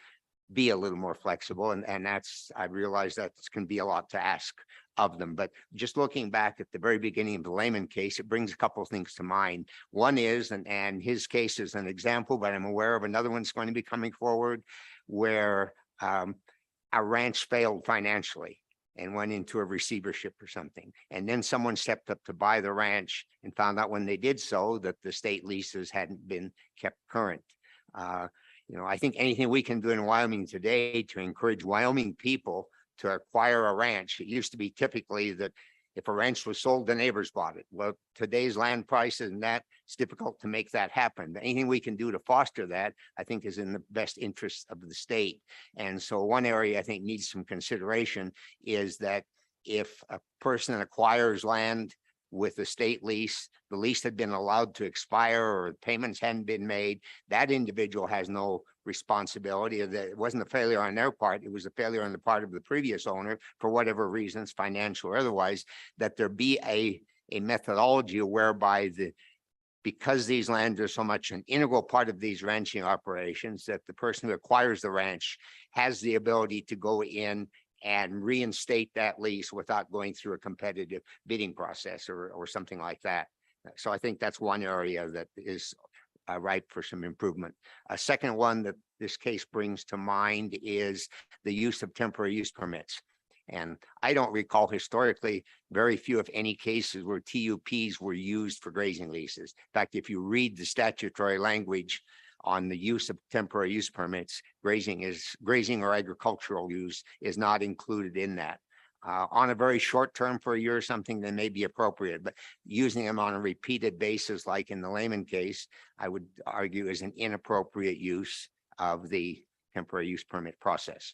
be a little more flexible, and that's, I realize that can be a lot to ask of them, but just looking back at the very beginning of the Lehman case, it brings a couple of things to mind. One is, and his case is an example, but I'm aware of another one's going to be coming forward where a ranch failed financially and went into a receivership or something. And then someone stepped up to buy the ranch and found out when they did so that the state leases hadn't been kept current. You know, I think anything we can do in Wyoming today to encourage Wyoming people to acquire a ranch. It used to be typically that if a ranch was sold, the neighbors bought it. Well, today's land prices and that, it's difficult to make that happen. Anything we can do to foster that, I think, is in the best interest of the state. And so one area I think needs some consideration is that if a person acquires land with a state lease, the lease had been allowed to expire or payments hadn't been made, that individual has no responsibility. That it wasn't a failure on their part, it was a failure on the part of the previous owner for whatever reasons, financial or otherwise, that there be a methodology whereby because these lands are so much an integral part of these ranching operations, that the person who acquires the ranch has the ability to go in and reinstate that lease without going through a competitive bidding process or something like that. So I think that's one area that is ripe for some improvement. A second one that this case brings to mind is the use of temporary use permits. And I don't recall historically very few, if any, cases where TUPs were used for grazing leases. In fact, if you read the statutory language on the use of temporary use permits, grazing or agricultural use is not included in that. On a very short term for a year or something, they may be appropriate, but using them on a repeated basis, like in the Lehman case, I would argue is an inappropriate use of the temporary use permit process.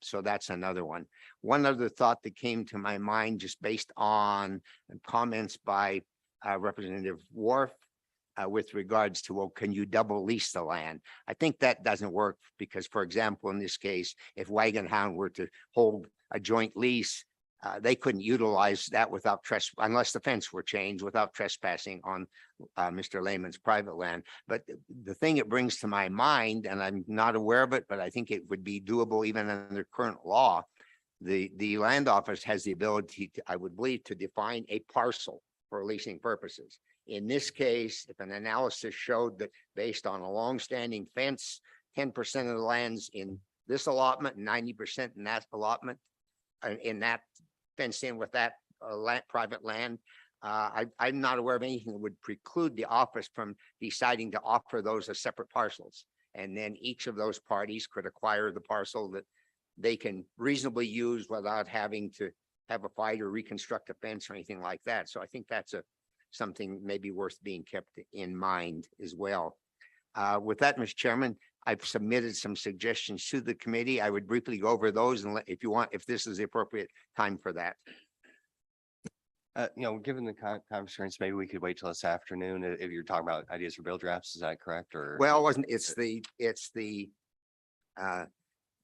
So that's another one. One other thought that came to my mind just based on comments by Representative Wharf with regards to, well, can you double lease the land? I think that doesn't work because, for example, in this case, if Wagon Hound were to hold a joint lease, they couldn't utilize that without unless the fence were changed, without trespassing on Mr. Lehman's private land. But the thing it brings to my mind, and I'm not aware of it, but I think it would be doable even under current law. The land office has the ability to, I would believe, to define a parcel for leasing purposes. In this case, if an analysis showed that based on a longstanding fence, 10% of the lands in this allotment, 90% in that allotment, in that fenced in with that private land, I'm not aware of anything that would preclude the office from deciding to offer those as separate parcels. And then each of those parties could acquire the parcel that they can reasonably use without having to have a fight or reconstruct a fence or anything like that. So I think that's something maybe worth being kept in mind as well. With that, Mr. Chairman, I've submitted some suggestions to the committee. I would briefly go over those and if you want, if this is the appropriate time for that. You know, given the time constraints, maybe we could wait till this afternoon if you're talking about ideas for bill drafts. Is that correct? Or Well, it's the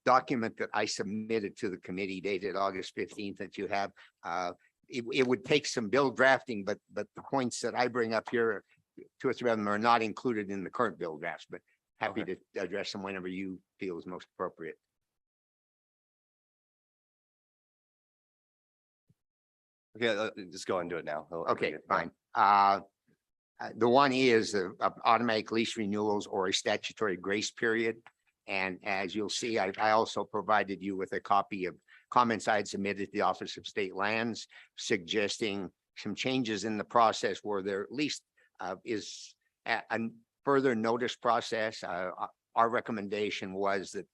document that I submitted to the committee dated August 15th that you have. It would take some bill drafting, but the points that I bring up here, 2 or 3 of them are not included in the current bill drafts, but happy to address them whenever you feel is most appropriate. Okay, just go and do it now. Okay, fine. The one is automatic lease renewals or a statutory grace period. And as you'll see, I also provided you with a copy of comments I had submitted to the Office of State Lands, suggesting some changes in the process where there at least is a further notice process. Our recommendation was that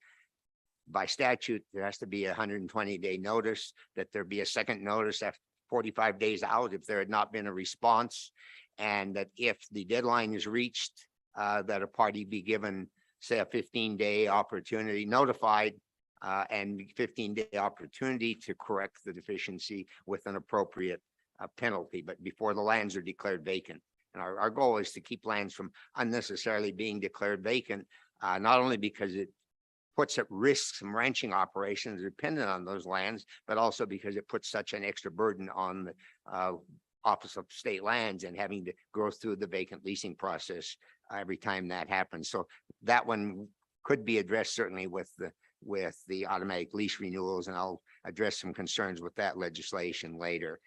by statute, there has to be a 120-day notice, that there be a second notice after 45 days out if there had not been a response, and that if the deadline is reached, that a party be given, say, a 15-day opportunity, notified, and 15-day opportunity to correct the deficiency with an appropriate penalty, but before the lands are declared vacant. And our goal is to keep lands from unnecessarily being declared vacant, not only because it puts at risk some ranching operations dependent on those lands, but also because it puts such an extra burden on the Office of State Lands and having to go through the vacant leasing process every time that happens. So that one could be addressed certainly with the automatic lease renewals, and I'll address some concerns with that legislation later.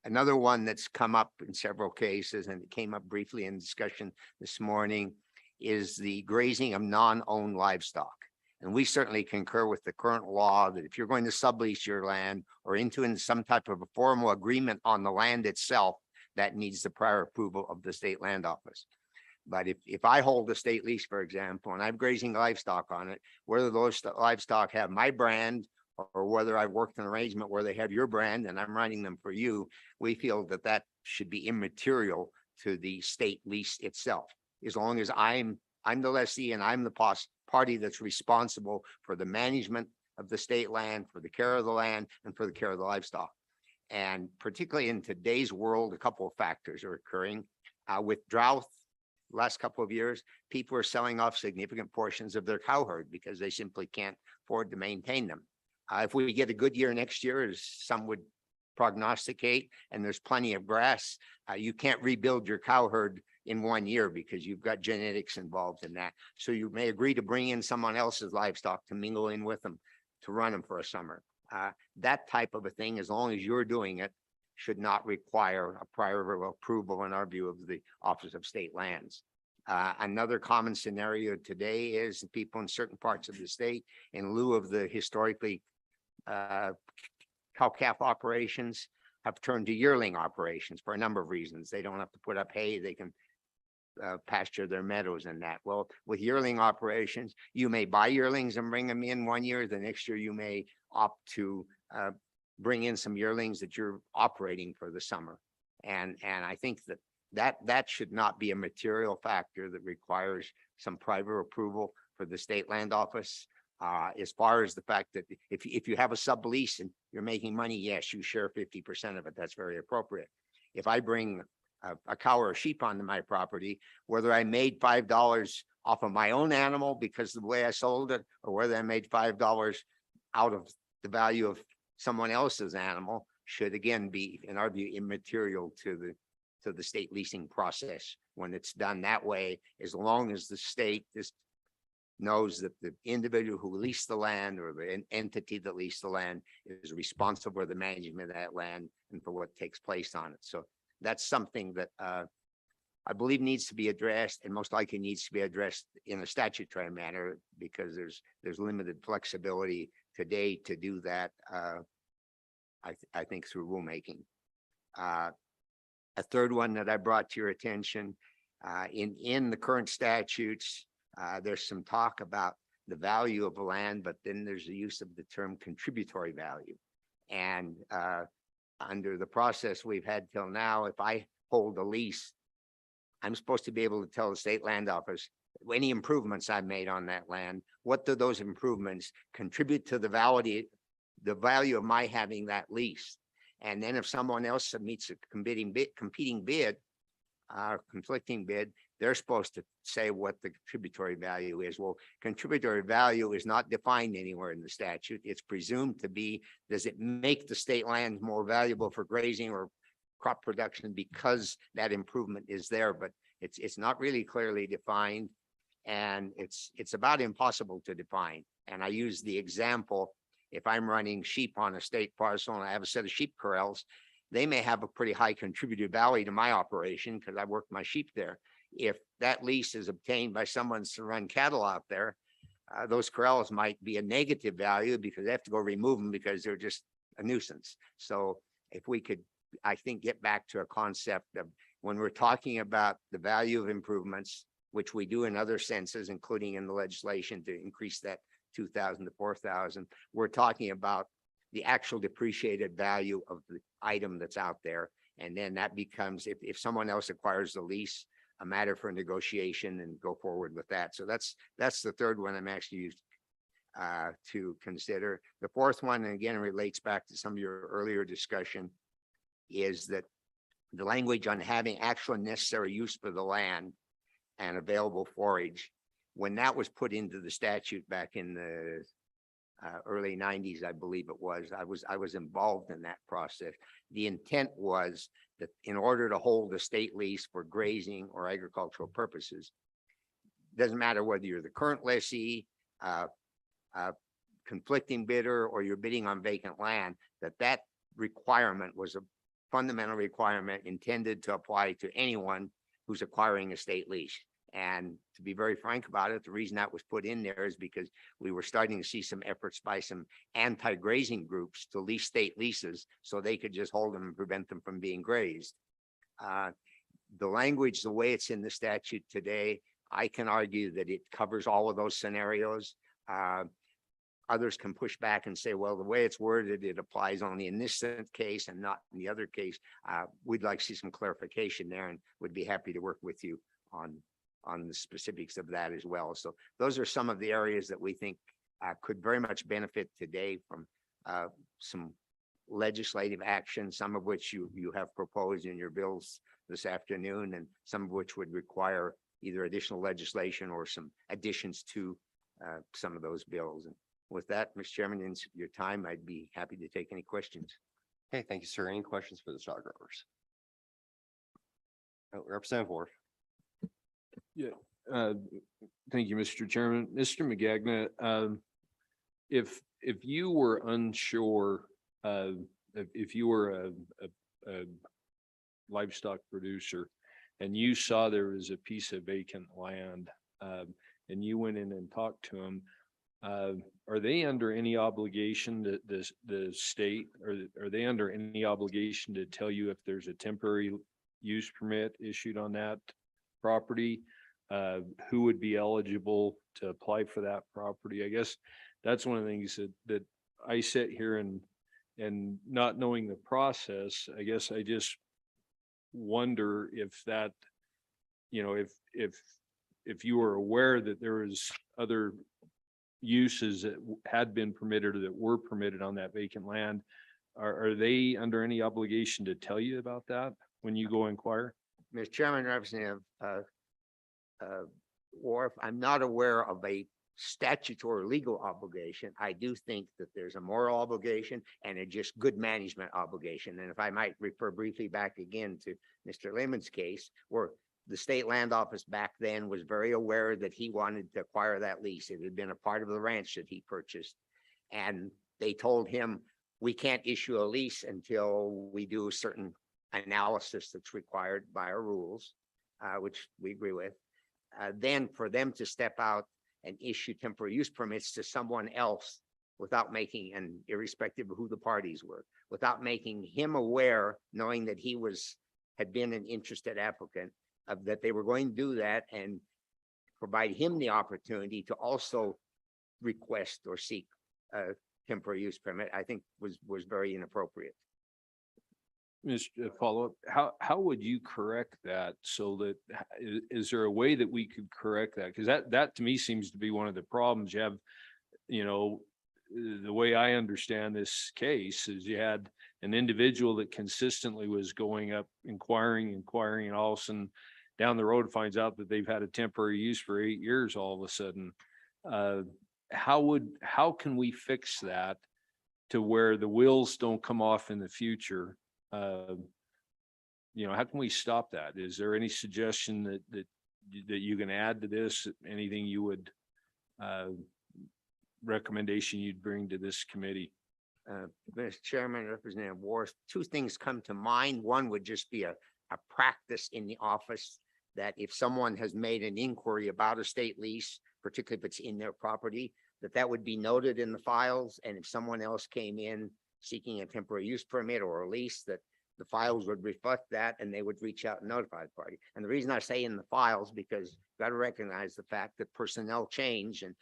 Another one that's come up in several cases, and it came up briefly in discussion this morning, is the grazing of non-owned livestock. And we certainly concur with the current law that if you're going to sublease your land or into some type of a formal agreement on the land itself, that needs the prior approval of the state land office. But if I hold a state lease, for example, and I'm grazing livestock on it, whether those livestock have my brand or whether I've worked an arrangement where they have your brand and I'm running them for you, we feel that that should be immaterial to the state lease itself. As long as I'm the lessee and I'm the party that's responsible for the management of the state land, for the care of the land, and for the care of the livestock. And particularly in today's world, a couple of factors are occurring. With drought, last couple of years, people are selling off significant portions of their cow herd because they simply can't afford to maintain them. If we get a good year next year, as some would prognosticate, and there's plenty of grass, you can't rebuild your cow herd in 1 year because you've got genetics involved in that. So you may agree to bring in someone else's livestock to mingle in with them, to run them for a summer. That type of a thing, as long as you're doing it, should not require a prior approval in our view of the Office of State Lands. Another common scenario today is the people in certain parts of the state, in lieu of the historically cow-calf operations, have turned to yearling operations for a number of reasons. They don't have to put up hay, they can pasture their meadows and that. Well, with yearling operations, you may buy yearlings and bring them in 1 year. The next year you may opt to bring in some yearlings that you're operating for the summer. And I think that should not be a material factor that requires some private approval for the state land office. As far as the fact that if you have a sublease and you're making money, yes, you share 50% of it. That's very appropriate. If I bring a cow or a sheep onto my property, whether I made $5 off of my own animal because of the way I sold it, or whether I made $5 out of the value of someone else's animal, should again be, in our view, immaterial to the state leasing process when it's done that way, as long as the state just knows that the individual who leased the land or the entity that leased the land is responsible for the management of that land and for what takes place on it. So that's something that I believe needs to be addressed, and most likely needs to be addressed in a statutory manner, because there's limited flexibility today to do that. I think through rulemaking. A third one that I brought to your attention, in the current statutes, there's some talk about the value of the land, but then there's the use of the term contributory value. And under the process we've had till now, if I hold a lease, I'm supposed to be able to tell the state land office any improvements I've made on that land, what do those improvements contribute to the value of my having that lease. And then if someone else submits a competing bid, conflicting bid, they're supposed to say what the contributory value is. Well, contributory value is not defined anywhere in the statute. It's presumed to be, does it make the state land more valuable for grazing or crop production because that improvement is there? But it's not really clearly defined, and it's about impossible to define. And I use the example, if I'm running sheep on a state parcel and I have a set of sheep corrals, they may have a pretty high contributed value to my operation because I work my sheep there. If that lease is obtained by someone to run cattle out there, those corrals might be a negative value because they have to go remove them because they're just a nuisance. So if we could, I think, get back to a concept of when we're talking about the value of improvements, which we do in other senses, including in the legislation to increase that 2,000 to 4,000, we're talking about the actual depreciated value of the item that's out there. And then that becomes, if someone else acquires the lease, a matter for negotiation and go forward with that. So that's the third one I'm actually used to consider. The fourth one, and again, relates back to some of your earlier discussion, is that the language on having actual necessary use for the land and available forage, when that was put into the statute back in the early 90s, I believe it was, I was involved in that process. The intent was that in order to hold a state lease for grazing or agricultural purposes, doesn't matter whether you're the current lessee, conflicting bidder, or you're bidding on vacant land, that requirement was a fundamental requirement intended to apply to anyone who's acquiring a state lease. And to be very frank about it, the reason that was put in there is because we were starting to see some efforts by some anti-grazing groups to lease state leases so they could just hold them and prevent them from being grazed. The language, the way it's in the statute today, I can argue that it covers all of those scenarios. Others can push back and say, well, the way it's worded, it applies only in this case and not in the other case. We'd like to see some clarification there and would be happy to work with you on the specifics of that as well. So those are some of the areas that we think could very much benefit today from some legislative action, some of which you have proposed in your bills this afternoon, and some of which would require either additional legislation or some additions to some of those bills. And with that, Mr. Chairman, in your time, I'd be happy to take any questions. Okay, thank you, sir. Any questions for the stock growers? Representative Ward. Yeah, thank you, Mr. Chairman. Mr. Magagna, if you were unsure, if you were a livestock producer and you saw there was a piece of vacant land, and you went in and talked to them, are they under any obligation to the state, or are they under any obligation to tell you if there's a temporary use permit issued on that property? Who would be eligible to apply for that property? I guess that's one of the things that I sit here and not knowing the process, I guess I just wonder if that, you know, if you were aware that there was other uses that had been permitted or that were permitted on that vacant land, are they under any obligation to tell you about that when you go inquire? Mr. Chairman, Representative Wharf, I'm not aware of a statutory legal obligation. I do think that there's a moral obligation and a just good management obligation. And if I might refer briefly back again to Mr. Lehman's case, where the state land office back then was very aware that he wanted to acquire that lease. It had been a part of the ranch that he purchased. And they told him, we can't issue a lease until we do a certain analysis that's required by our rules, which we agree with. Then for them to step out and issue temporary use permits to someone else without making, and irrespective of who the parties were, without making him aware, knowing that he had been an interested applicant, that they were going to do that and provide him the opportunity to also request or seek a temporary use permit, I think was very inappropriate. Mr. Follow-up, how would you correct that so that, is there a way that we could correct that? Because that to me seems to be one of the problems you have. You know, the way I understand this case is you had an individual that consistently was going up, inquiring, and all of a sudden down the road finds out that they've had a temporary use for 8 years all of a sudden. How can we fix that to where the wheels don't come off in the future? You know, how can we stop that? Is there any suggestion that you can add to this? Anything you would recommendation you'd bring to this committee? Mr. Chairman, Representative Wars, two things come to mind. One would just be a practice in the office that if someone has made an inquiry about a state lease, particularly if it's in their property, that would be noted in the files. And if someone else came in seeking a temporary use permit or a lease, that the files would reflect that and they would reach out and notify the party. And the reason I say in the files, because you've got to recognize the fact that personnel change, and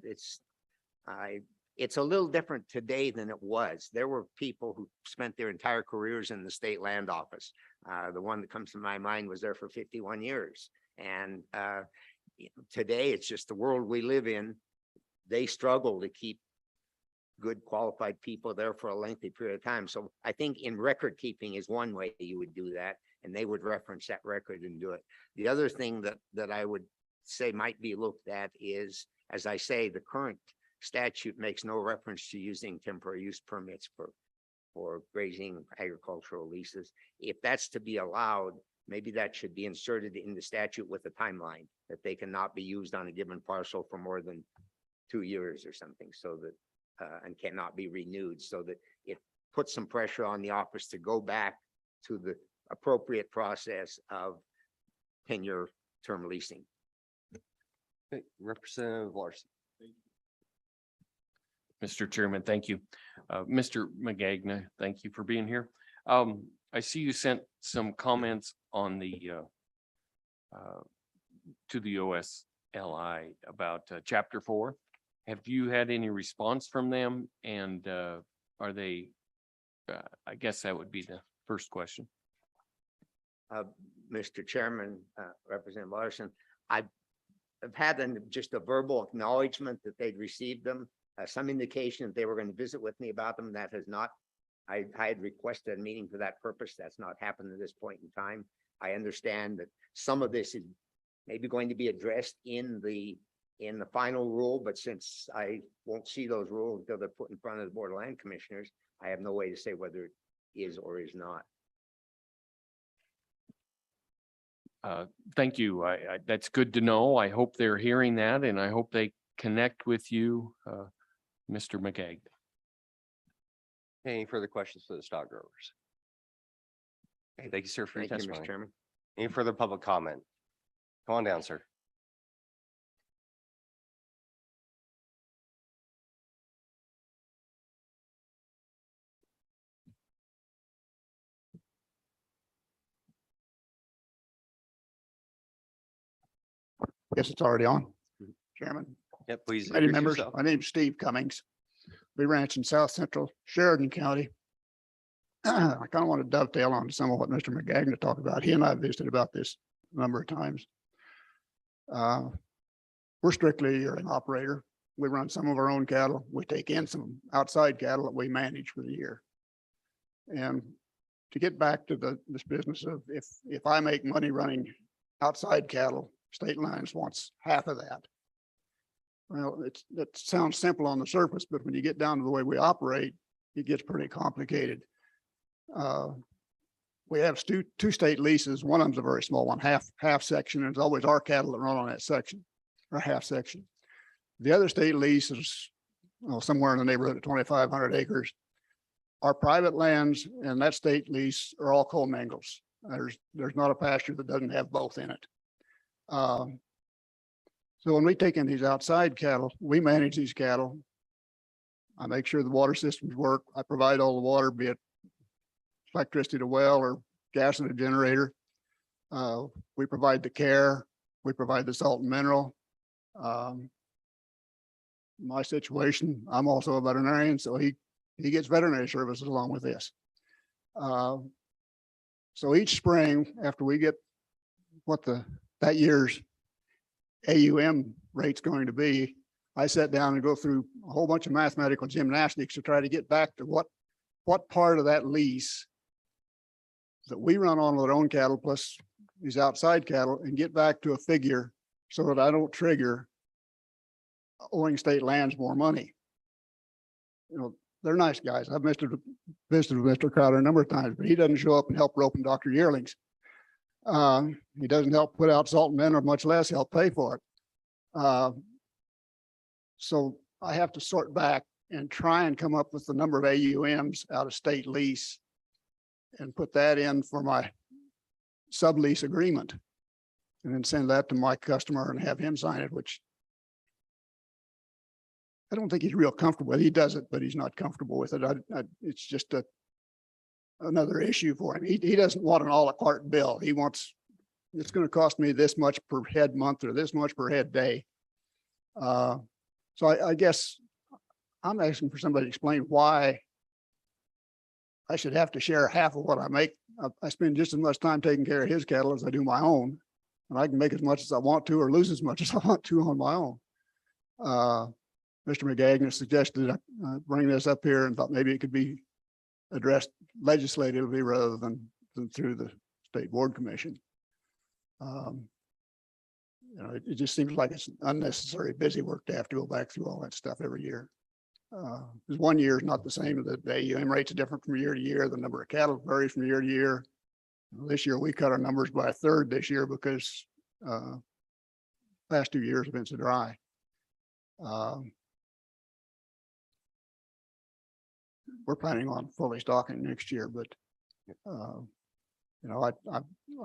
it's a little different today than it was. There were people who spent their entire careers in the state land office. The one that comes to my mind was there for 51 years. And today it's just the world we live in. They struggle to keep good qualified people there for a lengthy period of time. So I think in record keeping is one way you would do that, and they would reference that record and do it. The other thing that I would say might be looked at is, as I say, the current statute makes no reference to using temporary use permits for grazing agricultural leases. If that's to be allowed, maybe that should be inserted in the statute with a timeline, that they cannot be used on a given parcel for more than 2 years or something, so that, and cannot be renewed, so that it puts some pressure on the office to go back to the appropriate process of 10-year term leasing. Okay, Representative Larson. Mr. Chairman, thank you. Mr. McGagna, thank you for being here. I see you sent some comments on the to the OSLI about chapter 4. Have you had any response from them? And are they, I guess that would be the first question. Mr. Chairman, Representative Larson, I've had just a verbal acknowledgement that they'd received them, some indication that they were going to visit with me about them. That has not, I had requested a meeting for that purpose. That's not happened at this point in time. I understand that some of this is maybe going to be addressed in the final rule, but since I won't see those rules until they're put in front of the Board of Land Commissioners, I have no way to say whether it is or is not. Thank you. That's good to know. I hope they're hearing that, and I hope they connect with you, Mr. McGagn. Any further questions for the stock growers? Okay, thank you, sir, for your Thank you, Mr. testimony. Chairman. Any further public comment? Come on down, sir. Guess it's already on. Chairman, Yep, please. committee introduce members, yourself. my name's Steve Cummings. We ranch in south central Sheridan County. I kind of want to dovetail on some of what Mr. McGagna talked about. He and I visited about this a number of times. We're strictly an operator. We run some of our own cattle. We take in some outside cattle that we manage for the year. And to get back to this business of if I make money running outside cattle, State Lines wants half of that. Well, that sounds simple on the surface, but when you get down to the way we operate, it gets pretty complicated. We have two state leases. One of them's a very small one, half section, and it's always our cattle that run on that section or half section. The other state lease is somewhere in the neighborhood of 2,500 acres. Our private lands and that state lease are all commingles. There's not a pasture that doesn't have both in it. So when we take in these outside cattle, we manage these cattle. I make sure the water systems work. I provide all the water, be it electricity to well or gas in a generator. We provide the care. We provide the salt and mineral. My situation, I'm also a veterinarian, so he gets veterinary services along with this. So each spring, after we get what that year's AUM rate's going to be, I sat down and go through a whole bunch of mathematical gymnastics to try to get back to what part of that lease that we run on with our own cattle plus these outside cattle and get back to a figure so that I don't trigger owing State Lands more money. You know, they're nice guys. I've visited with Mr. Crowder a number of times, but he doesn't show up and help roping Dr. Yearlings. He doesn't help put out salt and mineral, much less help pay for it. So I have to sort back and try and come up with the number of AUMs out of state lease and put that in for my sublease agreement. And then send that to my customer and have him sign it, which I don't think he's real comfortable with. He does it, but he's not comfortable with it. It's just another issue for him. He doesn't want an a la carte bill. He wants, it's going to cost me this much per head month or this much per head day. So I guess I'm asking for somebody to explain why I should have to share half of what I make. I spend just as much time taking care of his cattle as I do my own. And I can make as much as I want to or lose as much as I want to on my own. Mr. McGagna suggested I bring this up here and thought maybe it could be addressed legislatively rather than through the State Board Commission. You know, it just seems like it's unnecessary busy work to have to go back through all that stuff every year. Because 1 year is not the same. The AUM rates are different from year to year. The number of cattle varies from year to year. This year, we cut our numbers by a third this year because last 2 years have been so dry. We're planning on fully stocking next year, but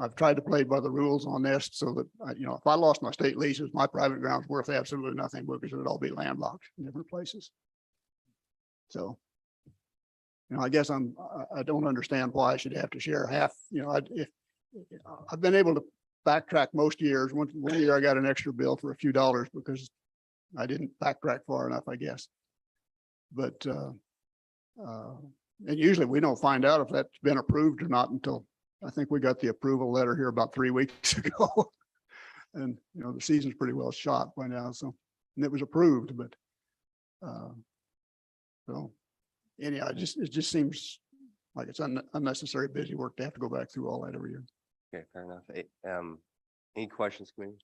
I've tried to play by the rules on this so that, if I lost my state leases, my private ground's worth absolutely nothing because it would all be landlocked in different places. So, I guess I don't understand why I should have to share half, if I've been able to backtrack most years. One year I got an extra bill for a few dollars because I didn't backtrack far enough, I guess. But, and usually we don't find out if that's been approved or not until I think we got the approval letter here about 3 weeks ago. And, the season's pretty well shot by now. So, and it was approved, but, so anyhow, it just seems like it's unnecessary busy work to have to go back through all that every year. Okay, fair enough. Any questions, committee?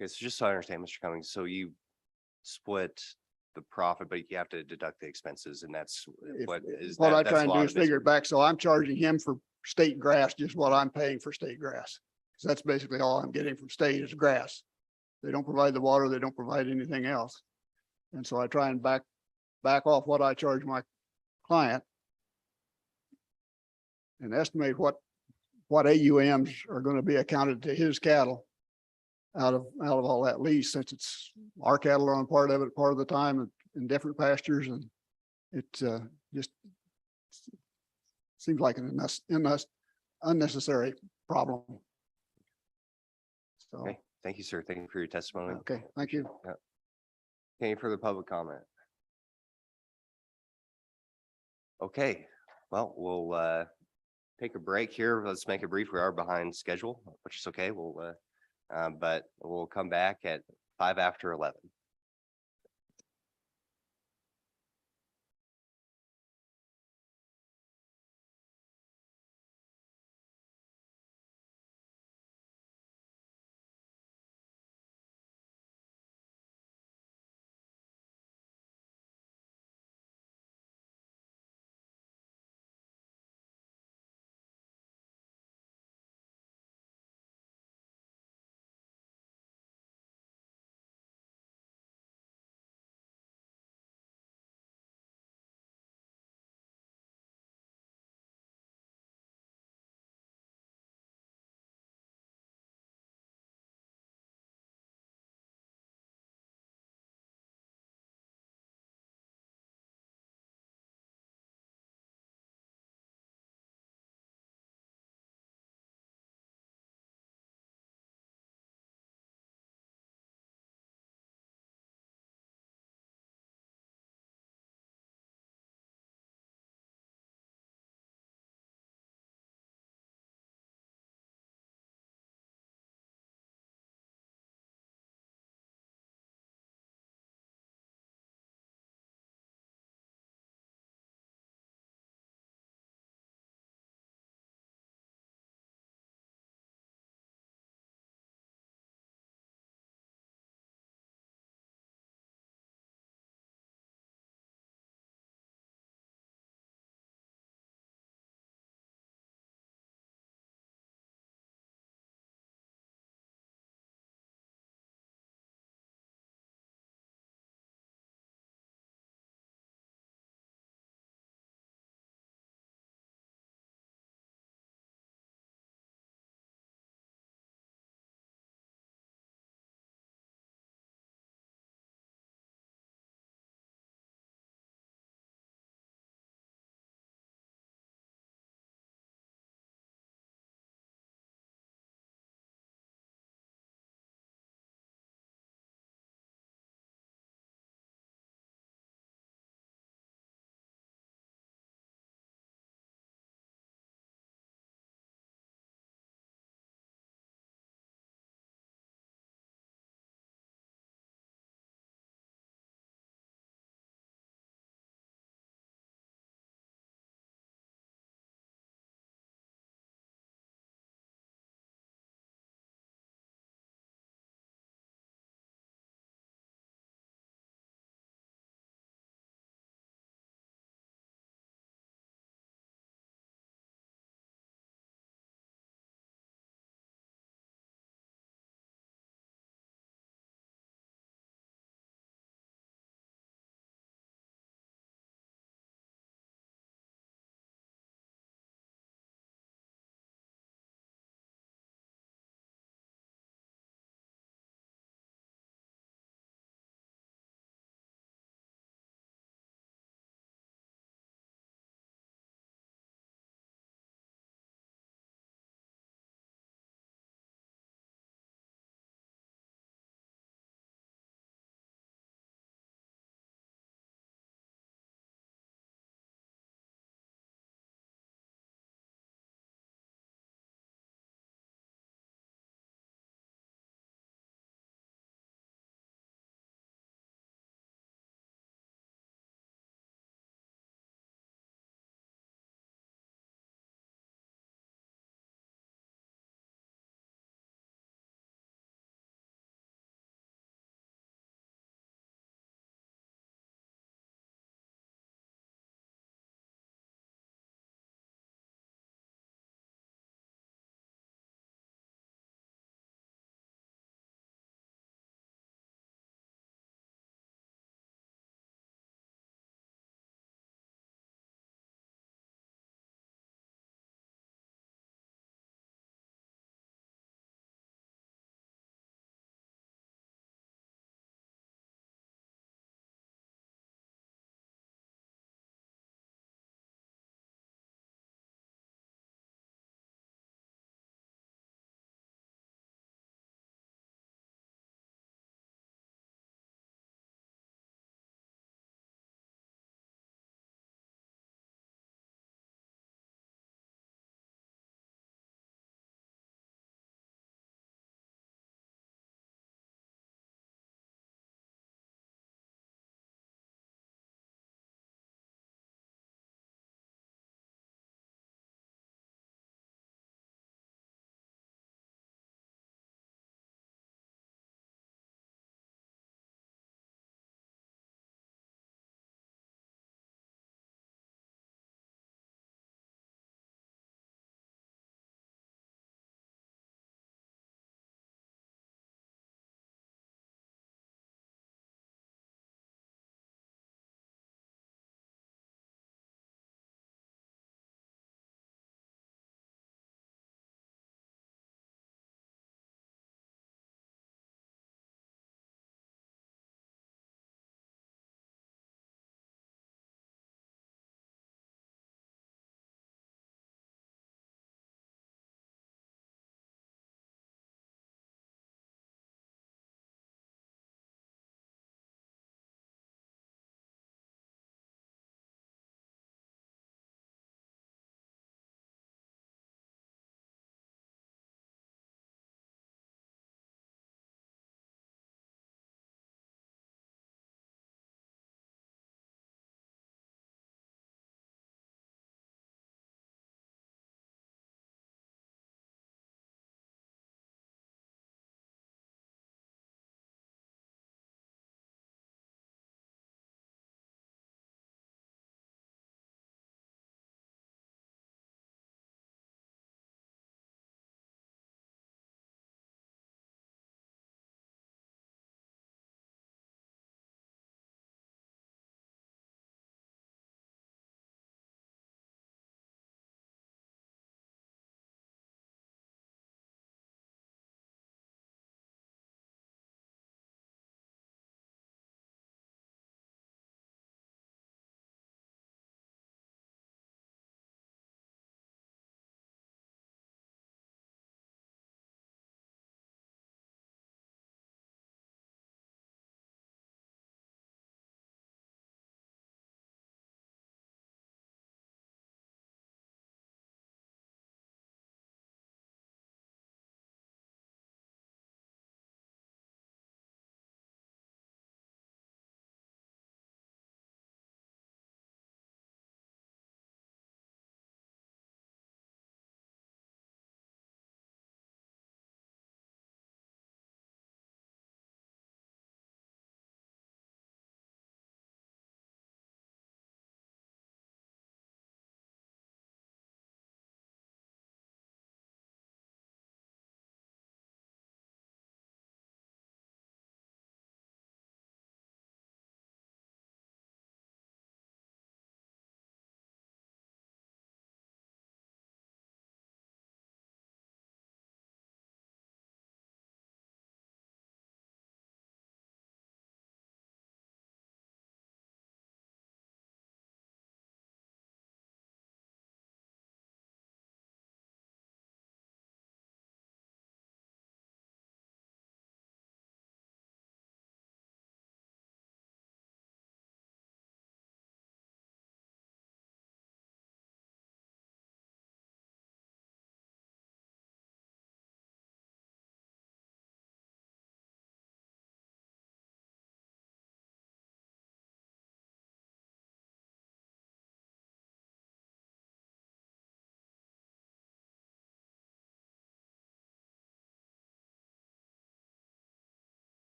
Okay, so just so I understand, Mr. Cummings, so you split the profit, but you have to deduct the expenses, and that's what is. What I that's try a and lot do of is it. figure it back. So I'm charging him for state grass, just what I'm paying for state grass. So that's basically all I'm getting from state is grass. They don't provide the water. They don't provide anything else. And so I try and back off what I charge my client and estimate what AUMs are going to be accounted to his cattle out of all that lease, since it's our cattle are on part of it part of the time in different pastures, and it just seems like an unnecessary problem. So, Okay, thank you, sir. Thank you for your testimony. okay, thank you. Any further public comment? Okay, well, we'll take a break here. Let's make it brief. We are behind schedule, which is okay. But we'll come back at 11:05.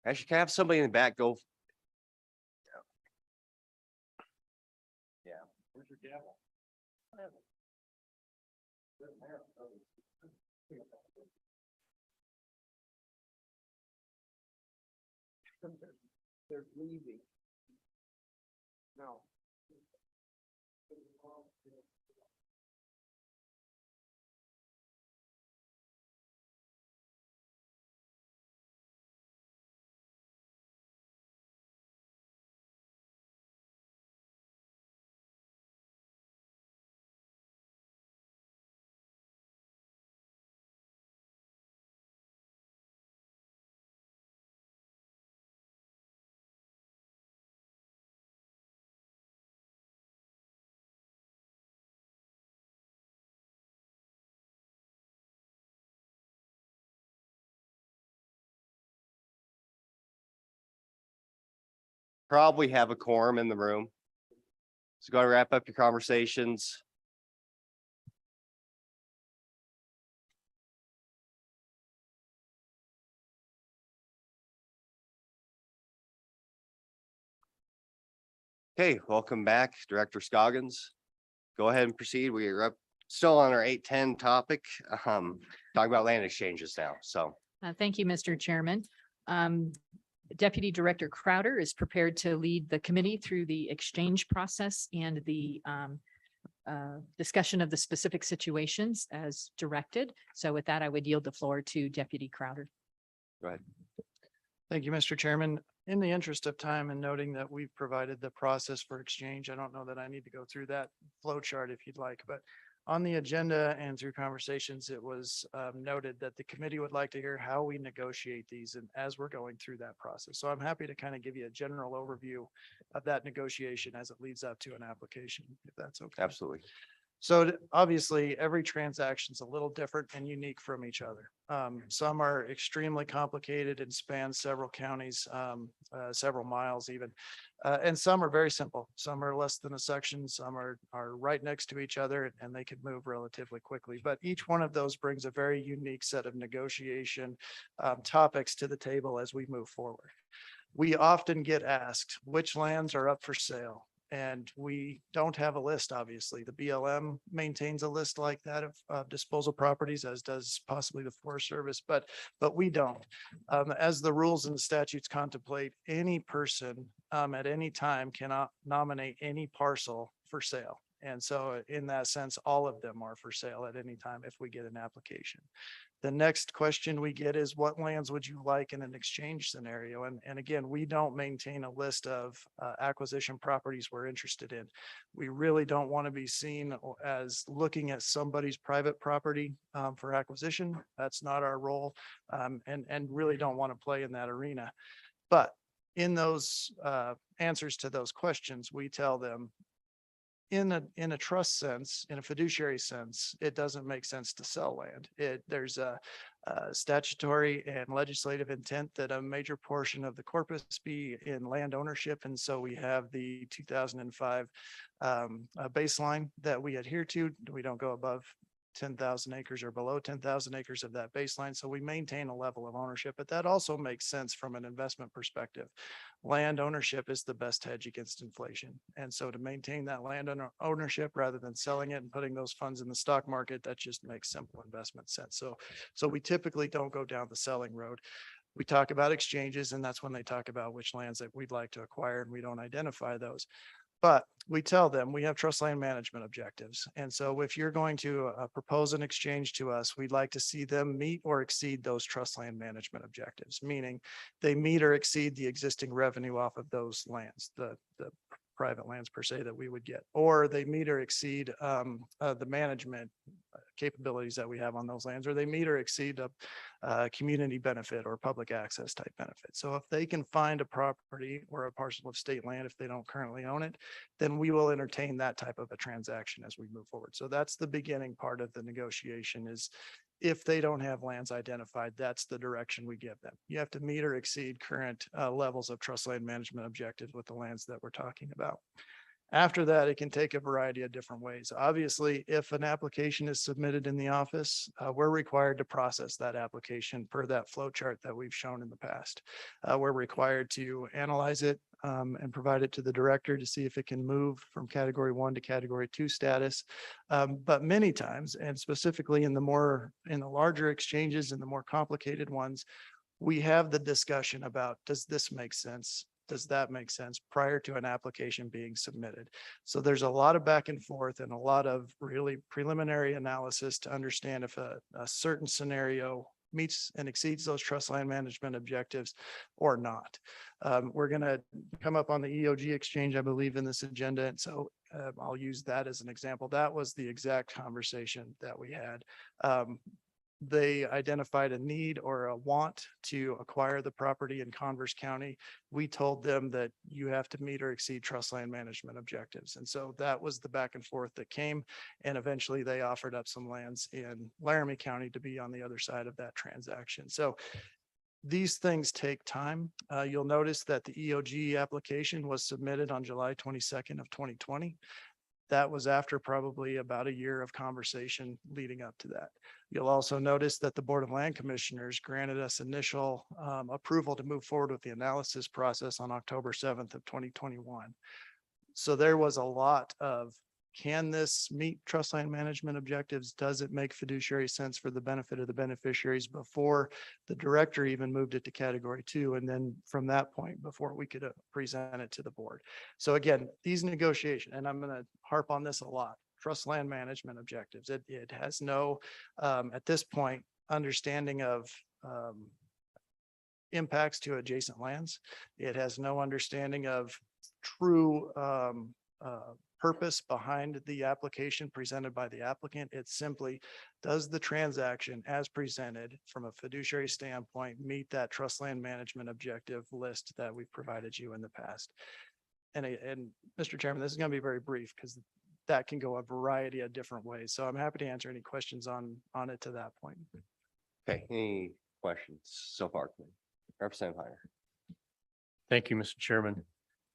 Actually, can I have somebody in the back go? Yeah. Where's your gavel? They're leaving. No. Probably have a quorum in the room. So go to wrap up your conversations. Okay, welcome back, Director Scoggins. Go ahead and proceed. We are up still on our 8:10 topic, talking about land exchanges now, so. Thank you, Mr. Chairman. Deputy Director Crowder is prepared to lead the committee through the exchange process and the discussion of the specific situations as directed. So with that, I would yield the floor to Deputy Crowder. Go ahead. Thank you, Mr. Chairman. In the interest of time and noting that we've provided the process for exchange, I don't know that I need to go through that flow chart if you'd like, but on the agenda and through conversations, it was noted that the committee would like to hear how we negotiate these and as we're going through that process. So I'm happy to kind of give you a general overview of that negotiation as it leads up to an application, if that's okay. Absolutely. So obviously, every transaction is a little different and unique from each other. Some are extremely complicated and span several counties, several miles even. And some are very simple. Some are less than a section, some are right next to each other and they can move relatively quickly. But each one of those brings a very unique set of negotiation topics to the table as we move forward. We often get asked which lands are up for sale. And we don't have a list, obviously. The BLM maintains a list like that of disposal properties, as does possibly the Forest Service, but we don't. As the rules and the statutes contemplate, any person at any time cannot nominate any parcel for sale. And so in that sense, all of them are for sale at any time if we get an application. The next question we get is what lands would you like in an exchange scenario? And again, we don't maintain a list of acquisition properties we're interested in. We really don't want to be seen as looking at somebody's private property for acquisition. That's not our role, and really don't want to play in that arena. But in those answers to those questions, we tell them, in a trust sense, in a fiduciary sense, it doesn't make sense to sell land. There's a statutory and legislative intent that a major portion of the corpus be in land ownership. And so we have the 2005 baseline that we adhere to. We don't go above 10,000 acres or below 10,000 acres of that baseline. So we maintain a level of ownership, but that also makes sense from an investment perspective. Land ownership is the best hedge against inflation. And so to maintain that land ownership rather than selling it and putting those funds in the stock market, that just makes simple investment sense. So we typically don't go down the selling road. We talk about exchanges, and that's when they talk about which lands that we'd like to acquire, and we don't identify those. But we tell them we have trust land management objectives. And so if you're going to propose an exchange to us, we'd like to see them meet or exceed those trust land management objectives, meaning they meet or exceed the existing revenue off of those lands, the private lands per se that we would get, or they meet or exceed the management capabilities that we have on those lands, or they meet or exceed a community benefit or public access type benefit. So if they can find a property or a parcel of state land, if they don't currently own it, then we will entertain that type of a transaction as we move forward. So that's the beginning part of the negotiation is if they don't have lands identified, that's the direction we give them. You have to meet or exceed current levels of trust land management objectives with the lands that we're talking about. After that, it can take a variety of different ways. Obviously, if an application is submitted in the office, we're required to process that application per that flow chart that we've shown in the past. We're required to analyze it and provide it to the director to see if it can move from category 1 to category 2 status. But many times, and specifically in the larger exchanges and the more complicated ones, we have the discussion about, does this make sense? Does that make sense prior to an application being submitted? So there's a lot of back and forth and a lot of really preliminary analysis to understand if a certain scenario meets and exceeds those trust land management objectives or not. We're going to come up on the EOG exchange, I believe, in this agenda. And so I'll use that as an example. That was the exact conversation that we had. They identified a need or a want to acquire the property in Converse County. We told them that you have to meet or exceed trust land management objectives. And so that was the back and forth that came. And eventually they offered up some lands in Laramie County to be on the other side of that transaction. So these things take time. You'll notice that the EOG application was submitted on July 22nd of 2020. That was after probably about a year of conversation leading up to that. You'll also notice that the Board of Land Commissioners granted us initial approval to move forward with the analysis process on October 7th of 2021. So there was a lot of, can this meet trust land management objectives? Does it make fiduciary sense for the benefit of the beneficiaries before the director even moved it to category 2? And then from that point, before we could present it to the board. So again, these negotiations, and I'm going to harp on this a lot, trust land management objectives. It has no, at this point, understanding of impacts to adjacent lands. It has no understanding of true purpose behind the application presented by the applicant. It's simply, does the transaction as presented from a fiduciary standpoint meet that trust land management objective list that we've provided you in the past? And Mr. Chairman, this is going to be very brief because that can go a variety of different ways. So I'm happy to answer any questions on it to that point. Okay, any questions so far? Representative Heiner. Thank you, Mr. Chairman.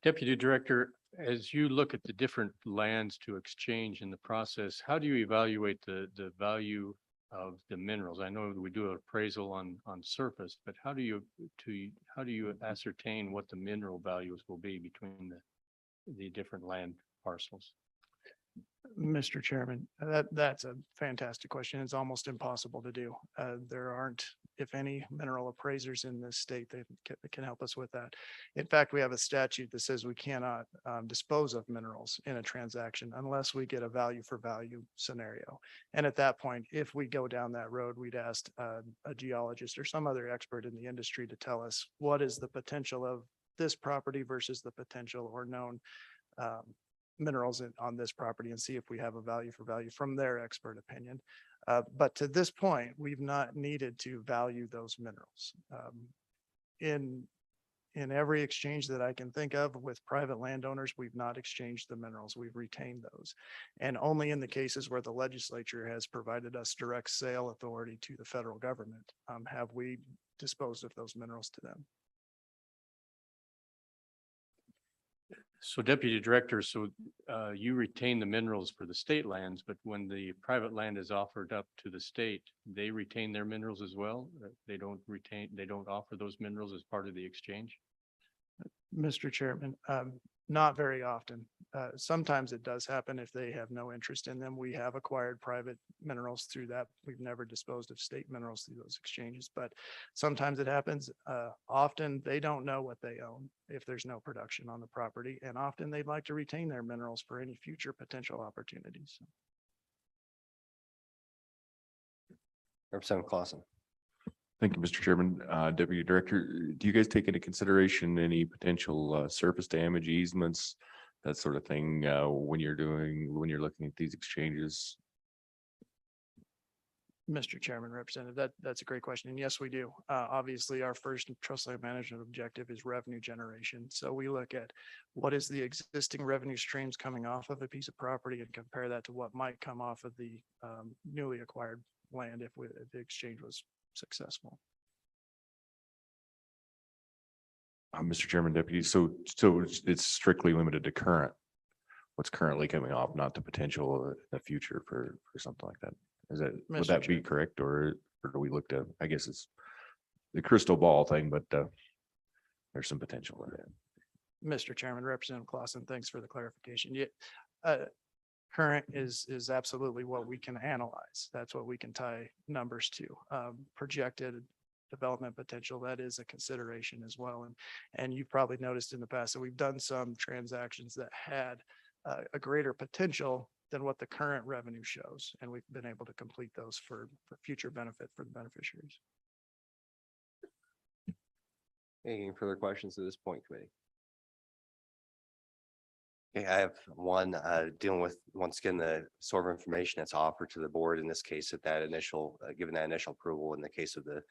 Deputy Director, as you look at the different lands to exchange in the process, how do you evaluate the value of the minerals? I know we do an appraisal on surface, but how do you ascertain what the mineral values will be between the different land parcels? Mr. Chairman, that's a fantastic question. It's almost impossible to do. There aren't, if any, mineral appraisers in this state that can help us with that. In fact, we have a statute that says we cannot dispose of minerals in a transaction unless we get a value for value scenario. And at that point, if we go down that road, we'd ask a geologist or some other expert in the industry to tell us what is the potential of this property versus the potential or known minerals on this property and see if we have a value for value from their expert opinion. But to this point, we've not needed to value those minerals. In every exchange that I can think of with private landowners, we've not exchanged the minerals. We've retained those. And only in the cases where the legislature has provided us direct sale authority to the federal government, have we disposed of those minerals to them. So Deputy Director, you retain the minerals for the state lands, but when the private land is offered up to the state, they retain their minerals as well? They don't offer those minerals as part of the exchange? Mr. Chairman, not very often. Sometimes it does happen if they have no interest in them. We have acquired private minerals through that. We've never disposed of state minerals through those exchanges, but sometimes it happens. Often they don't know what they own if there's no production on the property, and often they'd like to retain their minerals for any future potential opportunities. Representative Clausen. Thank you, Mr. Chairman. Deputy Director, do you guys take into consideration any potential surface damage easements, that sort of thing, when you're looking at these exchanges? Mr. Chairman, Representative, that's a great question. And yes, we do. Obviously, our first trust land management objective is revenue generation. So we look at what is the existing revenue streams coming off of a piece of property and compare that to what might come off of the newly acquired land if the exchange was successful. Mr. Chairman, Deputy, so it's strictly limited to current what's currently coming off, not the potential in the future for something like that. Is that, would Mr. that be Chair. correct, or do we look to, I guess it's the crystal ball thing, but there's some potential in it. Mr. Chairman, Representative Clausen, thanks for the clarification. Yeah, current is absolutely what we can analyze. That's what we can tie numbers to. Projected development potential, that is a consideration as well. And you've probably noticed in the past that we've done some transactions that had a greater potential than what the current revenue shows. And we've been able to complete those for future benefit for the beneficiaries. Any further questions at this point, committee? Okay, I have one dealing with, once again, the sort of information that's offered to the board in this case at that initial, given that initial approval in the case of the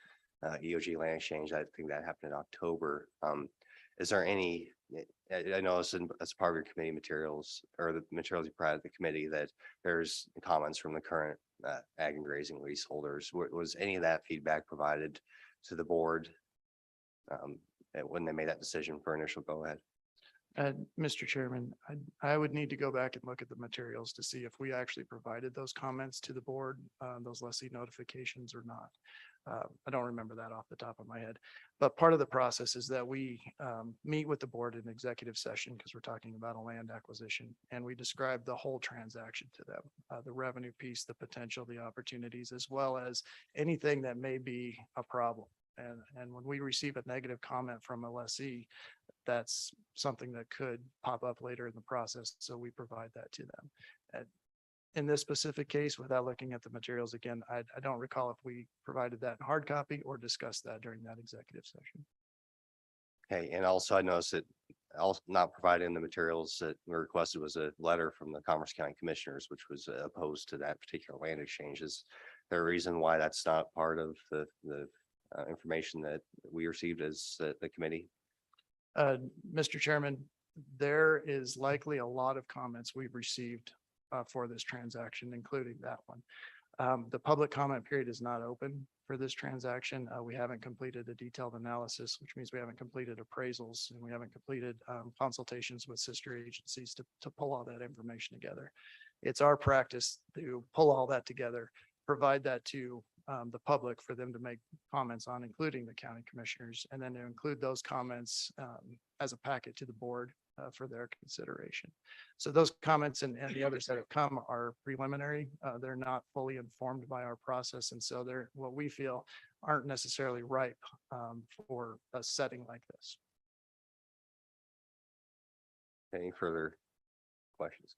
EOG land exchange. I think that happened in October. Is there any, I know it's as part of your committee materials or the materials you provided the committee that there's comments from the current ag and grazing leaseholders. Was any of that feedback provided to the board when they made that decision for initial go ahead? Mr. Chairman, I would need to go back and look at the materials to see if we actually provided those comments to the board, those lessee notifications or not. I don't remember that off the top of my head, but part of the process is that we meet with the board in executive session because we're talking about a land acquisition, and we describe the whole transaction to them, the revenue piece, the potential, the opportunities, as well as anything that may be a problem. And when we receive a negative comment from a lessee, that's something that could pop up later in the process. So we provide that to them. And in this specific case, without looking at the materials again, I don't recall if we provided that in hard copy or discussed that during that executive session. Okay, and also I noticed that also not provided in the materials that were requested was a letter from the Commerce County Commissioners, which was opposed to that particular land exchange. Is there a reason why that's not part of the information that we received as the committee? Mr. Chairman, there is likely a lot of comments we've received for this transaction, including that one. The public comment period is not open for this transaction. We haven't completed a detailed analysis, which means we haven't completed appraisals, and we haven't completed consultations with sister agencies to pull all that information together. It's our practice to pull all that together, provide that to the public for them to make comments on, including the county commissioners, and then to include those comments as a packet to the board for their consideration. So those comments and the others that have come are preliminary. They're not fully informed by our process. And so they're what we feel aren't necessarily ripe for a setting like this. Any further questions?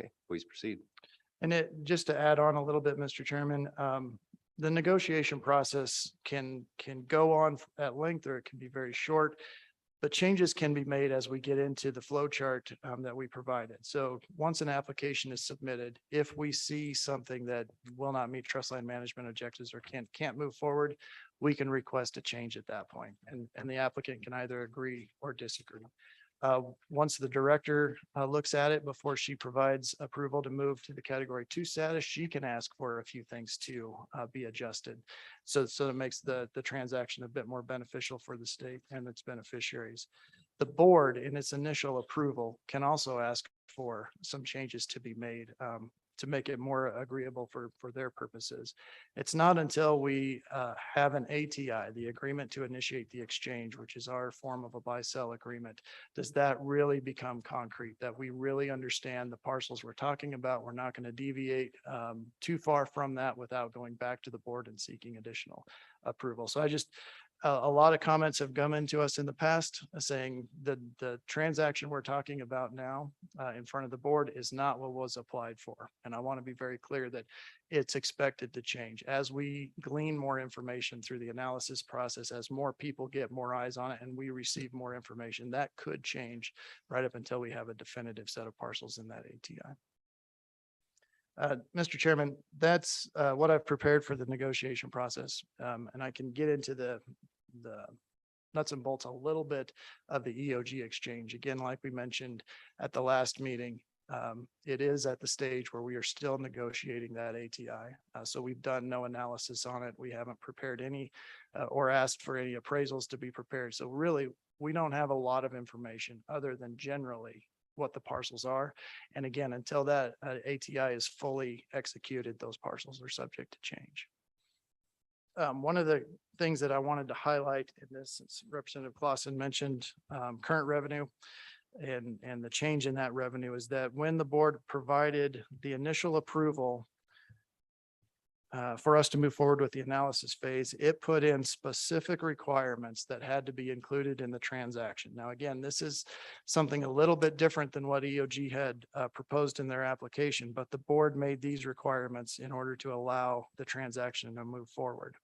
Okay, please proceed. And just to add on a little bit, Mr. Chairman, the negotiation process can go on at length or it can be very short, but changes can be made as we get into the flow chart that we provided. So once an application is submitted, if we see something that will not meet trust land management objectives or can't move forward, we can request a change at that point, and the applicant can either agree or disagree. Once the director looks at it before she provides approval to move to the category 2 status, she can ask for a few things to be adjusted. So it makes the transaction a bit more beneficial for the state and its beneficiaries. The board in its initial approval can also ask for some changes to be made to make it more agreeable for their purposes. It's not until we have an ATI, the agreement to initiate the exchange, which is our form of a buy-sell agreement, does that really become concrete, that we really understand the parcels we're talking about. We're not going to deviate too far from that without going back to the board and seeking additional approval. So a lot of comments have come into us in the past saying that the transaction we're talking about now in front of the board is not what was applied for. And I want to be very clear that it's expected to change as we glean more information through the analysis process, as more people get more eyes on it and we receive more information. That could change right up until we have a definitive set of parcels in that ATI. Mr. Chairman, that's what I've prepared for the negotiation process. And I can get into the nuts and bolts a little bit of the EOG exchange. Again, like we mentioned at the last meeting, it is at the stage where we are still negotiating that ATI. So we've done no analysis on it. We haven't prepared any or asked for any appraisals to be prepared. So really, we don't have a lot of information other than generally what the parcels are. And again, until that ATI is fully executed, those parcels are subject to change. One of the things that I wanted to highlight in this, since Representative Clausen mentioned current revenue and the change in that revenue, is that when the board provided the initial approval for us to move forward with the analysis phase, it put in specific requirements that had to be included in the transaction. Now, again, this is something a little bit different than what EOG had proposed in their application, but the board made these requirements in order to allow the transaction to move forward.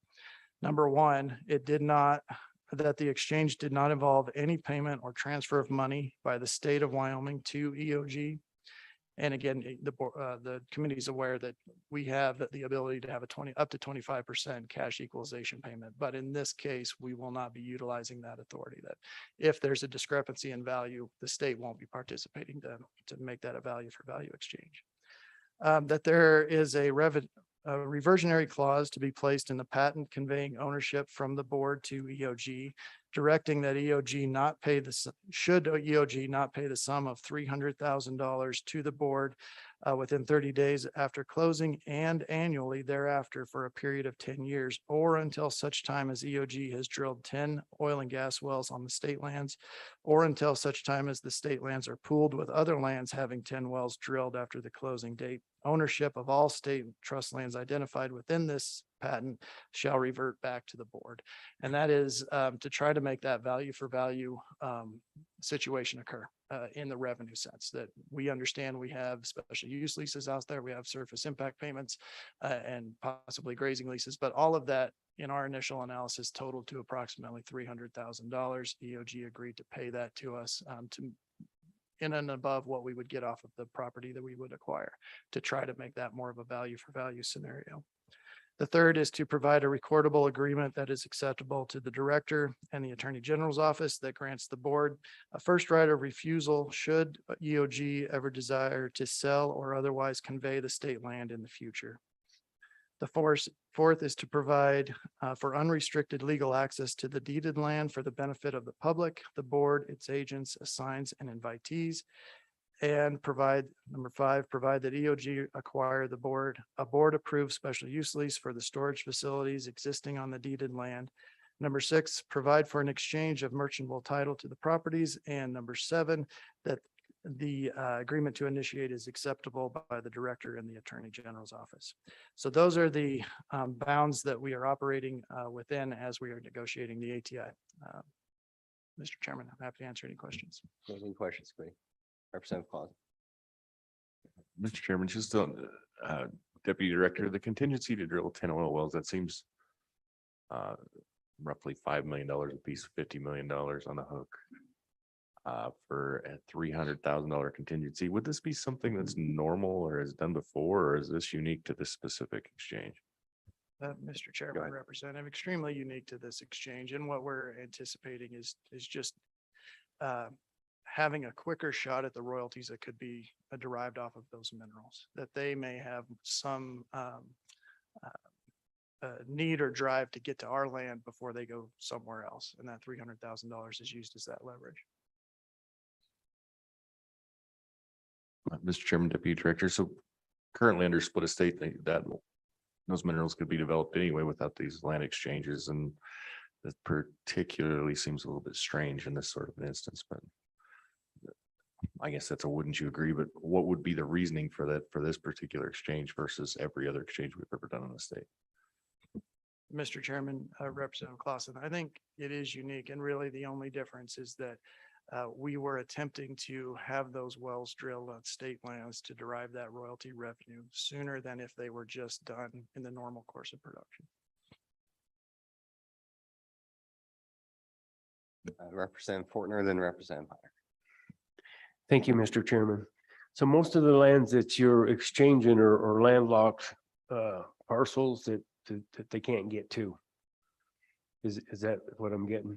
Number one, that the exchange did not involve any payment or transfer of money by the state of Wyoming to EOG. And again, the committee is aware that we have the ability to have up to 25% cash equalization payment. But in this case, we will not be utilizing that authority. That if there's a discrepancy in value, the state won't be participating to make that a value for value exchange. That there is a reversionary clause to be placed in the patent conveying ownership from the board to EOG, directing that EOG not pay should EOG not pay the sum of $300,000 to the board within 30 days after closing and annually thereafter for a period of 10 years, or until such time as EOG has drilled 10 oil and gas wells on the state lands, or until such time as the state lands are pooled with other lands having 10 wells drilled after the closing date. Ownership of all state trust lands identified within this patent shall revert back to the board. And that is to try to make that value for value situation occur in the revenue sense, that we understand we have special use leases out there, we have surface impact payments and possibly grazing leases, but all of that in our initial analysis totaled to approximately $300,000. EOG agreed to pay that to us in and above what we would get off of the property that we would acquire, to try to make that more of a value for value scenario. The third is to provide a recordable agreement that is acceptable to the director and the attorney general's office that grants the board a first right of refusal should EOG ever desire to sell or otherwise convey the state land in the future. The fourth is to provide for unrestricted legal access to the deeded land for the benefit of the public, the board, its agents, assigns, and invitees. And number five, provide that EOG acquire a board approved special use lease for the storage facilities existing on the deeded land. Number six, provide for an exchange of merchantable title to the properties. And number seven, that the agreement to initiate is acceptable by the director and the attorney general's office. So those are the bounds that we are operating within as we are negotiating the ATI. Mr. Chairman, I'm happy to answer any questions. Any questions, please? Representative Clausen. Mr. Chairman, just on Deputy Director, the contingency to drill 10 oil wells, that seems roughly $5 million a piece, $50 million on the hook for a $300,000 contingency. Would this be something that's normal or is done before, or is this unique to this specific exchange? Mr. Chairman, Representative, extremely unique to this exchange, and what we're anticipating is just having a quicker shot at the royalties that could be derived off of those minerals, that they may have some need or drive to get to our land before they go somewhere else. And that $300,000 is used as that leverage. Mr. Chairman, Deputy Director, so currently under split estate, that those minerals could be developed anyway without these land exchanges, and that particularly seems a little bit strange in this sort of an instance, but I guess that's a wouldn't you agree, but what would be the reasoning for that, for this particular exchange versus every other exchange we've ever done in the state? Mr. Chairman, Representative Clausen, I think it is unique, and really the only difference is that we were attempting to have those wells drilled on state lands to derive that royalty revenue sooner than if they were just done in the normal course of production. Representative Fortner, then Representative Meyer. Thank you, Mr. Chairman. So most of the lands that you're exchanging are landlocked parcels that they can't get to. Is that what I'm getting?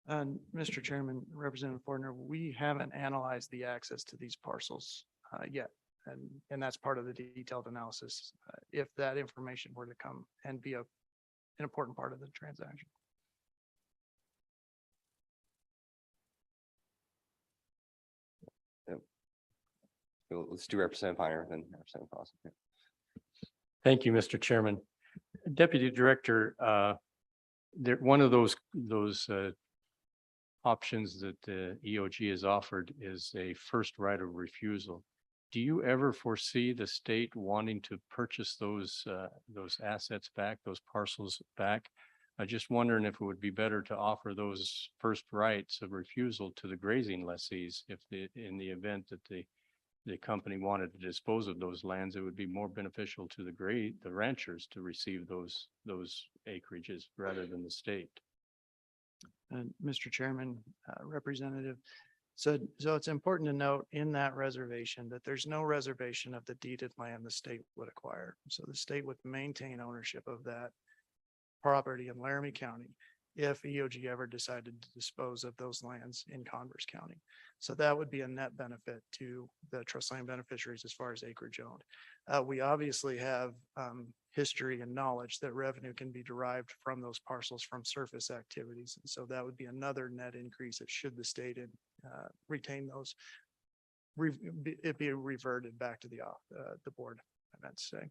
And Mr. Chairman, Representative Fortner, we haven't analyzed the access to these parcels yet. And that's part of the detailed analysis. If that information were to come and be an important part of the transaction. Let's do Representative Piner, then Representative Clausen. Yeah. Thank you, Mr. Chairman. Deputy Director, there, one of those options that the EOG has offered is a first right of refusal. Do you ever foresee the state wanting to purchase those assets back, those parcels back? I'm just wondering if it would be better to offer those first rights of refusal to the grazing lessees in the event that the company wanted to dispose of those lands, it would be more beneficial to the ranchers to receive those acreages rather than the state. And Mr. Chairman, Representative, so it's important to note in that reservation that there's no reservation of the deeded land the state would acquire. So the state would maintain ownership of that property in Laramie County if EOG ever decided to dispose of those lands in Converse County. So that would be a net benefit to the trust land beneficiaries as far as acreage owned. We obviously have history and knowledge that revenue can be derived from those parcels from surface activities. And so that would be another net increase that should the state retain those, it be reverted back to the board, I meant to say.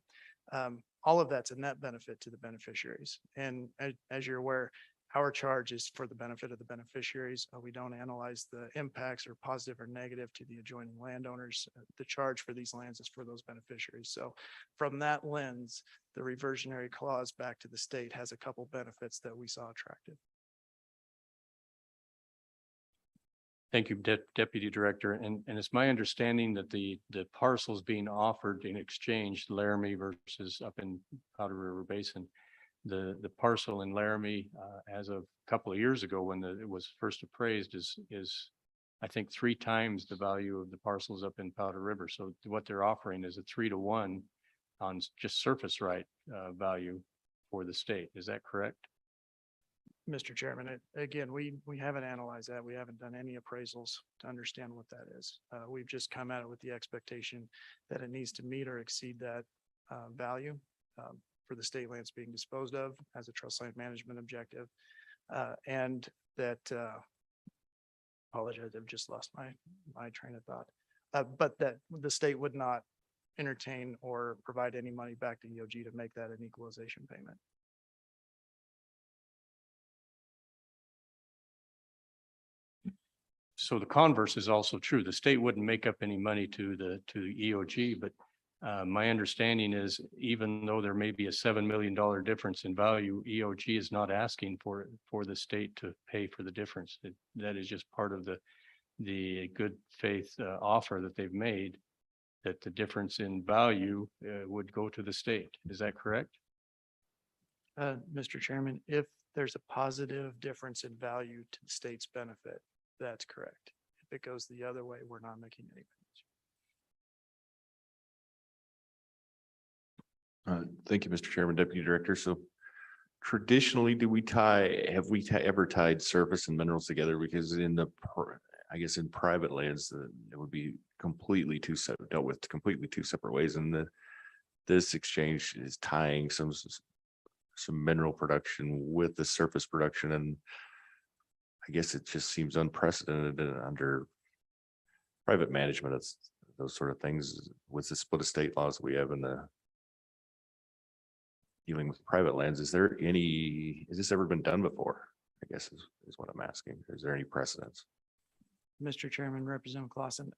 All of that's a net benefit to the beneficiaries. And as you're aware, our charge is for the benefit of the beneficiaries. We don't analyze the impacts or positive or negative to the adjoining landowners. The charge for these lands is for those beneficiaries. So from that lens, the reversionary clause back to the state has a couple benefits that we saw attractive. Thank you, Deputy Director. And it's my understanding that the parcels being offered in exchange, Laramie versus up in Powder River Basin, the parcel in Laramie, as of a couple of years ago when it was first appraised is I think 3 times the value of the parcels up in Powder River. So what they're offering is a 3-to-1 on just surface right value for the state. Is that correct? Mr. Chairman, again, we haven't analyzed that. We haven't done any appraisals to understand what that is. We've just come at it with the expectation that it needs to meet or exceed that value for the state lands being disposed of as a trust land management objective. And that, apologize, I've just lost my train of thought. But that the state would not entertain or provide any money back to EOG to make that an equalization payment. So the converse is also true. The state wouldn't make up any money to the EOG, but my understanding is even though there may be a $7 million difference in value, EOG is not asking for the state to pay for the difference. That is just part of the good faith offer that they've made, that the difference in value would go to the state. Is that correct? Mr. Chairman, if there's a positive difference in value to the state's benefit, that's correct. If it goes the other way, we're not making any payments. Thank you, Mr. Chairman, Deputy Director. So traditionally, have we ever tied surface and minerals together? Because I guess in private lands, it would be dealt with completely two separate ways. And this exchange is tying some mineral production with the surface production. And I guess it just seems unprecedented under private management. It's those sort of things with the split estate laws we have in the dealing with private lands. Has this ever been done before? I guess is what I'm asking. Is there any precedence? Mr. Chairman, Representative Clausen,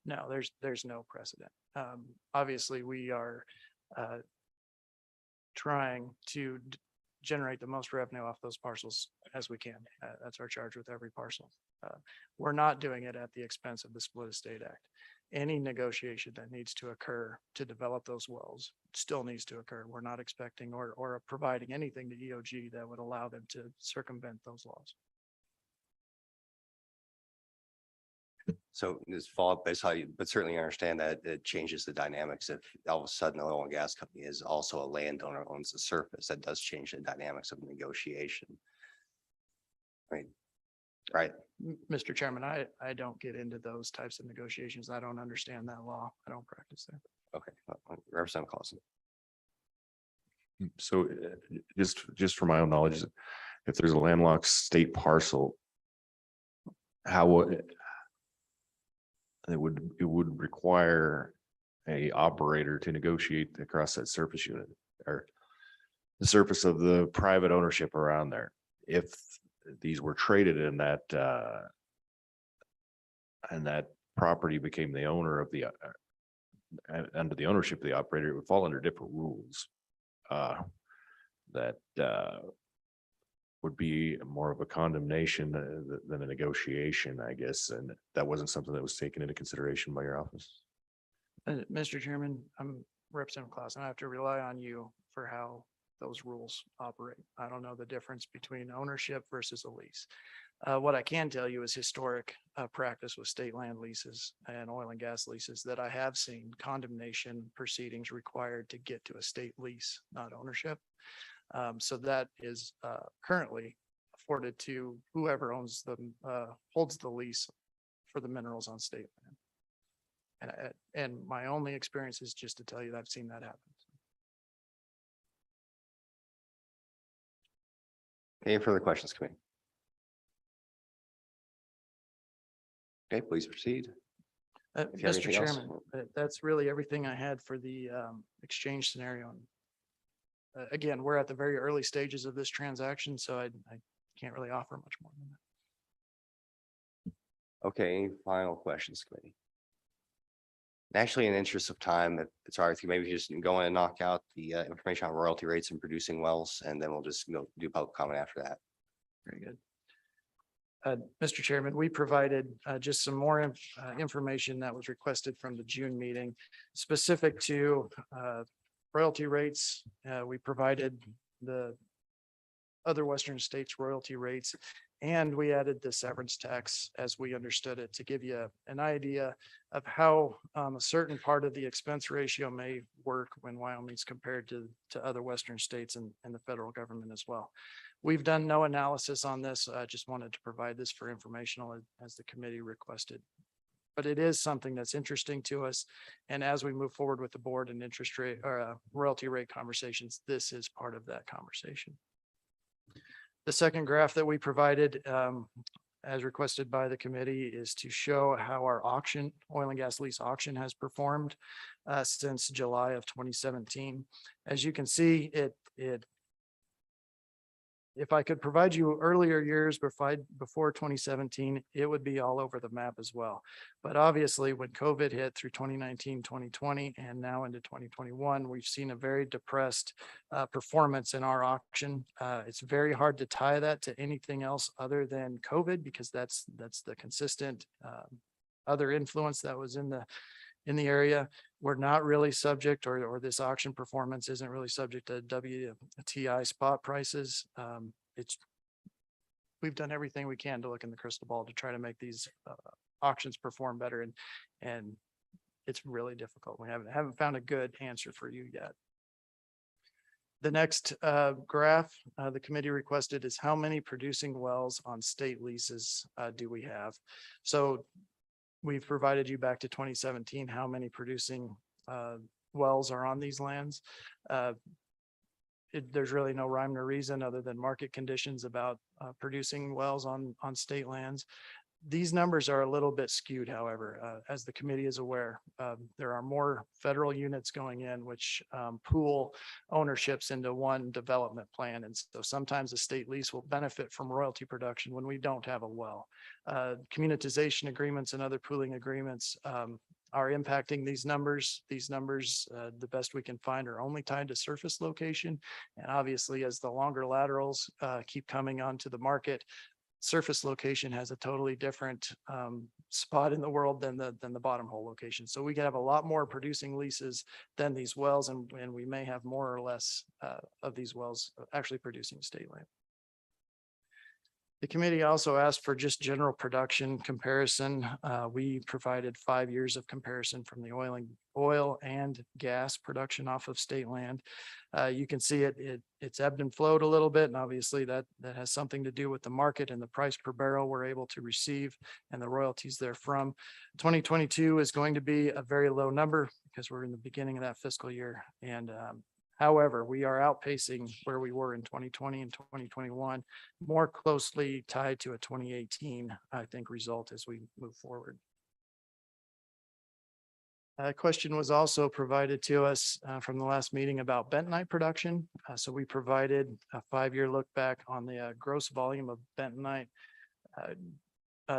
no, there's no precedent. Obviously, we are trying to generate the most revenue off those parcels as we can. That's our charge with every parcel. We're not doing it at the expense of the Split Estate Act. Any negotiation that needs to occur to develop those wells still needs to occur. We're not expecting or providing anything to EOG that would allow them to circumvent those laws. So this follow-up is how you, but certainly understand that it changes the dynamics. If all of a sudden the oil and gas company is also a landowner, owns the surface, that does change the dynamics of negotiation. Right. Mr. Chairman, I don't get into those types of negotiations. I don't understand that law. I don't practice there. Okay, Representative Clausen. So just for my own knowledge, if there's a landlocked state parcel, it would require a operator to negotiate across that surface unit or the surface of the private ownership around there. If these were traded in that, and that property became the owner of the, under the ownership of the operator, it would fall under different rules. That would be more of a condemnation than a negotiation, I guess, and that wasn't something that was taken into consideration by your office. Mr. Chairman, I'm Representative Clausen. I have to rely on you for how those rules operate. I don't know the difference between ownership versus a lease. What I can tell you is historic practice with state land leases and oil and gas leases that I have seen condemnation proceedings required to get to a state lease, not ownership. So that is currently afforded to whoever owns them, holds the lease for the minerals on state land. And my only experience is just to tell you that I've seen that happen. Any further questions, committee? Okay, please proceed. If you have Mr. anything else. Chairman, that's really everything I had for the exchange scenario. Again, we're at the very early stages of this transaction, so I can't really offer much more than that. Okay, any final questions, committee? Actually, in the interest of time, if it's all right with you, maybe just go in and knock out the information on royalty rates and producing wells, and then we'll just go do public comment after that. Very good. Mr. Chairman, we provided just some more information that was requested from the June meeting specific to royalty rates. We provided the other Western states royalty rates, and we added the severance tax as we understood it to give you an idea of how a certain part of the expense ratio may work when Wyoming's compared to other Western states and the federal government as well. We've done no analysis on this. I just wanted to provide this for informational as the committee requested. But it is something that's interesting to us. And as we move forward with the board and interest rate or royalty rate conversations, this is part of that conversation. The second graph that we provided as requested by the committee is to show how our auction, oil and gas lease auction has performed since July of 2017. As you can see, if I could provide you earlier years before 2017, it would be all over the map as well. But obviously when COVID hit through 2019, 2020, and now into 2021, we've seen a very depressed performance in our auction. It's very hard to tie that to anything else other than COVID because that's the consistent other influence that was in the area. We're not really subject or this auction performance isn't really subject to WTI spot prices. We've done everything we can to look in the crystal ball to try to make these auctions perform better and it's really difficult. We haven't found a good answer for you yet. The next graph the committee requested is how many producing wells on state leases do we have? So we've provided you back to 2017, how many producing wells are on these lands. There's really no rhyme or reason other than market conditions about producing wells on state lands. These numbers are a little bit skewed, however, as the committee is aware, there are more federal units going in which pool ownerships into one development plan. And so sometimes a state lease will benefit from royalty production when we don't have a well. Communitization agreements and other pooling agreements are impacting these numbers. These numbers, the best we can find, are only tied to surface location. And obviously, as the longer laterals keep coming onto the market, surface location has a totally different spot in the world than the bottom hole location. So we can have a lot more producing leases than these wells, and we may have more or less of these wells actually producing state land. The committee also asked for just general production comparison. We provided 5 years of comparison from the oil and gas production off of state land. You can see it's ebbed and flowed a little bit, and obviously that has something to do with the market and the price per barrel we're able to receive and the royalties therefrom. 2022 is going to be a very low number because we're in the beginning of that fiscal year. And however, we are outpacing where we were in 2020 and 2021, more closely tied to a 2018, I think, result as we move forward. A question was also provided to us from the last meeting about bentonite production. So we provided a 5-year look back on the gross volume of bentonite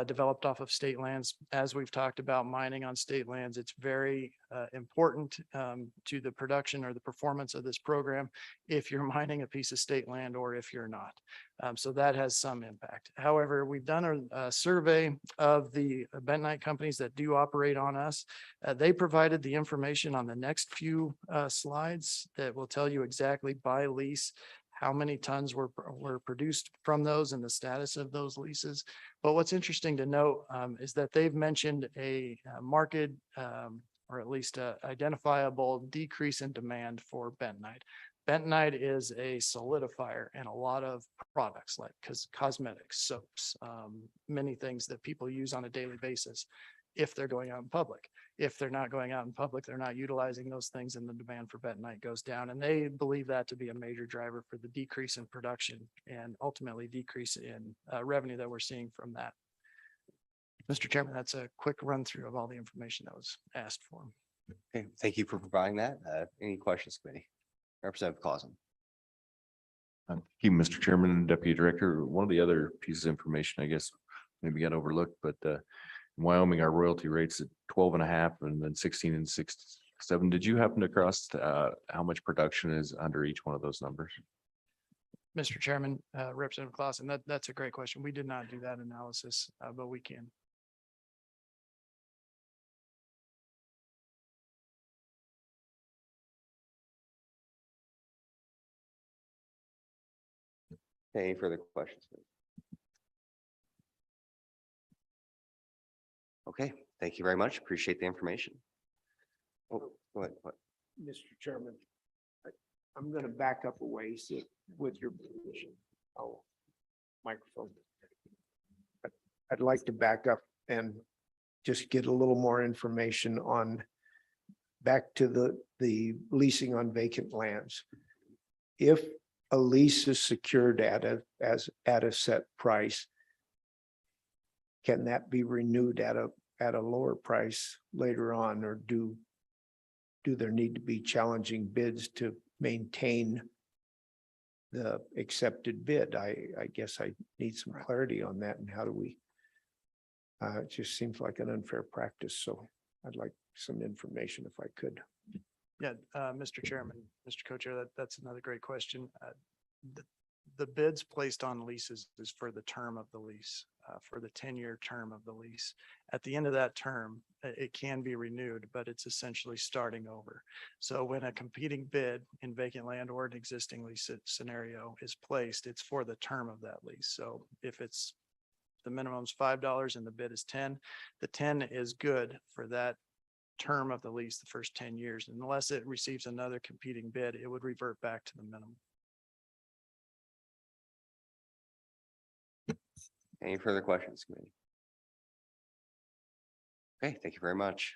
developed off of state lands. As we've talked about mining on state lands, it's very important to the production or the performance of this program if you're mining a piece of state land or if you're not. So that has some impact. However, we've done a survey of the bentonite companies that do operate on us. They provided the information on the next few slides that will tell you exactly by lease how many tons were produced from those and the status of those leases. But what's interesting to note is that they've mentioned a market or at least a identifiable decrease in demand for bentonite. Bentonite is a solidifier in a lot of products like cosmetics, soaps, many things that people use on a daily basis if they're going out in public. If they're not going out in public, they're not utilizing those things and the demand for bentonite goes down. And they believe that to be a major driver for the decrease in production and ultimately decrease in revenue that we're seeing from that. Mr. Chairman, that's a quick run through of all the information that was asked for. Okay, thank you for providing that. Any questions, committee? Representative Clausen. Thank you, Mr. Chairman and Deputy Director. One of the other pieces of information, I guess, maybe got overlooked, but in Wyoming, our royalty rates at 12.5 and then 16 and 6.7. Did you happen to cross how much production is under each one of those numbers? Mr. Chairman, Representative Clausen, that's a great question. We did not do that analysis, but we can. Any further questions? Okay, thank you very much. Appreciate the information. Oh, go ahead. Mr. Chairman, I'm going to back up a ways with your position. Oh, microphone. I'd like to back up and just get a little more information on back to the leasing on vacant lands. If a lease is secured at a set price, can that be renewed at a lower price later on, or do there need to be challenging bids to maintain the accepted bid? I guess I need some clarity on that, and how do we? It just seems like an unfair practice, so I'd like some information if I could. Yeah, Mr. Chairman, Mr. Co-Chair, that's another great question. The bids placed on leases is for the term of the lease, for the 10-year term of the lease. At the end of that term, it can be renewed, but it's essentially starting over. So when a competing bid in vacant land or an existing lease scenario is placed, it's for the term of that lease. So if it's the minimum is $5 and the bid is 10, the 10 is good for that term of the lease, the first 10 years. Unless it receives another competing bid, it would revert back to the minimum. Any further questions, committee? Okay, thank you very much.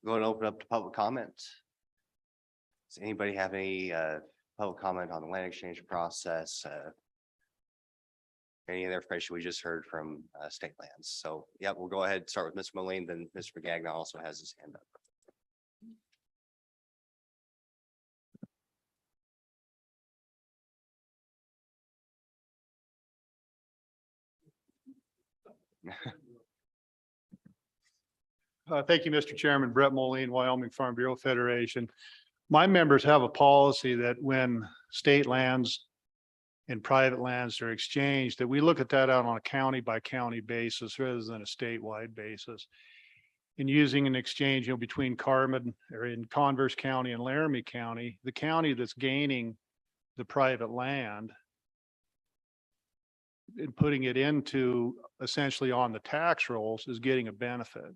Going to open up to public comment. Does anybody have any public comment on the land exchange process? Any of the information we just heard from state lands? So yeah, we'll go ahead and start with Mr. Moline, then Mr. Gagnon also has his hand up. Thank you, Mr. Chairman. Brett Moline, Wyoming Farm Bureau Federation. My members have a policy that when state lands and private lands are exchanged, that we look at that out on a county by county basis rather than a statewide basis. In using an exchange, between Carmen or in Converse County and Laramie County, the county that's gaining the private land and putting it into essentially on the tax rolls is getting a benefit.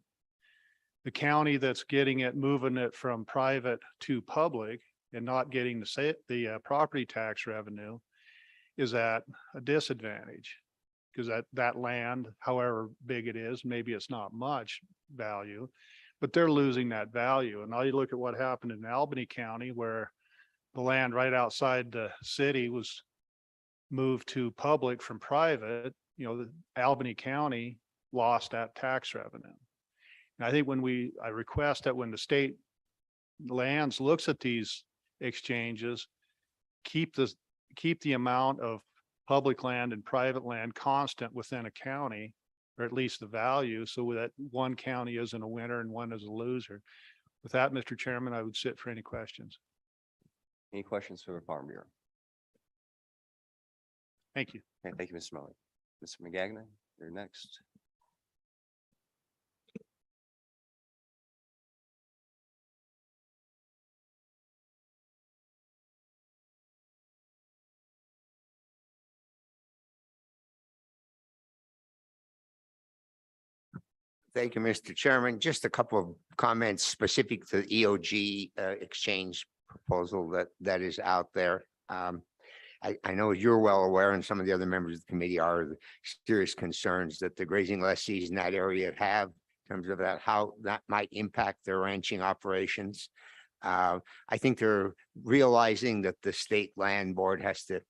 The county that's getting it, moving it from private to public and not getting the property tax revenue is at a disadvantage, because that land, however big it is, maybe it's not much value, but they're losing that value. And now you look at what happened in Albany County, where the land right outside the city was moved to public from private. The Albany County lost that tax revenue. And I think I request that when the state lands looks at these exchanges, keep the amount of public land and private land constant within a county, or at least the value, so that one county isn't a winner and one is a loser. With that, Mr. Chairman, I would sit for any questions. Any questions for the Farm Bureau? Thank you. Okay, thank you, Mr. Mully. Mr. McGagnon, you're next. Thank you, Mr. Chairman. Just a couple of comments specific to the EOG exchange proposal that is out there. I know you're well aware, and some of the other members of the committee are, the serious concerns that the grazing lessees in that area have in terms of that, how that might impact their ranching operations. I think they're realizing that the state land board has to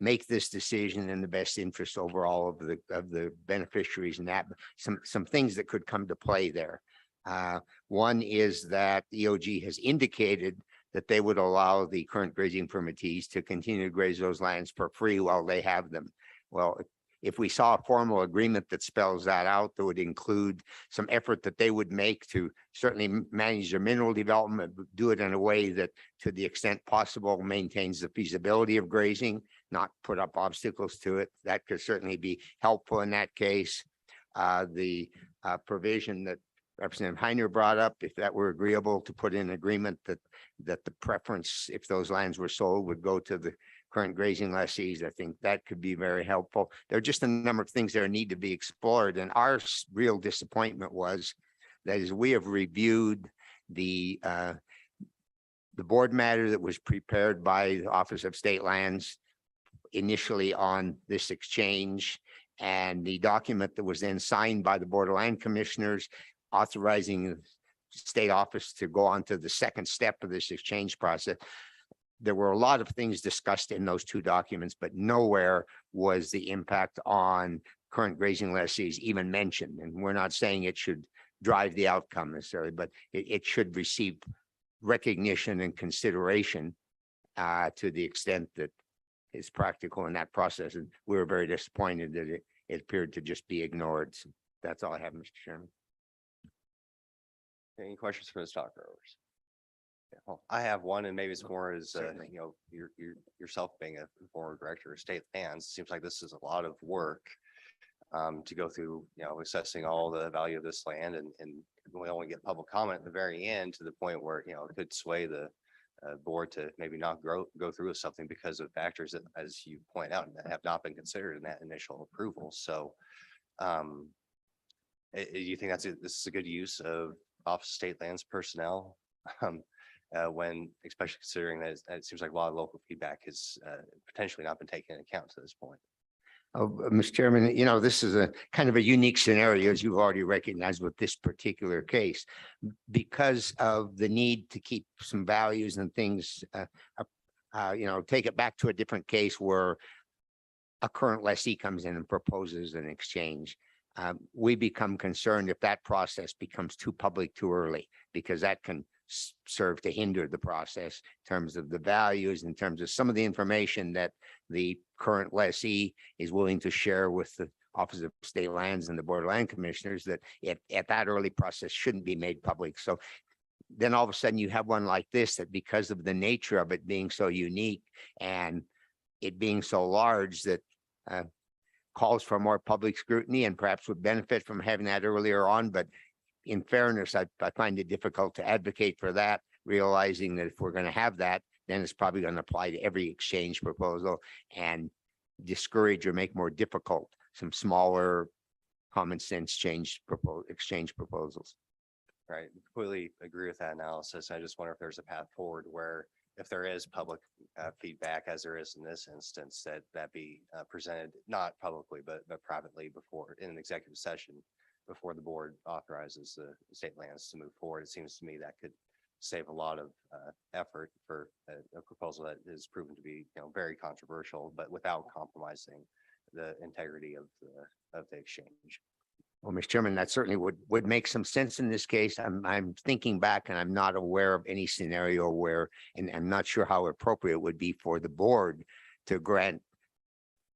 make this decision in the best interest overall of the beneficiaries, and that some things that could come to play there. One is that EOG has indicated that they would allow the current grazing permittees to continue to graze those lands for free while they have them. Well, if we saw a formal agreement that spells that out, that would include some effort that they would make to certainly manage their mineral development, but do it in a way that, to the extent possible, maintains the feasibility of grazing, not put up obstacles to it. That could certainly be helpful in that case. The provision that Representative Heiner brought up, if that were agreeable, to put in agreement that the preference, if those lands were sold, would go to the current grazing lessees, I think that could be very helpful. There are just a number of things that need to be explored, and our real disappointment was that as we have reviewed the board matter that was prepared by the Office of State Lands initially on this exchange, and the document that was then signed by the Board of Land Commissioners authorizing the state office to go on to the second step of this exchange process. There were a lot of things discussed in those two documents, but nowhere was the impact on current grazing lessees even mentioned. And we're not saying it should drive the outcome necessarily, but it should receive recognition and consideration to the extent that is practical in that process. And we were very disappointed that it appeared to just be ignored. So that's all I have, Mr. Chairman. Any questions for the stock growers? Yeah, well, I have one, and maybe it's more as, you know, yourself being a former director of state lands, seems like this is a lot of work to go through, you know, assessing all the value of this land, and we only get public comment at the very end, to the point where, you know, it could sway the board to maybe not go through with something because of factors that, as you point out, that have not been considered in that initial approval. So do you think this is a good use of Office of State Lands personnel? When, especially considering that it seems like a lot of local feedback has potentially not been taken into account to this point. Mr. Chairman, you know, this is a kind of a unique scenario, as you've already recognized with this particular case, because of the need to keep some values and things, you know, take it back to a different case where a current lessee comes in and proposes an exchange. We become concerned if that process becomes too public too early, because that can serve to hinder the process in terms of the values, in terms of some of the information that the current lessee is willing to share with the Office of State Lands and the Board of Land Commissioners, that at that early process shouldn't be made public. So then all of a sudden you have one like this, that because of the nature of it being so unique and it being so large, that calls for more public scrutiny and perhaps would benefit from having that earlier on. But in fairness, I find it difficult to advocate for that, realizing that if we're going to have that, then it's probably going to apply to every exchange proposal and discourage or make more difficult some smaller common sense exchange proposals. Right, completely agree with that analysis. I just wonder if there's a path forward where, if there is public feedback, as there is in this instance, that be presented not publicly but privately before, in an executive session, before the board authorizes the state lands to move forward. It seems to me that could save a lot of effort for a proposal that is proven to be, you know, very controversial, but without compromising the integrity of the exchange. Well, Mr. Chairman, that certainly would make some sense in this case. I'm thinking back and I'm not aware of any scenario where, and I'm not sure how appropriate it would be for the board to grant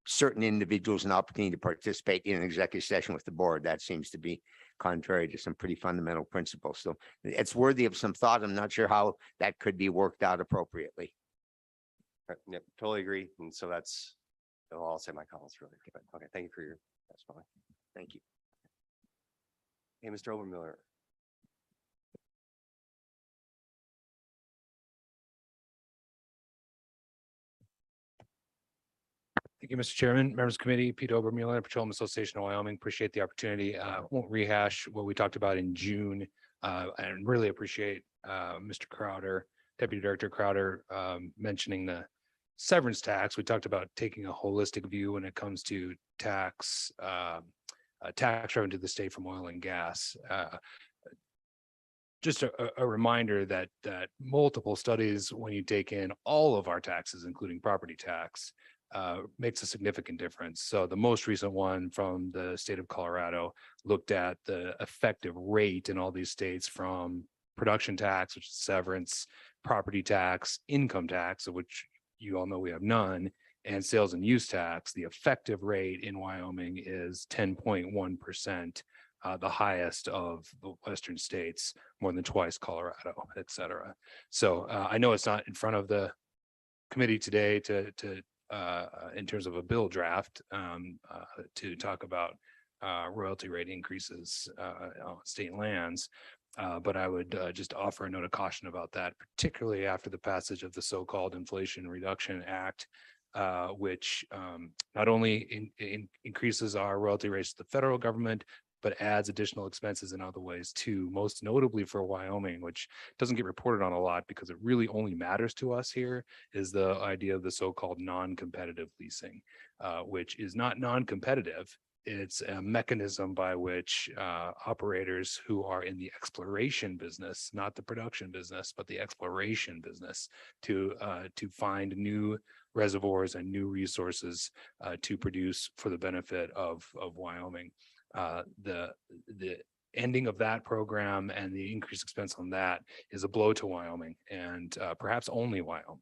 certain individuals an opportunity to participate in an executive session with the board. That seems to be contrary to some pretty fundamental principles. So it's worthy of some thought. I'm not sure how that could be worked out appropriately. Yep, totally agree. And so that's, I'll say my comments really. But okay, thank you for your testimony. Thank you. Hey, Mr. Obermiller. Thank you, Mr. Chairman, members of the committee, Pete Obermuller, Petroleum Association of Wyoming. Appreciate the opportunity. Won't rehash what we talked about in June. And really appreciate Mr. Crowder, Deputy Director Crowder, mentioning the severance tax. We talked about taking a holistic view when it comes to tax revenue to the state from oil and gas. Just a reminder that multiple studies, when you take in all of our taxes, including property tax, makes a significant difference. So the most recent one from the state of Colorado looked at the effective rate in all these states from production tax, which is severance, property tax, income tax, of which you all know we have none, and sales and use tax. The effective rate in Wyoming is 10.1%, the highest of the western states, more than twice Colorado, et cetera. So I know it's not in front of the committee today to in terms of a bill draft to talk about royalty rate increases on state lands. But I would just offer a note of caution about that, particularly after the passage of the so-called Inflation Reduction Act, which not only increases our royalty rates to the federal government, but adds additional expenses in other ways too, most notably for Wyoming, which doesn't get reported on a lot because it really only matters to us here, is the idea of the so-called non-competitive leasing, which is not non-competitive. It's a mechanism by which operators who are in the exploration business, not the production business, but the exploration business, to find new reservoirs and new resources to produce for the benefit of Wyoming. The ending of that program and the increased expense on that is a blow to Wyoming, and perhaps only Wyoming,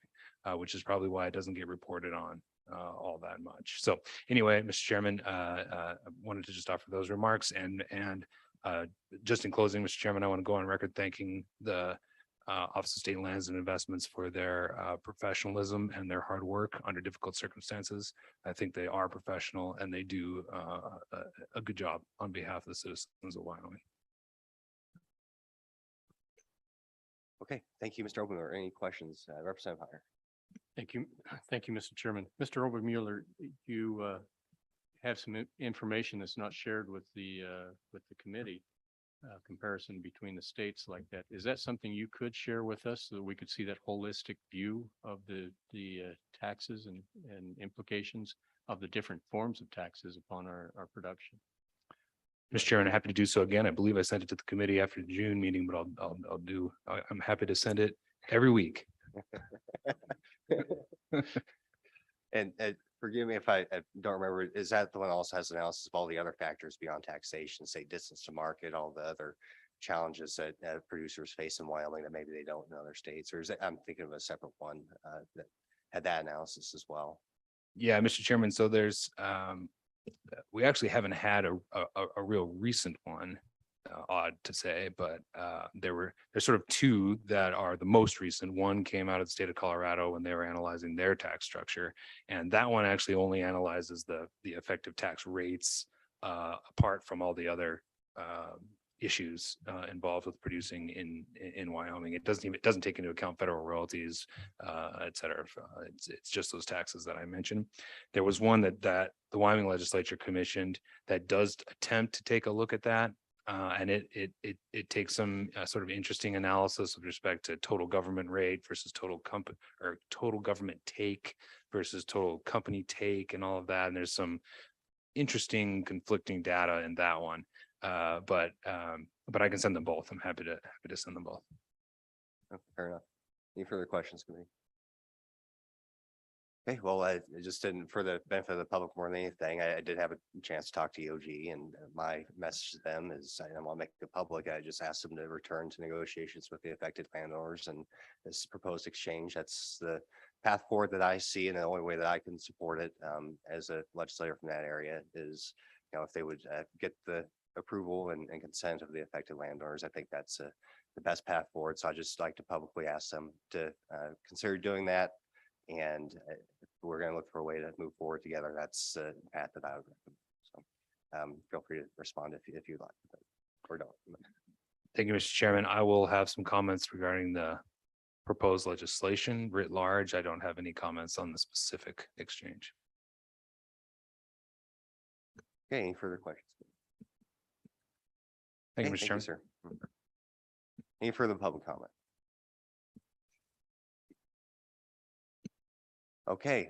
which is probably why it doesn't get reported on all that much. So anyway, Mr. Chairman, I wanted to just offer those remarks, and just in closing, Mr. Chairman, I want to go on record thanking the Office of State Lands and Investments for their professionalism and their hard work under difficult circumstances. I think they are professional and they do a good job on behalf of the citizens of Wyoming. Okay, thank you, Mr. Obermiller. Any questions? Representative Heyer. Thank you. Thank you, Mr. Chairman. Mr. Obermuller, you have some information that's not shared with the committee. Comparison between the states like that. Is that something you could share with us so that we could see that holistic view of the taxes and implications of the different forms of taxes upon our production? Mr. Chairman, I'm happy to do so again. I believe I sent it to the committee after the June meeting, but I'm happy to send it every week. And forgive me if I don't remember, is that the one that also has analysis of all the other factors beyond taxation, say distance to market, all the other challenges that producers face in Wyoming that maybe they don't in other states? Or is it, I'm thinking of a separate one that had that analysis as well. Yeah, Mr. Chairman, so there's we actually haven't had a real recent one, odd to say, but there's sort of two that are the most recent. One came out of the state of Colorado when they were analyzing their tax structure, and that one actually only analyzes the effective tax rates apart from all the other issues involved with producing in Wyoming. It doesn't take into account federal royalties, et cetera. It's just those taxes that I mentioned. There was one that the Wyoming legislature commissioned that does attempt to take a look at that. And it takes some sort of interesting analysis with respect to total government rate versus total government take versus total company take and all of that. And there's some interesting conflicting data in that one. But I can send them both. I'm happy to send them both. Okay, fair enough. Any further questions, committee? Okay, well, I just didn't, for the benefit of the public more than anything, I did have a chance to talk to EOG, and my message to them is I don't want to make it public. I just asked them to return to negotiations with the affected landowners, and this proposed exchange, that's the path forward that I see, and the only way that I can support it as a legislator from that area is, if they would get the approval and consent of the affected landowners. I think that's the best path forward. So I just like to publicly ask them to consider doing that. And if we're going to look for a way to move forward together, that's the path that I would recommend. So feel free to respond if you'd like, or don't. Thank you, Mr. Chairman. I will have some comments regarding the proposed legislation writ large. I don't have any comments on the specific exchange. Okay, any further questions? Thank you, Okay, Mr. Chairman. sir. Any further public comment? Okay,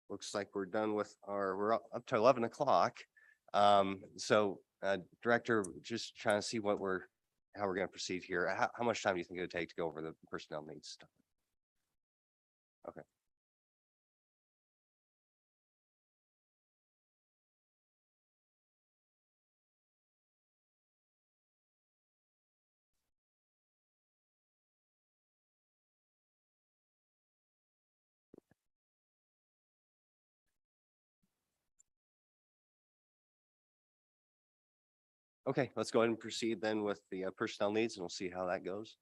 looks like we're done with we're up to 11 o'clock. So Director, just trying to see how we're going to proceed here. How much time do you think it would take to go over the personnel needs stuff? Okay. Okay, let's go ahead and proceed then with the personnel needs, and we'll see how that goes.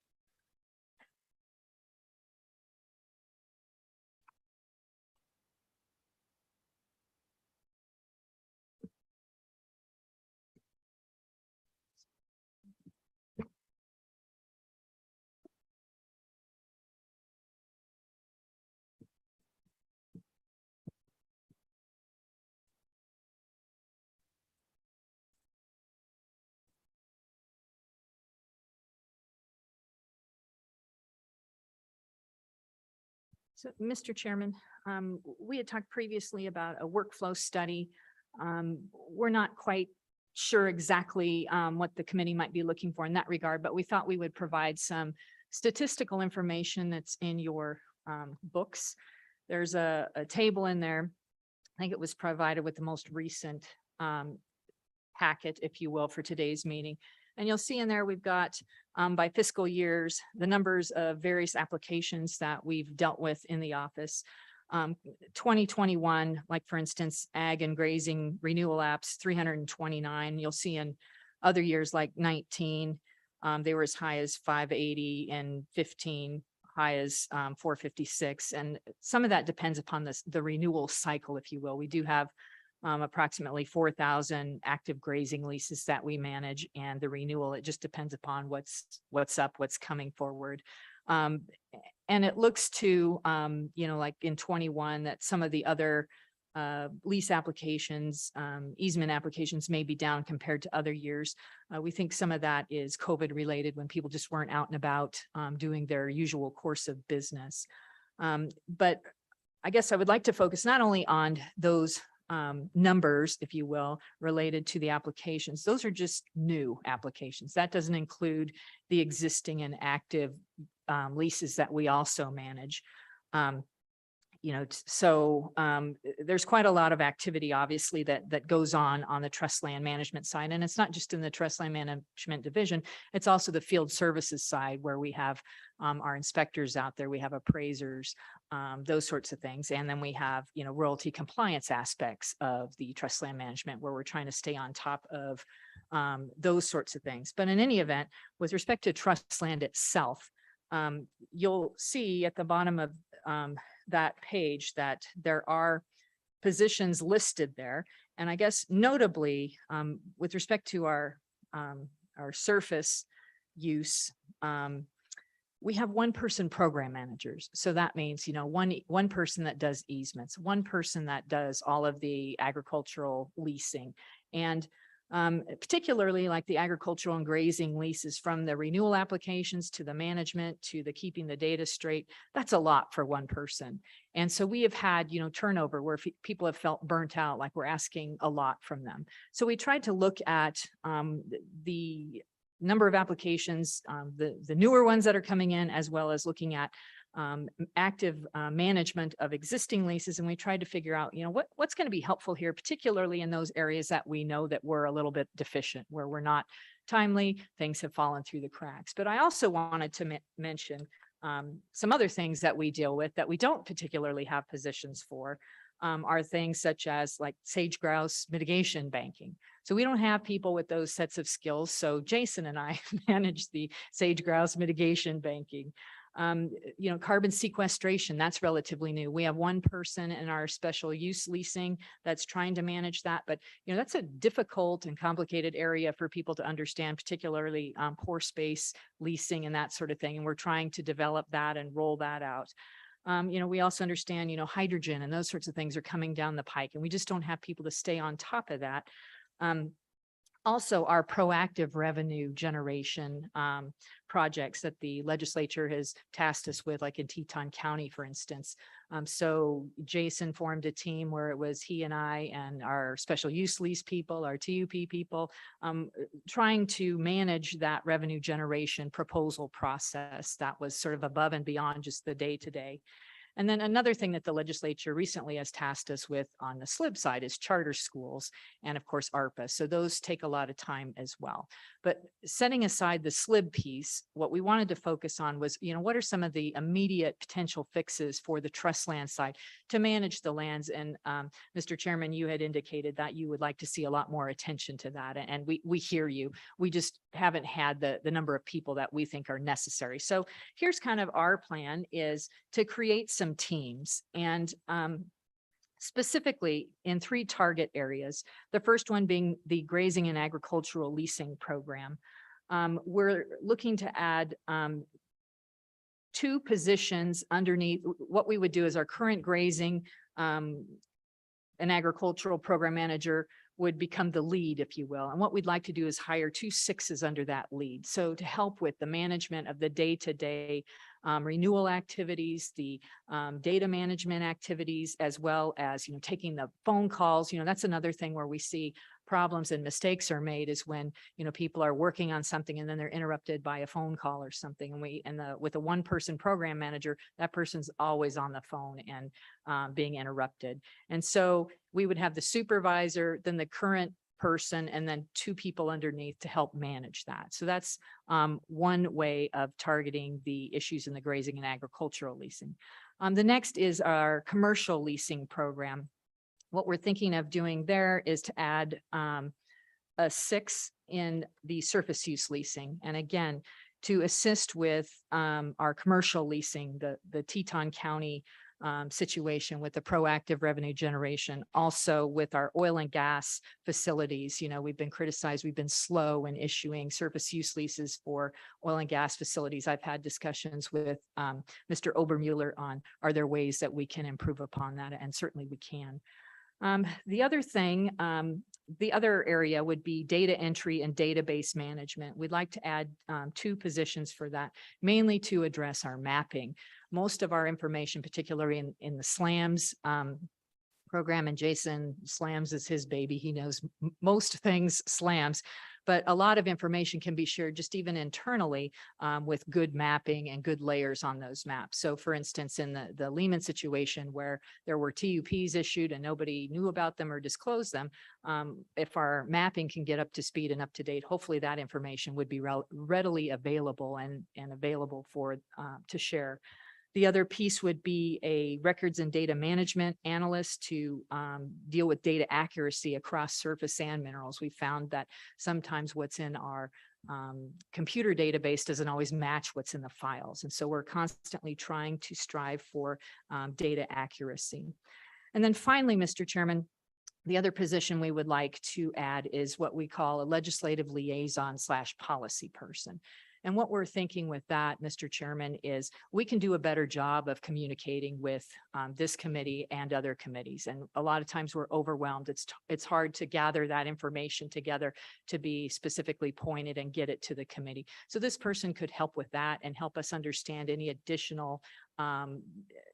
So, Mr. Chairman, we had talked previously about a workflow study. We're not quite sure exactly what the committee might be looking for in that regard, but we thought we would provide some statistical information that's in your books. There's a table in there. I think it was provided with the most recent packet, if you will, for today's meeting. And you'll see in there, we've got by fiscal years, the numbers of various applications that we've dealt with in the office. 2021, like for instance, ag and grazing renewal apps, 329. You'll see in other years like 19, they were as high as 580 and 15 high as 456. And some of that depends upon the renewal cycle, if you will. We do have approximately 4,000 active grazing leases that we manage, and the renewal, it just depends upon what's up, what's coming forward. And it looks to, like in 21, that some of the other lease applications, easement applications may be down compared to other years. We think some of that is COVID related, when people just weren't out and about doing their usual course of business. But I guess I would like to focus not only on those numbers, if you will, related to the applications. Those are just new applications. That doesn't include the existing and active leases that we also manage. There's quite a lot of activity, obviously, that goes on the trust land management side. And it's not just in the trust land management division, it's also the field services side, where we have our inspectors out there, we have appraisers, those sorts of things. And then we have, royalty compliance aspects of the trust land management, where we're trying to stay on top of those sorts of things. But in any event, with respect to trust land itself, you'll see at the bottom of that page that there are positions listed there. And I guess notably, with respect to our surface use, we have one-person program managers. So that means, one person that does easements, one person that does all of the agricultural leasing. And particularly like the agricultural and grazing leases, from the renewal applications to the management to the keeping the data straight, that's a lot for one person. And so we have had, turnover where people have felt burnt out, like we're asking a lot from them. So we tried to look at the number of applications, the newer ones that are coming in, as well as looking at active management of existing leases. And we tried to figure out, what's going to be helpful here, particularly in those areas that we know that we're a little bit deficient, where we're not timely, things have fallen through the cracks. But I also wanted to mention some other things that we deal with that we don't particularly have positions for. Are things such as like sage grouse mitigation banking. So we don't have people with those sets of skills. So Jason and I manage the sage grouse mitigation banking. Carbon sequestration, that's relatively new. We have one person in our special use leasing that's trying to manage that, but that's a difficult and complicated area for people to understand, particularly pore space leasing and that sort of thing. And we're trying to develop that and roll that out. We also understand, hydrogen and those sorts of things are coming down the pike, and we just don't have people to stay on top of that. Also, our proactive revenue generation projects that the legislature has tasked us with, like in Teton County, for instance. So Jason formed a team where it was he and I and our special use lease people, our TUP people, trying to manage that revenue generation proposal process that was sort of above and beyond just the day-to-day. And then another thing that the legislature recently has tasked us with on the SLIB side is charter schools and of course ARPA. So those take a lot of time as well. But setting aside the SLIB piece, what we wanted to focus on was, what are some of the immediate potential fixes for the trust land side to manage the lands? And Mr. Chairman, you had indicated that you would like to see a lot more attention to that. And we hear you. We just haven't had the number of people that we think are necessary. So here's kind of our plan, is to create some teams, and specifically in 3 target areas. The first one being the grazing and agricultural leasing program. We're looking to add 2 positions underneath. What we would do is our current grazing and agricultural program manager would become the lead, if you will. And what we'd like to do is hire 2 6s under that lead. So to help with the management of the day-to-day renewal activities, the data management activities, as well as, taking the phone calls. That's another thing where we see problems and mistakes are made, is when, people are working on something and then they're interrupted by a phone call or something. And with a 1-person program manager, that person's always on the phone and being interrupted. And so we would have the supervisor, then the current person, and then 2 people underneath to help manage that. So that's one way of targeting the issues in the grazing and agricultural leasing. The next is our commercial leasing program. What we're thinking of doing there is to add a 6 in the surface use leasing. And again, to assist with our commercial leasing, the Teton County situation with the proactive revenue generation, also with our oil and gas facilities. We've been criticized, we've been slow in issuing surface use leases for oil and gas facilities. I've had discussions with Mr. Obermuller on, are there ways that we can improve upon that? And certainly we can. The other thing, the other area would be data entry and database management. We'd like to add 2 positions for that, mainly to address our mapping. Most of our information, particularly in the SLAMS program, and Jason, SLAMS is his baby. He knows most things SLAMS, but a lot of information can be shared just even internally with good mapping and good layers on those maps. So for instance, in the Lehman situation where there were TUPs issued and nobody knew about them or disclosed them, if our mapping can get up to speed and up to date, hopefully that information would be readily available and available for to share. The other piece would be a records and data management analyst to deal with data accuracy across surface and minerals. We found that sometimes what's in our computer database doesn't always match what's in the files. And so we're constantly trying to strive for data accuracy. And then finally, Mr. Chairman, the other position we would like to add is what we call a legislative liaison / policy person. And what we're thinking with that, Mr. Chairman, is we can do a better job of communicating with this committee and other committees. And a lot of times we're overwhelmed. It's hard to gather that information together to be specifically pointed and get it to the committee. So this person could help with that and help us understand any additional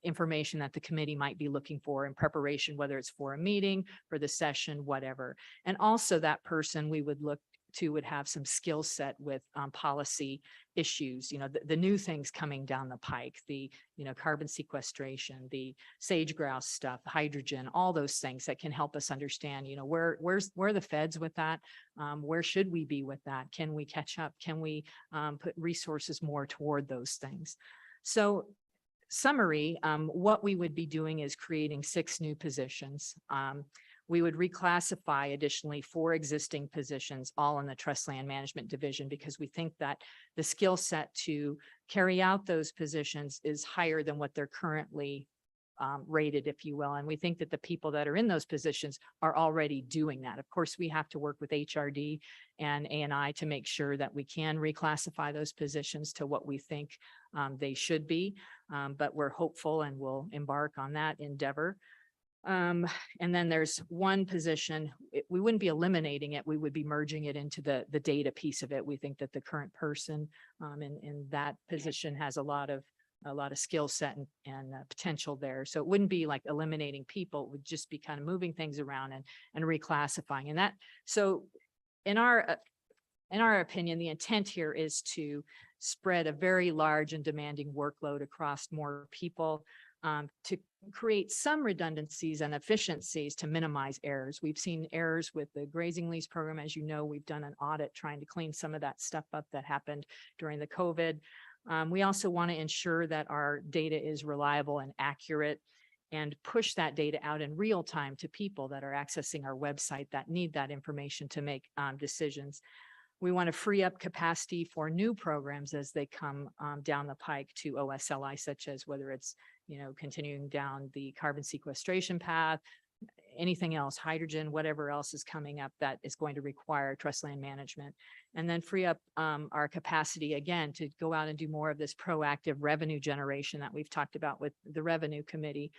information that the committee might be looking for in preparation, whether it's for a meeting, for the session, whatever. And also that person we would look too would have some skill set with policy issues, you know, the new things coming down the pike, the, you know, carbon sequestration, the sage grouse stuff, hydrogen, all those things that can help us understand, you know, where are the feds with that? Where should we be with that? Can we catch up? Can we put resources more toward those things? So summary, what we would be doing is creating 6 new positions. We would reclassify additionally 4 existing positions, all in the trust land management division, because we think that the skill set to carry out those positions is higher than what they're currently rated, if you will. And we think that the people that are in those positions are already doing that. Of course, we have to work with HRD and ANI to make sure that we can reclassify those positions to what we think they should be. But we're hopeful and we'll embark on that endeavor. And then there's one position, we wouldn't be eliminating it, we would be merging it into the data piece of it. We think that the current person in that position has a lot of skill set and potential there. So it wouldn't be like eliminating people, it would just be kind of moving things around and reclassifying. And that, so in our opinion, the intent here is to spread a very large and demanding workload across more people, to create some redundancies and efficiencies to minimize errors. We've seen errors with the grazing lease program. As you know, we've done an audit trying to clean some of that stuff up that happened during the COVID. We also want to ensure that our data is reliable and accurate and push that data out in real time to people that are accessing our website that need that information to make decisions. We want to free up capacity for new programs as they come down the pike to OSLI, such as whether it's, you know, continuing down the carbon sequestration path, anything else, hydrogen, whatever else is coming up that is going to require trust land management. And then free up our capacity again to go out and do more of this proactive revenue generation that we've talked about with the revenue committee.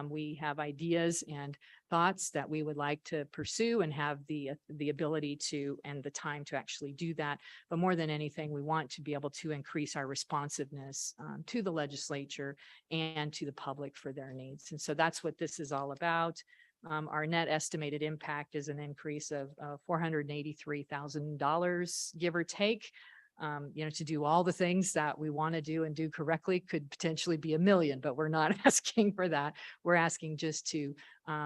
We have ideas and thoughts that we would like to pursue and have the ability to and the time to actually do that. But more than anything, we want to be able to increase our responsiveness to the legislature and to the public for their needs. And so that's what this is all about. Our net estimated impact is an increase of $483,000, give or take. You know, to do all the things that we want to do and do correctly could potentially be $1 million, but we're not asking for that. We're asking just to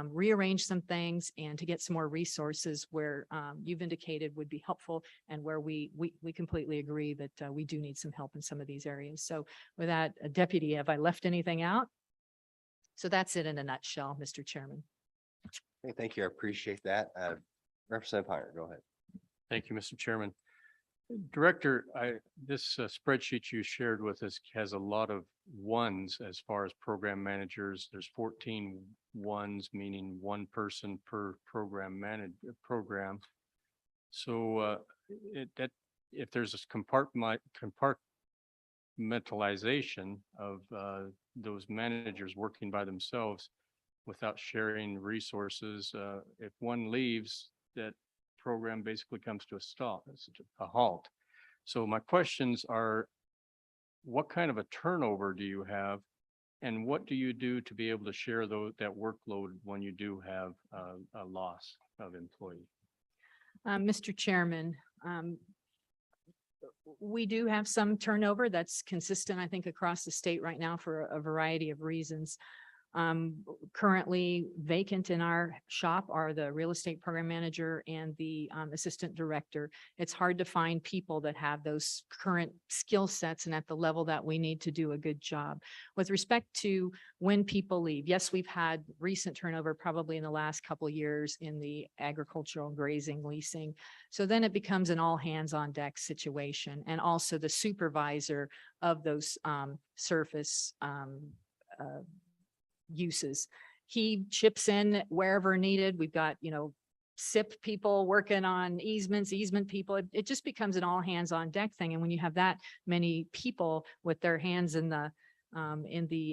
rearrange some things and to get some more resources where you've indicated would be helpful and where we completely agree that we do need some help in some of these areas. So with that, Deputy, have I left anything out? So that's it in a nutshell, Mr. Chairman. Okay, thank you. I appreciate that. Representative Piner, go ahead. Thank you, Mr. Chairman. Director, this spreadsheet you shared with us has a lot of ones as far as program managers. There's 14 ones, meaning one person per program. So if there's this compartmentalization of those managers working by themselves without sharing resources, if one leaves, that program basically comes to a halt. So my questions are, what kind of a turnover do you have? And what do you do to be able to share that workload when you do have a loss of employee? Mr. Chairman, we do have some turnover that's consistent, I think, across the state right now for a variety of reasons. Currently vacant in our shop are the real estate program manager and the assistant director. It's hard to find people that have those current skill sets and at the level that we need to do a good job. With respect to when people leave, yes, we've had recent turnover probably in the last couple of years in the agricultural grazing leasing. So then it becomes an all hands on deck situation, and also the supervisor of those surface uses. He chips in wherever needed. We've got, you know, SIP people working on easement people. It just becomes an all hands on deck thing. And when you have that many people with their hands in the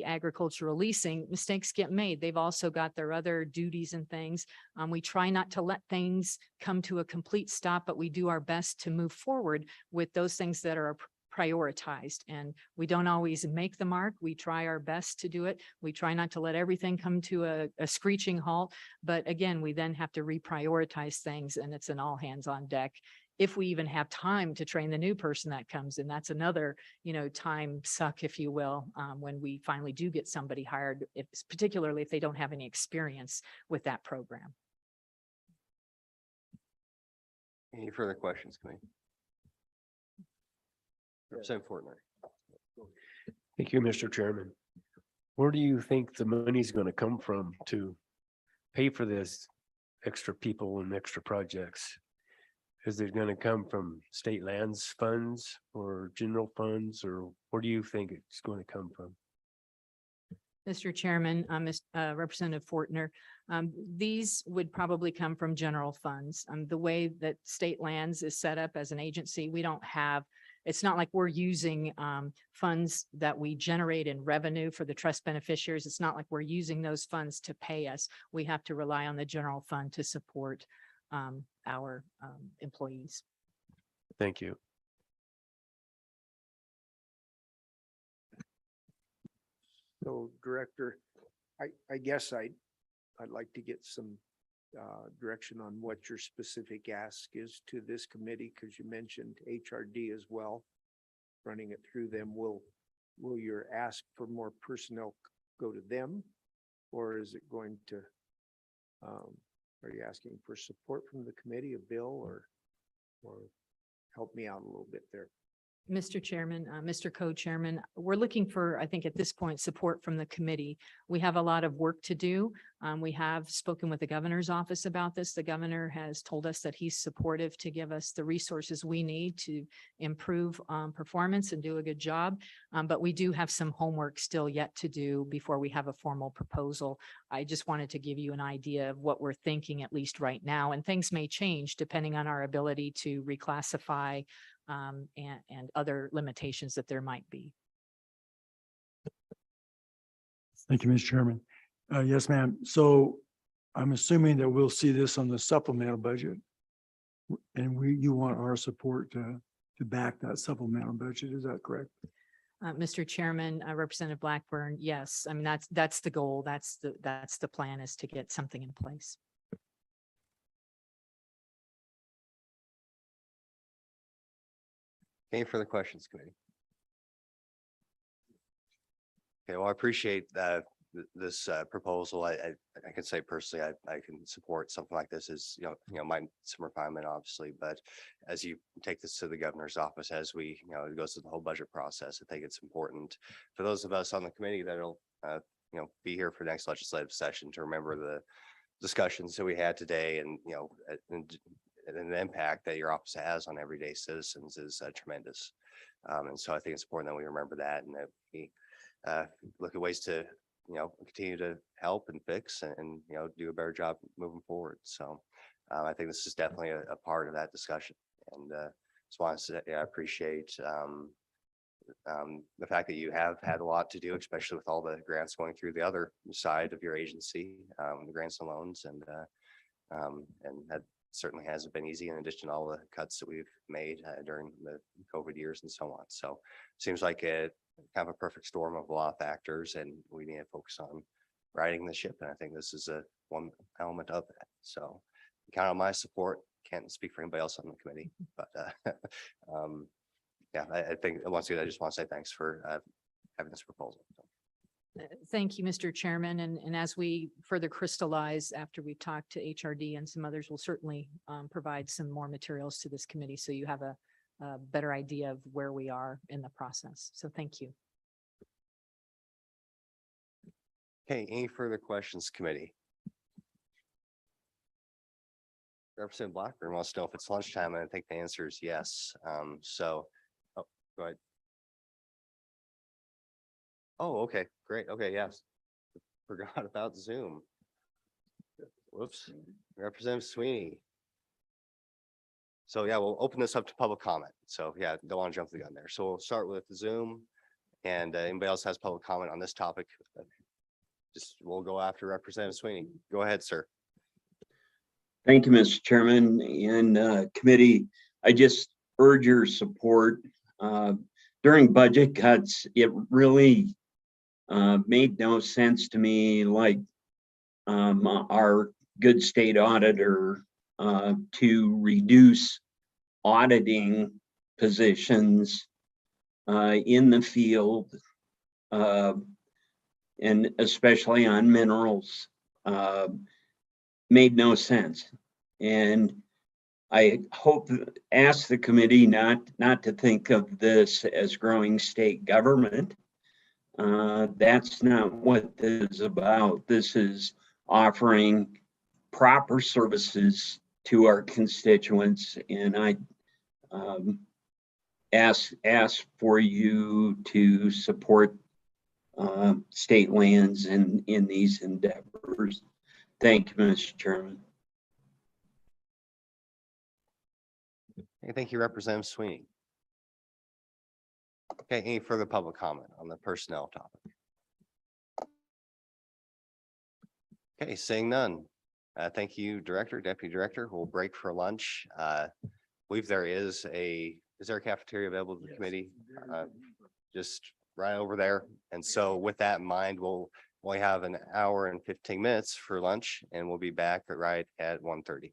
agricultural leasing, mistakes get made. They've also got their other duties and things. We try not to let things come to a complete stop, but we do our best to move forward with those things that are prioritized, and we don't always make the mark. We try our best to do it. We try not to let everything come to a screeching halt, but again, we then have to reprioritize things, and it's an all hands on deck. if we even have time to train the new person that comes in. That's another, time suck, if you will, when we finally do get somebody hired, particularly if they don't have any experience with that program. Any further questions, committee? Representative Fortner. Thank you, Mr. Chairman. Where do you think the money's going to come from to pay for this extra people and extra projects? Is it going to come from state lands funds or general funds, or where do you think it's going to come from? Mr. Chairman, Representative Fortner, these would probably come from general funds. The way that state lands is set up as an agency, we don't have, it's not like we're using funds that we generate in revenue for the trust beneficiaries. It's not like we're using those funds to pay us. We have to rely on the general fund to support our employees. Thank you. So Director, I guess I'd like to get some direction on what your specific ask is to this committee, because you mentioned HRD as well, running it through them. Will your ask for more personnel go to them, or is it going to, are you asking for support from the committee, a bill, or help me out a little bit there? Mr. Chairman, Mr. Co-Chairman, we're looking for, I think at this point, support from the committee. We have a lot of work to do. We have spoken with the governor's office about this. The governor has told us that he's supportive to give us the resources we need to improve performance and do a good job. But we do have some homework still yet to do before we have a formal proposal. I just wanted to give you an idea of what we're thinking, at least right now, and things may change depending on our ability to reclassify and other limitations that there might be. Thank you, Mr. Chairman. Yes, ma'am. So I'm assuming that we'll see this on the supplemental budget. And you want our support to back that supplemental budget. Is that correct? Mr. Chairman, Representative Blackburn, yes. I mean, that's the goal. That's the plan, is to get something in place. Any further questions, committee? Okay, well, I appreciate this proposal. I can say personally, I can support something like this. Is some refinement, obviously, but as you take this to the governor's office, as we it goes through the whole budget process, I think it's important for those of us on the committee that'll be here for next legislative session to remember the discussions that we had today, and and the impact that your office has on everyday citizens is tremendous. And so I think it's important that we remember that, and that we look at ways to, continue to help and fix and, do a better job moving forward. So I think this is definitely a part of that discussion. And just want to say, I appreciate the fact that you have had a lot to do, especially with all the grants going through the other side of your agency, the grants and loans, and that certainly hasn't been easy, in addition to all the cuts that we've made during the COVID years and so on. So seems like a kind of a perfect storm of a lot of factors, and we need to focus on riding the ship. And I think this is one element of that. So count on my support. Can't speak for anybody else on the committee, but yeah, I think once again, I just want to say thanks for having this proposal. Thank you, Mr. Chairman. And as we further crystallize after we've talked to HRD and some others, we'll certainly provide some more materials to this committee so you have a better idea of where we are in the process. So thank you. Okay, any further questions, committee? Representative Blackburn wants to know if it's lunchtime, and I think the answer is yes. So, oh, go ahead. Oh, okay, great. Okay, yes. Forgot about Zoom. Whoops. Representative Sweeney. So yeah, we'll open this up to public comment. So yeah, don't want to jump the gun there. So we'll start with Zoom, and anybody else has public comment on this topic, we'll go after Representative Sweeney. Go ahead, sir. Thank you, Mr. Chairman and committee. I just urge your support. During budget cuts, it really made no sense to me, like our good state auditor, to reduce auditing positions in the field, and especially on minerals, made no sense. And I ask the committee not to think of this as growing state government. That's not what this is about. This is offering proper services to our constituents, and I ask for you to support state lands in these endeavors. Thank you, Mr. Chairman. Okay, thank you, Representative Sweeney. Okay, any further public comment on the personnel topic? Okay, seeing none. Thank you, Director, Deputy Director. We'll break for lunch. Believe there is a cafeteria available to the committee? Just right over there. And so with that in mind, we'll only have an hour and 15 minutes for lunch, and we'll be back right at 1:30.